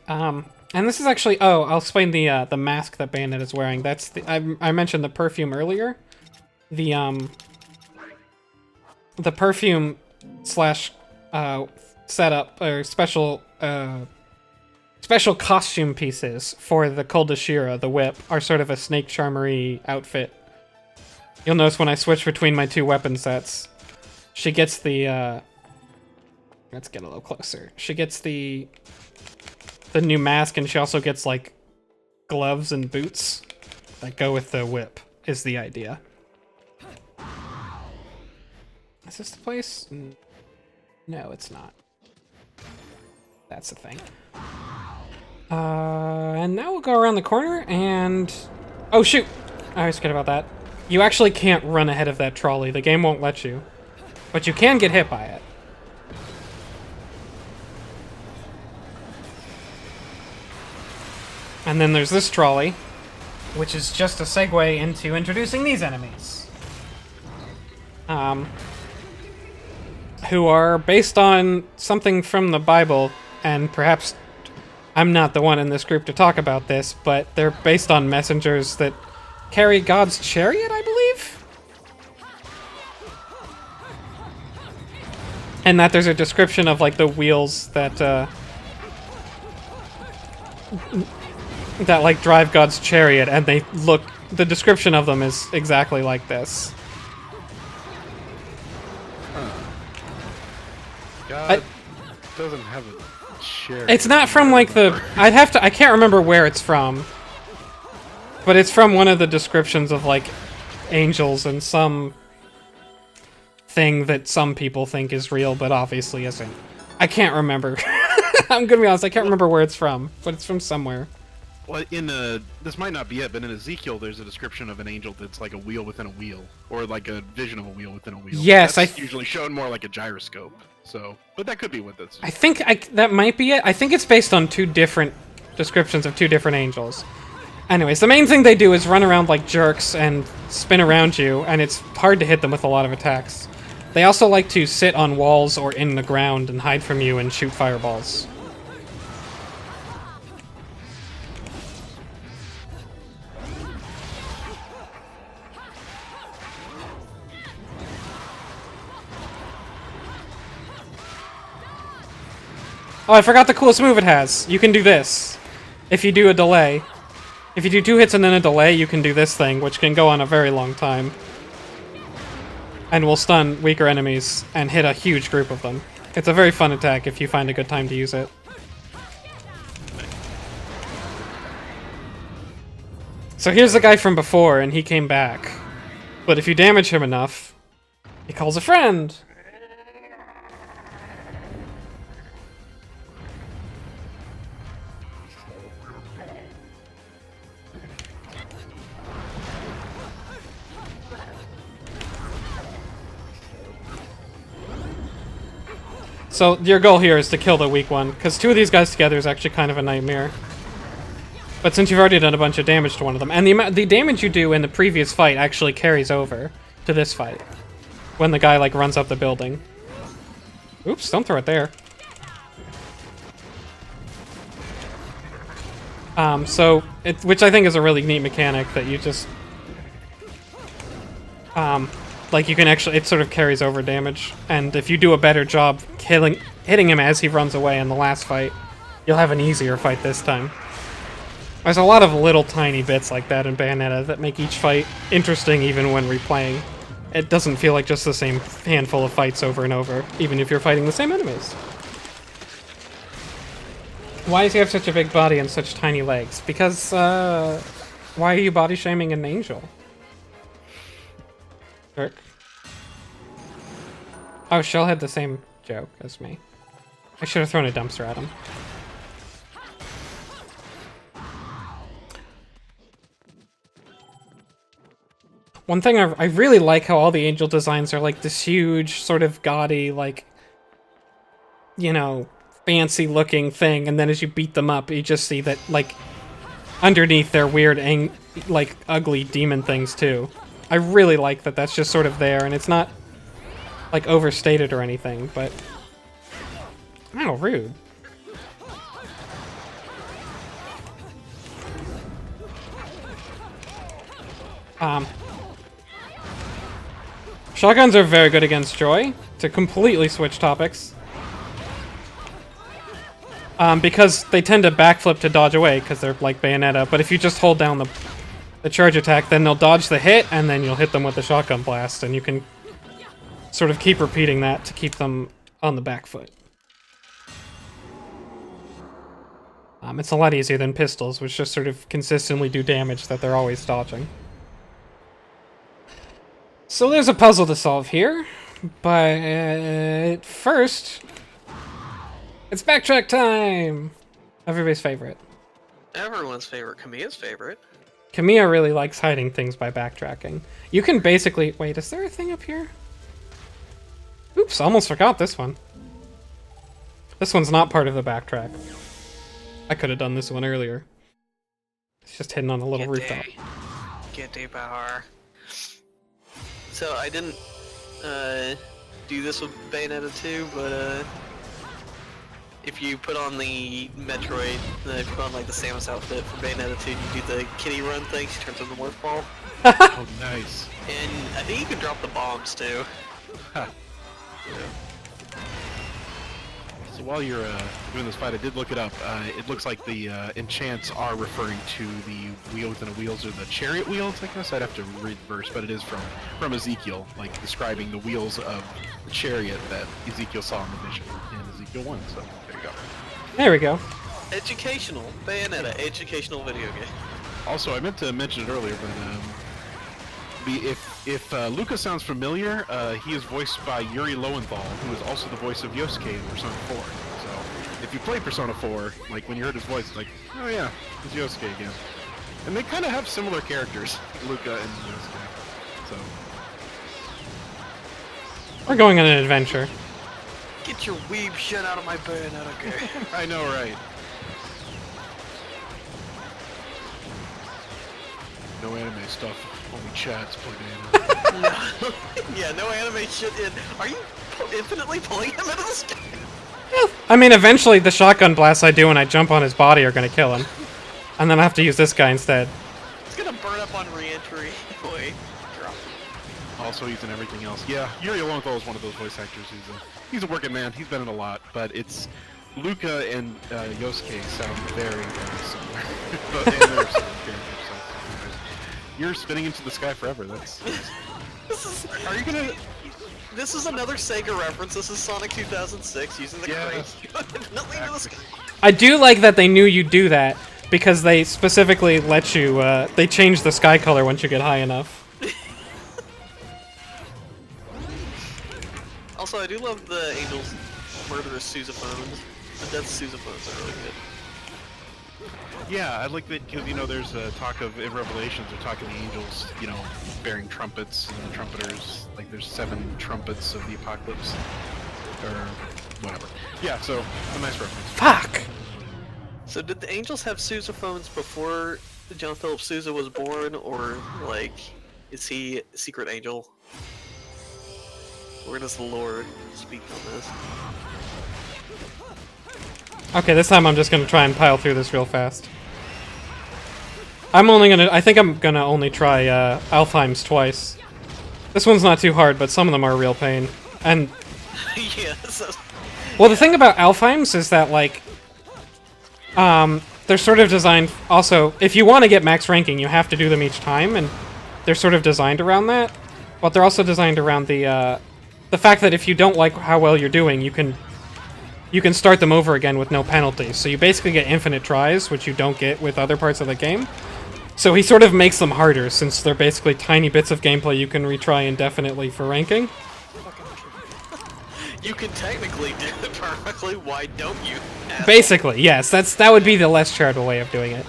And this is actually... Oh, I'll explain the mask that Bayonetta is wearing. That's the... I mentioned the perfume earlier. The perfume slash setup, or special costume pieces for the Cul de Shira, the whip, are sort of a snake charmery outfit. You'll notice when I switch between my 2 weapon sets, she gets the, let's get a little closer. She gets the new mask, and she also gets, like, gloves and boots that go with the whip, is the idea. Is this the place? No, it's not. That's the thing. And now we'll go around the corner, and... Oh, shoot! I always forget about that. You actually can't run ahead of that trolley. The game won't let you. But you can get hit by it. And then there's this trolley, which is just a segue into introducing these enemies. Who are based on something from the Bible, and perhaps I'm not the one in this group to talk about this, but they're based on messengers that carry God's chariot, I believe? And that there's a description of, like, the wheels that, that, like, drive God's chariot, and they look... The description of them is exactly like this. God doesn't have a chariot. It's not from, like, the... I can't remember where it's from. But it's from one of the descriptions of, like, angels and some thing that some people think is real, but obviously isn't. I can't remember. I'm gonna be honest, I can't remember where it's from, but it's from somewhere. Well, this might not be it, but in Ezekiel, there's a description of an angel that's like a wheel within a wheel, or like a vision of a wheel within a wheel. Yes, that's usually shown more like a gyroscope. So, but that could be what that's. I think that might be it. I think it's based on 2 different descriptions of 2 different angels. Anyways, the main thing they do is run around like jerks and spin around you, and it's hard to hit them with a lot of attacks. They also like to sit on walls or in the ground and hide from you and shoot fireballs. Oh, I forgot the coolest move it has. You can do this. If you do a delay. If you do 2 hits and then a delay, you can do this thing, which can go on a very long time. And will stun weaker enemies and hit a huge group of them. It's a very fun attack if you find a good time to use it. So here's the guy from before, and he came back. But if you damage him enough, he calls a friend! So your goal here is to kill the weak one, because 2 of these guys together is actually kind of a nightmare. But since you've already done a bunch of damage to one of them, and the damage you do in the previous fight actually carries over to this fight, when the guy like runs up the building. Oops, don't throw it there. Which I think is a really neat mechanic that you just, like you can actually, it sort of carries over damage, and if you do a better job hitting him as he runs away in the last fight, you'll have an easier fight this time. There's a lot of little tiny bits like that in Bayonetta that make each fight interesting even when replaying. It doesn't feel like just the same handful of fights over and over, even if you're fighting the same enemies. Why does he have such a big body and such tiny legs? Because, why are you body shaming an angel? Jerk. Oh, Shell had the same joke as me. I should have thrown a dumpster at him. One thing I really like how all the angel designs are like this huge, sort of gaudy, like, you know, fancy looking thing, and then as you beat them up, you just see that, like, underneath they're weird, like, ugly demon things too. I really like that that's just sort of there, and it's not, like, overstated or anything, but... Oh, rude. Shotguns are very good against Joy, to completely switch topics. Because they tend to backflip to dodge away, because they're like Bayonetta, but if you just hold down the charge attack, then they'll dodge the hit, and then you'll hit them with the shotgun blast, and you can sort of keep repeating that to keep them on the back foot. It's a lot easier than pistols, which just sort of consistently do damage that they're always dodging. So there's a puzzle to solve here, but first, it's backtrack time! Everybody's favorite. Everyone's favorite. Kamiya's favorite. Kamiya really likes hiding things by backtracking. You can basically... Wait, is there a thing up here? Oops, almost forgot this one. This one's not part of the backtrack. I could have done this one earlier. It's just hidden on a little rooftop. Get day power. So I didn't do this with Bayonetta 2, but if you put on the Metroid, if you put on like the Samus outfit for Bayonetta 2, you do the kitty run thing, she turns into Morph Ball. Oh, nice. And I think you can drop the bombs too. Huh. Yeah. So while you're doing this fight, I did look it up. It looks like the enchants are referring to the wheel within a wheels, or the chariot wheels, I guess. I'd have to read the verse, but it is from Ezekiel, like describing the wheels of the chariot that Ezekiel saw in the vision in Ezekiel 1. So there you go. There we go. Educational. Bayonetta, educational video game. Also, I meant to mention it earlier, but If Luca sounds familiar, he is voiced by Yuri Lowenthal, who is also the voice of Yosuke in Persona 4. So, if you play Persona 4, like when you heard his voice, it's like, oh yeah, it's Yosuke again. And they kind of have similar characters, Luca and Yosuke. So. We're going on an adventure. Get your weeb shit out of my Bayonetta game. I know, right? No anime stuff, only chats, play Yeah, no anime shit in. Are you infinitely pulling him into the sky? I mean, eventually the shotgun blasts I do when I jump on his body are gonna kill him. And then I have to use this guy instead. It's gonna burn up on re-entry. Wait, drop. Also, he's in everything else. Yeah, Yuri Lowenthal is one of those voice actors. He's a working man. He's been in a lot, but it's Luca and Yosuke sound very, very similar. But and they're similar characters. So, you're spinning into the sky forever. That's. Are you gonna? This is another Sega reference. This is Sonic 2006 using the crates. Nothing to the sky. I do like that they knew you'd do that, because they specifically let you, they change the sky color once you get high enough. Also, I do love the Angel's murderous sousaphones. The death sousaphones are really good. Yeah, I like that because, there's talk of, in Revelations, they're talking the angels, bearing trumpets, and the trumpeters, like there's 7 trumpets of the apocalypse, or whatever. Yeah, so, a nice reference. Fuck! So did the angels have sousaphones before John Philip Sousa was born, or, like, is he a secret angel? Where does the lore speak on this? Okay, this time I'm just gonna try and pile through this real fast. I think I'm gonna only try, Alfheim's twice. This one's not too hard, but some of them are a real pain. And... Yeah, well, the thing about Alfheim's is that, like... they're sort of designed... Also, if you want to get max ranking, you have to do them each time, and they're sort of designed around that. But they're also designed around the fact that if you don't like how well you're doing, you can start them over again with no penalties. So you basically get infinite tries, which you don't get with other parts of the game. So he sort of makes them harder, since they're basically tiny bits of gameplay you can retry indefinitely for ranking. You can technically do it perfectly, why don't you? Asshole? Basically, yes. That would be the less charitable way of doing it.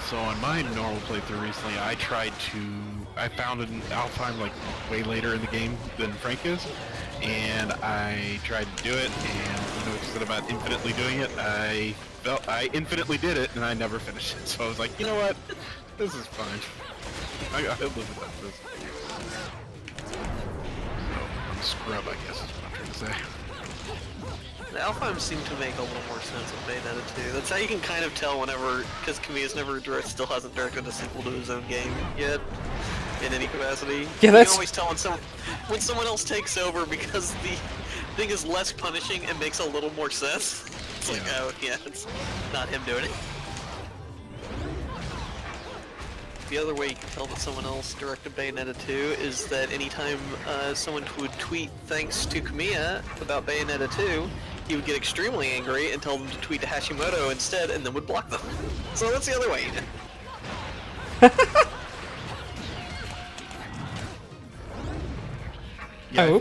So on my normal playthrough recently, I found an Alfheim like way later in the game than Frank is, and I tried to do it, and what you said about infinitely doing it, I infinitely did it, and I never finished it. So I was like, you know what, this is fine. I live without this. So I'm a scrub, I guess is what I'm trying to say. The Alfheim seem to make a little more sense with Bayonetta 2. That's how you can kind of tell whenever, because Kamiya's still hasn't directed a sequel to his own game yet, in any capacity. Yeah, you that's... can always tell when someone else takes over because the thing is less punishing and makes a little more sense. It's like, oh yeah, it's not him doing it. The other way you can tell that someone else directed Bayonetta 2 is that anytime someone would tweet thanks to Kamiya about Bayonetta 2, he would get extremely angry and tell them to tweet to Hashimoto instead, and then would block them. So that's the other way. Yeah,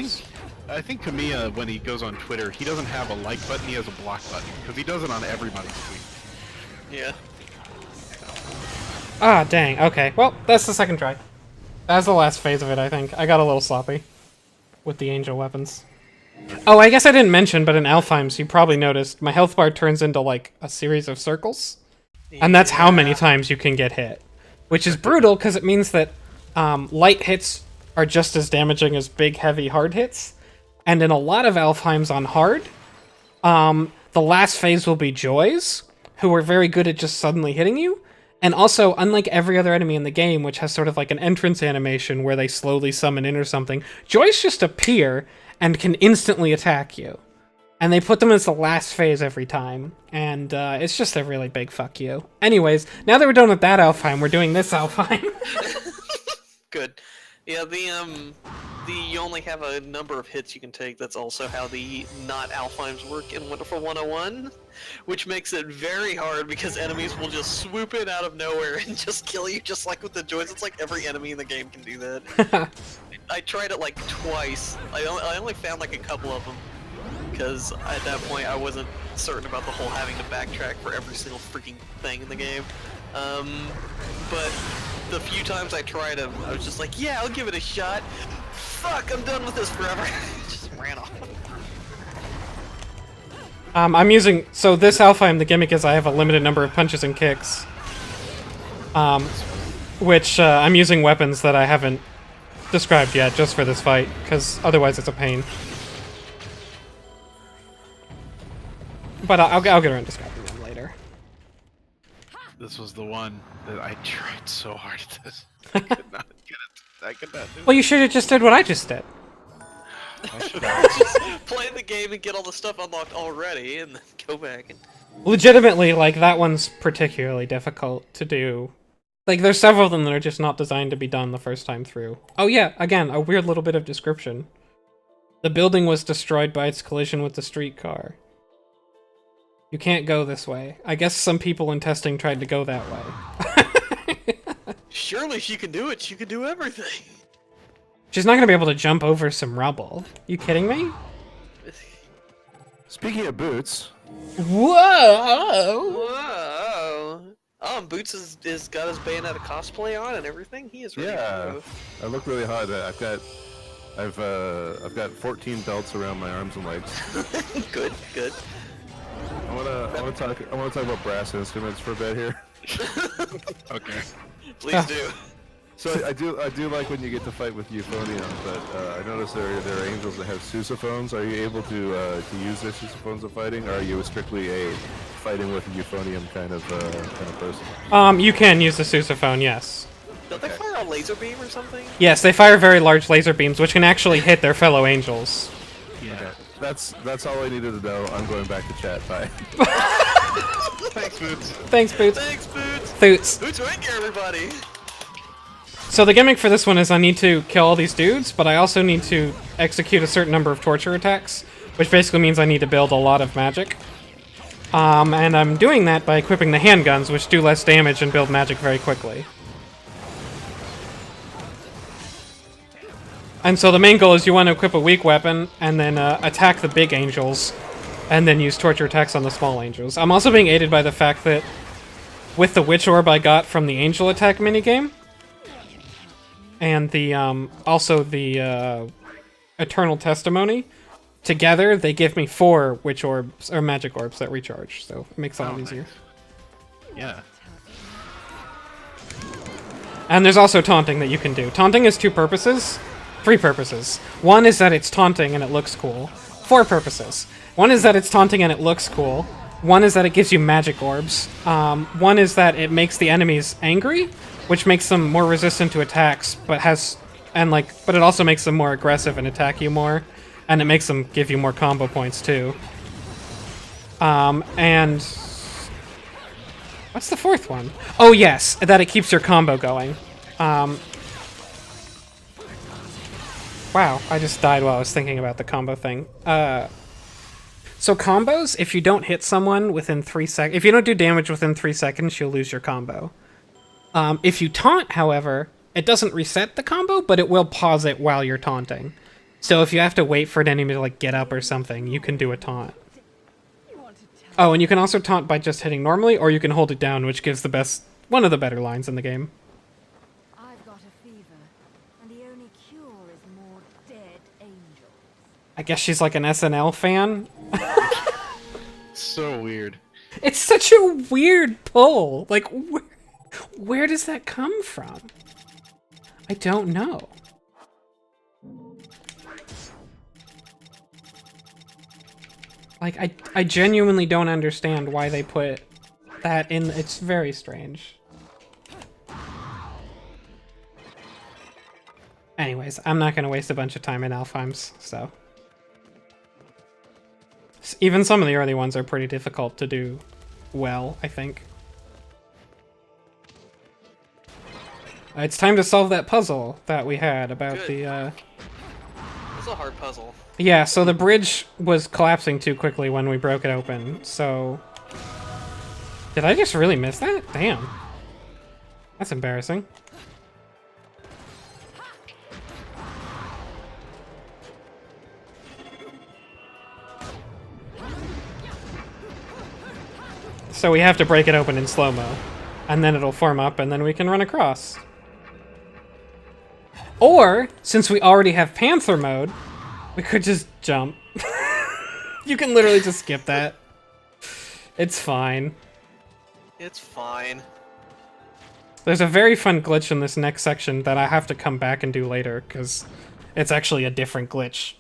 I think Kamiya, when he goes on Twitter, he doesn't have a like button, he has a block button, because he does it on everybody's tweet. Yeah. Ah, dang. Okay, well, that's the second try. That's the last phase of it, I think. I got a little sloppy with the angel weapons. Oh, I guess I didn't mention, but in Alfheim's, you probably noticed, my health bar turns into, like, a series of circles. And that's how many times you can get hit. Which is brutal, because it means that light hits are just as damaging as big, heavy, hard hits. And in a lot of Alfheim's on hard, the last phase will be Joys, who are very good at just suddenly hitting you. And also, unlike every other enemy in the game, which has sort of like an entrance animation where they slowly summon in or something, Joys just appear and can instantly attack you. And they put them as the last phase every time. And it's just a really big fuck you. Anyways, now that we're done with that Alfheim, we're doing this Alfheim. Good. Yeah, you only have a number of hits you can take. That's also how the not Alfheims work in Wonderful 101, which makes it very hard because enemies will just swoop in out of nowhere and just kill you, just like with the joints. It's like every enemy in the game can do that. I tried it like twice. I only found like a couple of them because at that point I wasn't certain about the whole having to backtrack for every single freaking thing in the game. But the few times I tried them, I was just like, yeah, I'll give it a shot. Fuck, I'm done with this forever. Just ran off. I'm using, so this Alfheim, the gimmick is I have a limited number of punches and kicks. Which I'm using weapons that I haven't described yet, just for this fight, because otherwise it's a pain. But I'll get around to describing them later. This was the one that I tried so hard at this. I could not get it. I could not do it. Well, you should have just did what I just did. I should have. Just play the game and get all the stuff unlocked already, and then go back and... Legitimately, like, that one's particularly difficult to do. Like, there's several of them that are just not designed to be done the first time through. Oh yeah, again, a weird little bit of description. The building was destroyed by its collision with the streetcar. You can't go this way. I guess some people in testing tried to go that way. Surely she can do it, she can do everything. She's not gonna be able to jump over some rubble. You kidding me? Speaking of boots... Whoa! Whoa! Boots is got his Bayonetta cosplay on and everything. He is ready to go. I look really hot. I've got 14 belts around my arms and legs. Good, good. I wanna talk about brass instruments for a bit here. Okay. Please do. So I do like when you get to fight with euphonium, but I noticed there are angels that have sousaphones. Are you able to use their sousaphones in fighting, or are you strictly a fighting with a euphonium kind of person? You can use the sousaphone, yes. Don't they fire a laser beam or something? Yes, they fire very large laser beams, which can actually hit their fellow angels. Yeah. Okay. That's all I needed to know. I'm going back to chat. Bye. Thanks, Boots. Thanks, Boots. Thanks, Boots. Boots. Boots Winger, everybody. So the gimmick for this one is I need to kill all these dudes, but I also need to execute a certain number of torture attacks, which basically means I need to build a lot of magic. And I'm doing that by equipping the handguns, which do less damage and build magic very quickly. And so the main goal is you want to equip a weak weapon, and then attack the big angels, and then use torture attacks on the small angels. I'm also being aided by the fact that with the witch orb I got from the angel attack minigame, and the also the eternal testimony, together they give me 4 witch orbs or magic orbs that recharge, so it makes it a lot easier. Yeah. And there's also taunting that you can do. Taunting has 3 purposes. One is that it's taunting and it looks cool. 4 purposes. One is that it's taunting and it looks cool. One is that it gives you magic orbs. One is that it makes the enemies angry, which makes them more resistant to attacks, but it also makes them more aggressive and attack you more, and it makes them give you more combo points too. And what's the 4th one? Oh yes, that it keeps your combo going. Wow, I just died while I was thinking about the combo thing. So combos, if you don't hit someone within 3 seconds, if you don't do damage within 3 seconds, you'll lose your combo. If you taunt, however, it doesn't reset the combo, but it will pause it while you're taunting. So if you have to wait for an enemy to like get up or something, you can do a taunt. Oh, and you can also taunt by just hitting normally, or you can hold it down, which gives one of the better lines in the game. I've got a fever, and the only cure is more dead angels. I guess she's like an SNL fan. So weird. It's such a weird pull. Like, where does that come from? I don't know. Like, I genuinely don't understand why they put that in. It's very strange. Anyways, I'm not going to waste a bunch of time in Alfheims, so. Even some of the early ones are pretty difficult to do well, I think. It's time to solve that puzzle that we had about the That's a hard puzzle. Yeah, so the bridge was collapsing too quickly when we broke it open, so... Did I just really miss that? Damn. That's embarrassing. So we have to break it open in slow-mo. And then it'll form up, and then we can run across. Or, since we already have Panther mode, we could just jump. You can literally just skip that. It's fine. It's fine. There's a very fun glitch in this next section that I have to come back and do later, because it's actually a different glitch.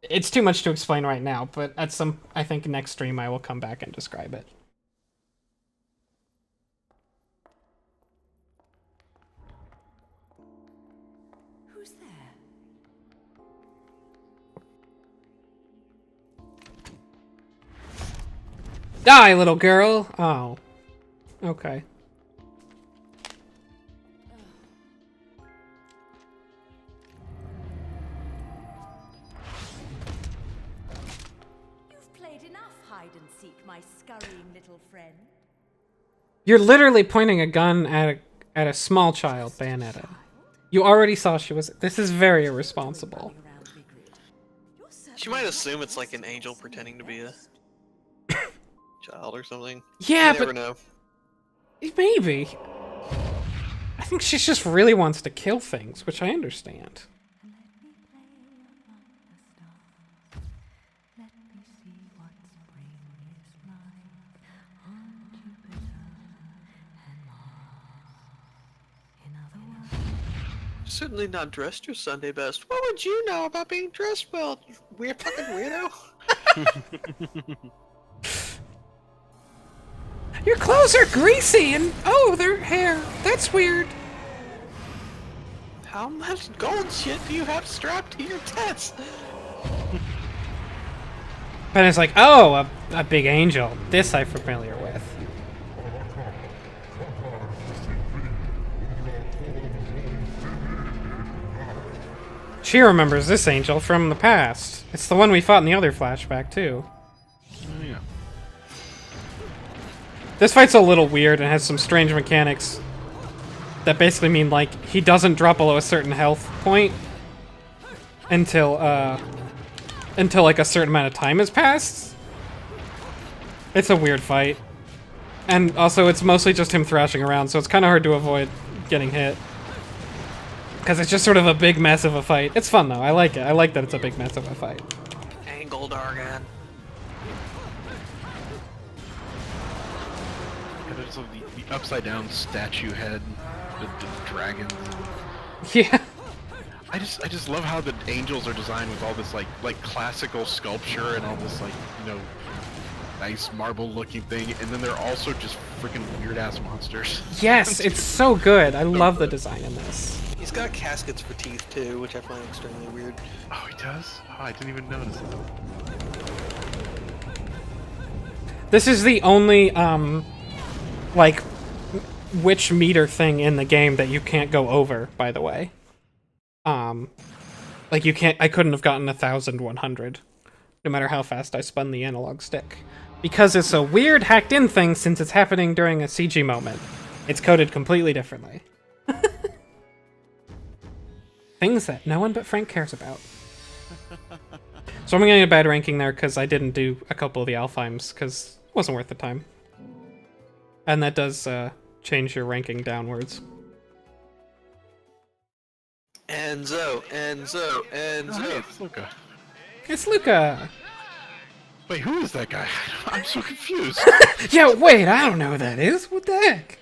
It's too much to explain right now, but at some, I think next stream I will come back and describe it. Who's there? Die, little girl! Oh. Okay. You've played enough hide and seek, my scurrying little friend. You're literally pointing a gun at a small child, Bayonetta. You already saw she was... This is very irresponsible. She might assume it's like an angel pretending to be a child or something. Yeah, you never know. Maybe. I think she just really wants to kill things, which I understand. Certainly not dressed your Sunday best. What would you know about being dressed well, you weird fucking weirdo? Your clothes are greasy and oh, their hair. That's weird. How much gold shit do you have strapped to your tits? But it's like, oh, a big angel. This I'm familiar with. She remembers this angel from the past. It's the one we fought in the other flashback, too. Oh, yeah. This fight's a little weird and has some strange mechanics that basically mean, like, he doesn't drop below a certain health point until like, a certain amount of time has passed. It's a weird fight. And also, it's mostly just him thrashing around, so it's kind of hard to avoid getting hit. Because it's just sort of a big mess of a fight. It's fun, though. I like it. I like that it's a big mess of a fight. Angled Argon. Yeah, there's the upside down statue head, the dragons. Yeah. I just love how the angels are designed with all this like classical sculpture and all this like, you know, nice marble looking thing, and then they're also just freaking weird ass monsters. Yes, it's so good. I love the design in this. He's got caskets for teeth too, which I find extremely weird. Oh, he does? Oh, I didn't even notice it. This is the only, like, witch meter thing in the game that you can't go over, by the way. Like, you can't, I couldn't have gotten 1,100, no matter how fast I spun the analog stick. Because it's a weird hacked-in thing since it's happening during a CG moment. It's coded completely differently. Things that no one but Frank cares about. So I'm getting a bad ranking there because I didn't do a couple of the Alfheims because it wasn't worth the time. And that does change your ranking downwards. Enzo. Oh, hey, it's Luca. It's Luca! Wait, who is that guy? I'm so confused. Yeah, wait, I don't know who that is. What the heck?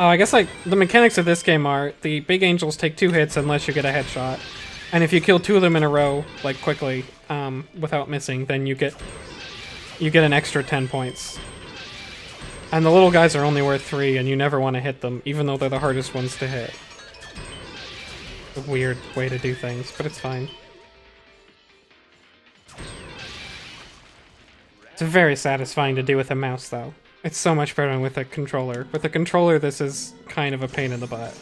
Oh, I guess, like, the mechanics of this game are the big angels take 2 hits unless you get a headshot. And if you kill 2 of them in a row, like, quickly, without missing, then you get an extra 10 points. And the little guys are only worth 3, and you never want to hit them, even though they're the hardest ones to hit. A weird way to do things, but it's fine. It's very satisfying to do with a mouse, though. It's so much better than with a controller. With a controller, this is kind of a pain in the butt.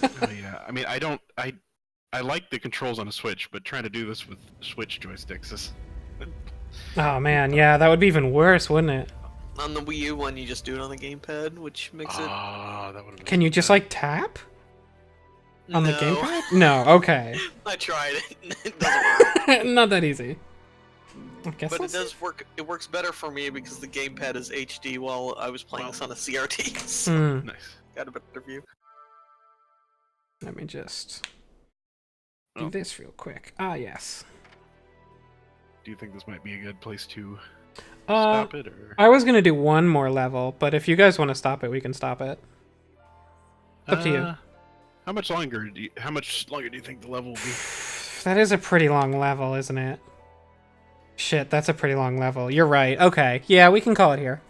Oh yeah, I mean, I like the controls on a Switch, but trying to do this with Switch joysticks is. Oh man, yeah, that would be even worse, wouldn't it? On the Wii U one, you just do it on the gamepad, which makes it. Ah, that would have been. Can you just like tap on the No. gamepad? No, okay. I tried it. It doesn't work. Not that easy. I guess But we'll it does work. It works better for me because the gamepad is HD while I was playing this on a CRT. So Nice. got a better view. Let me just do this real quick. Ah, yes. Do you think this might be a good place to Uh, stop it, or? I was gonna do one more level, but if you guys want to stop it, we can stop it. Up to you. How much longer do you think the level will be? That is a pretty long level, isn't it? Shit, that's a pretty long level. You're right. Okay, yeah, we can call it here.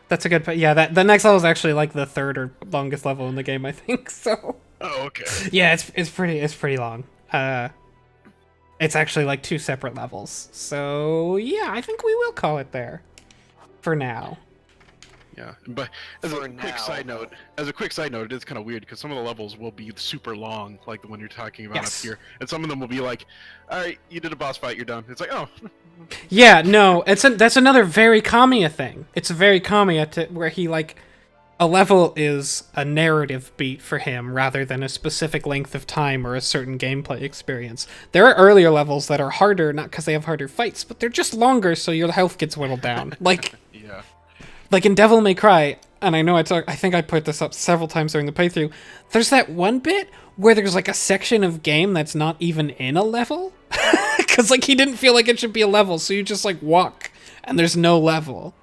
That's a good. Yeah, the next level is actually like the third or longest level in the game, I think. So. Oh, okay. Yeah, it's pretty long. It's actually like 2 separate levels. So yeah, I think we will call it there for now. Yeah, but as a quick side note, it is kind of weird because some of the levels will be super long, like the one you're talking about Yes. up here, and some of them will be like, "All right, you did a boss fight, you're done." It's like, oh. Yeah, no, that's another very Kamiya thing. It's a very Kamiya where he like a level is a narrative beat for him rather than a specific length of time or a certain gameplay experience. There are earlier levels that are harder, not because they have harder fights, but they're just longer, so your health gets whittled down. Like. Yeah. Like in Devil May Cry, and I know I think I put this up several times during the playthrough, there's that one bit where there's like a section of game that's not even in a level. Because like he didn't feel like it should be a level, so you just like walk, and there's no level.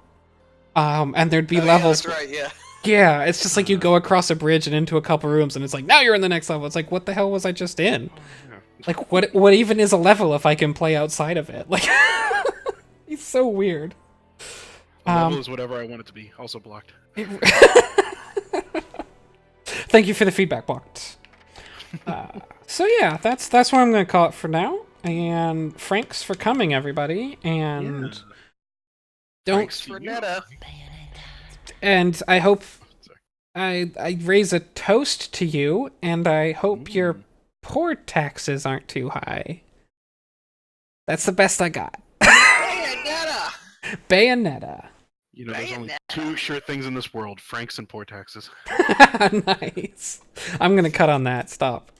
And there'd be levels. Yeah, that's right, yeah. Yeah, it's just like you go across a bridge and into a couple rooms, and it's like, now you're in the next level. It's like, what the hell was I just in? Like, what even is a level if I can play outside of it? Like, he's so weird. The level is whatever I want it to be. Also blocked. Thank you for the feedback, blocked. So yeah, that's what I'm going to call it for now. And thanks for coming, everybody. And don't. Bayonetta. And I hope I raise a toast to you, and I hope your poor taxes aren't too high. That's the best I got. Bayonetta. Bayonetta. You know, there's only 2 sure things in this world: Franks and poor taxes. Nice. I'm gonna cut on that. Stop.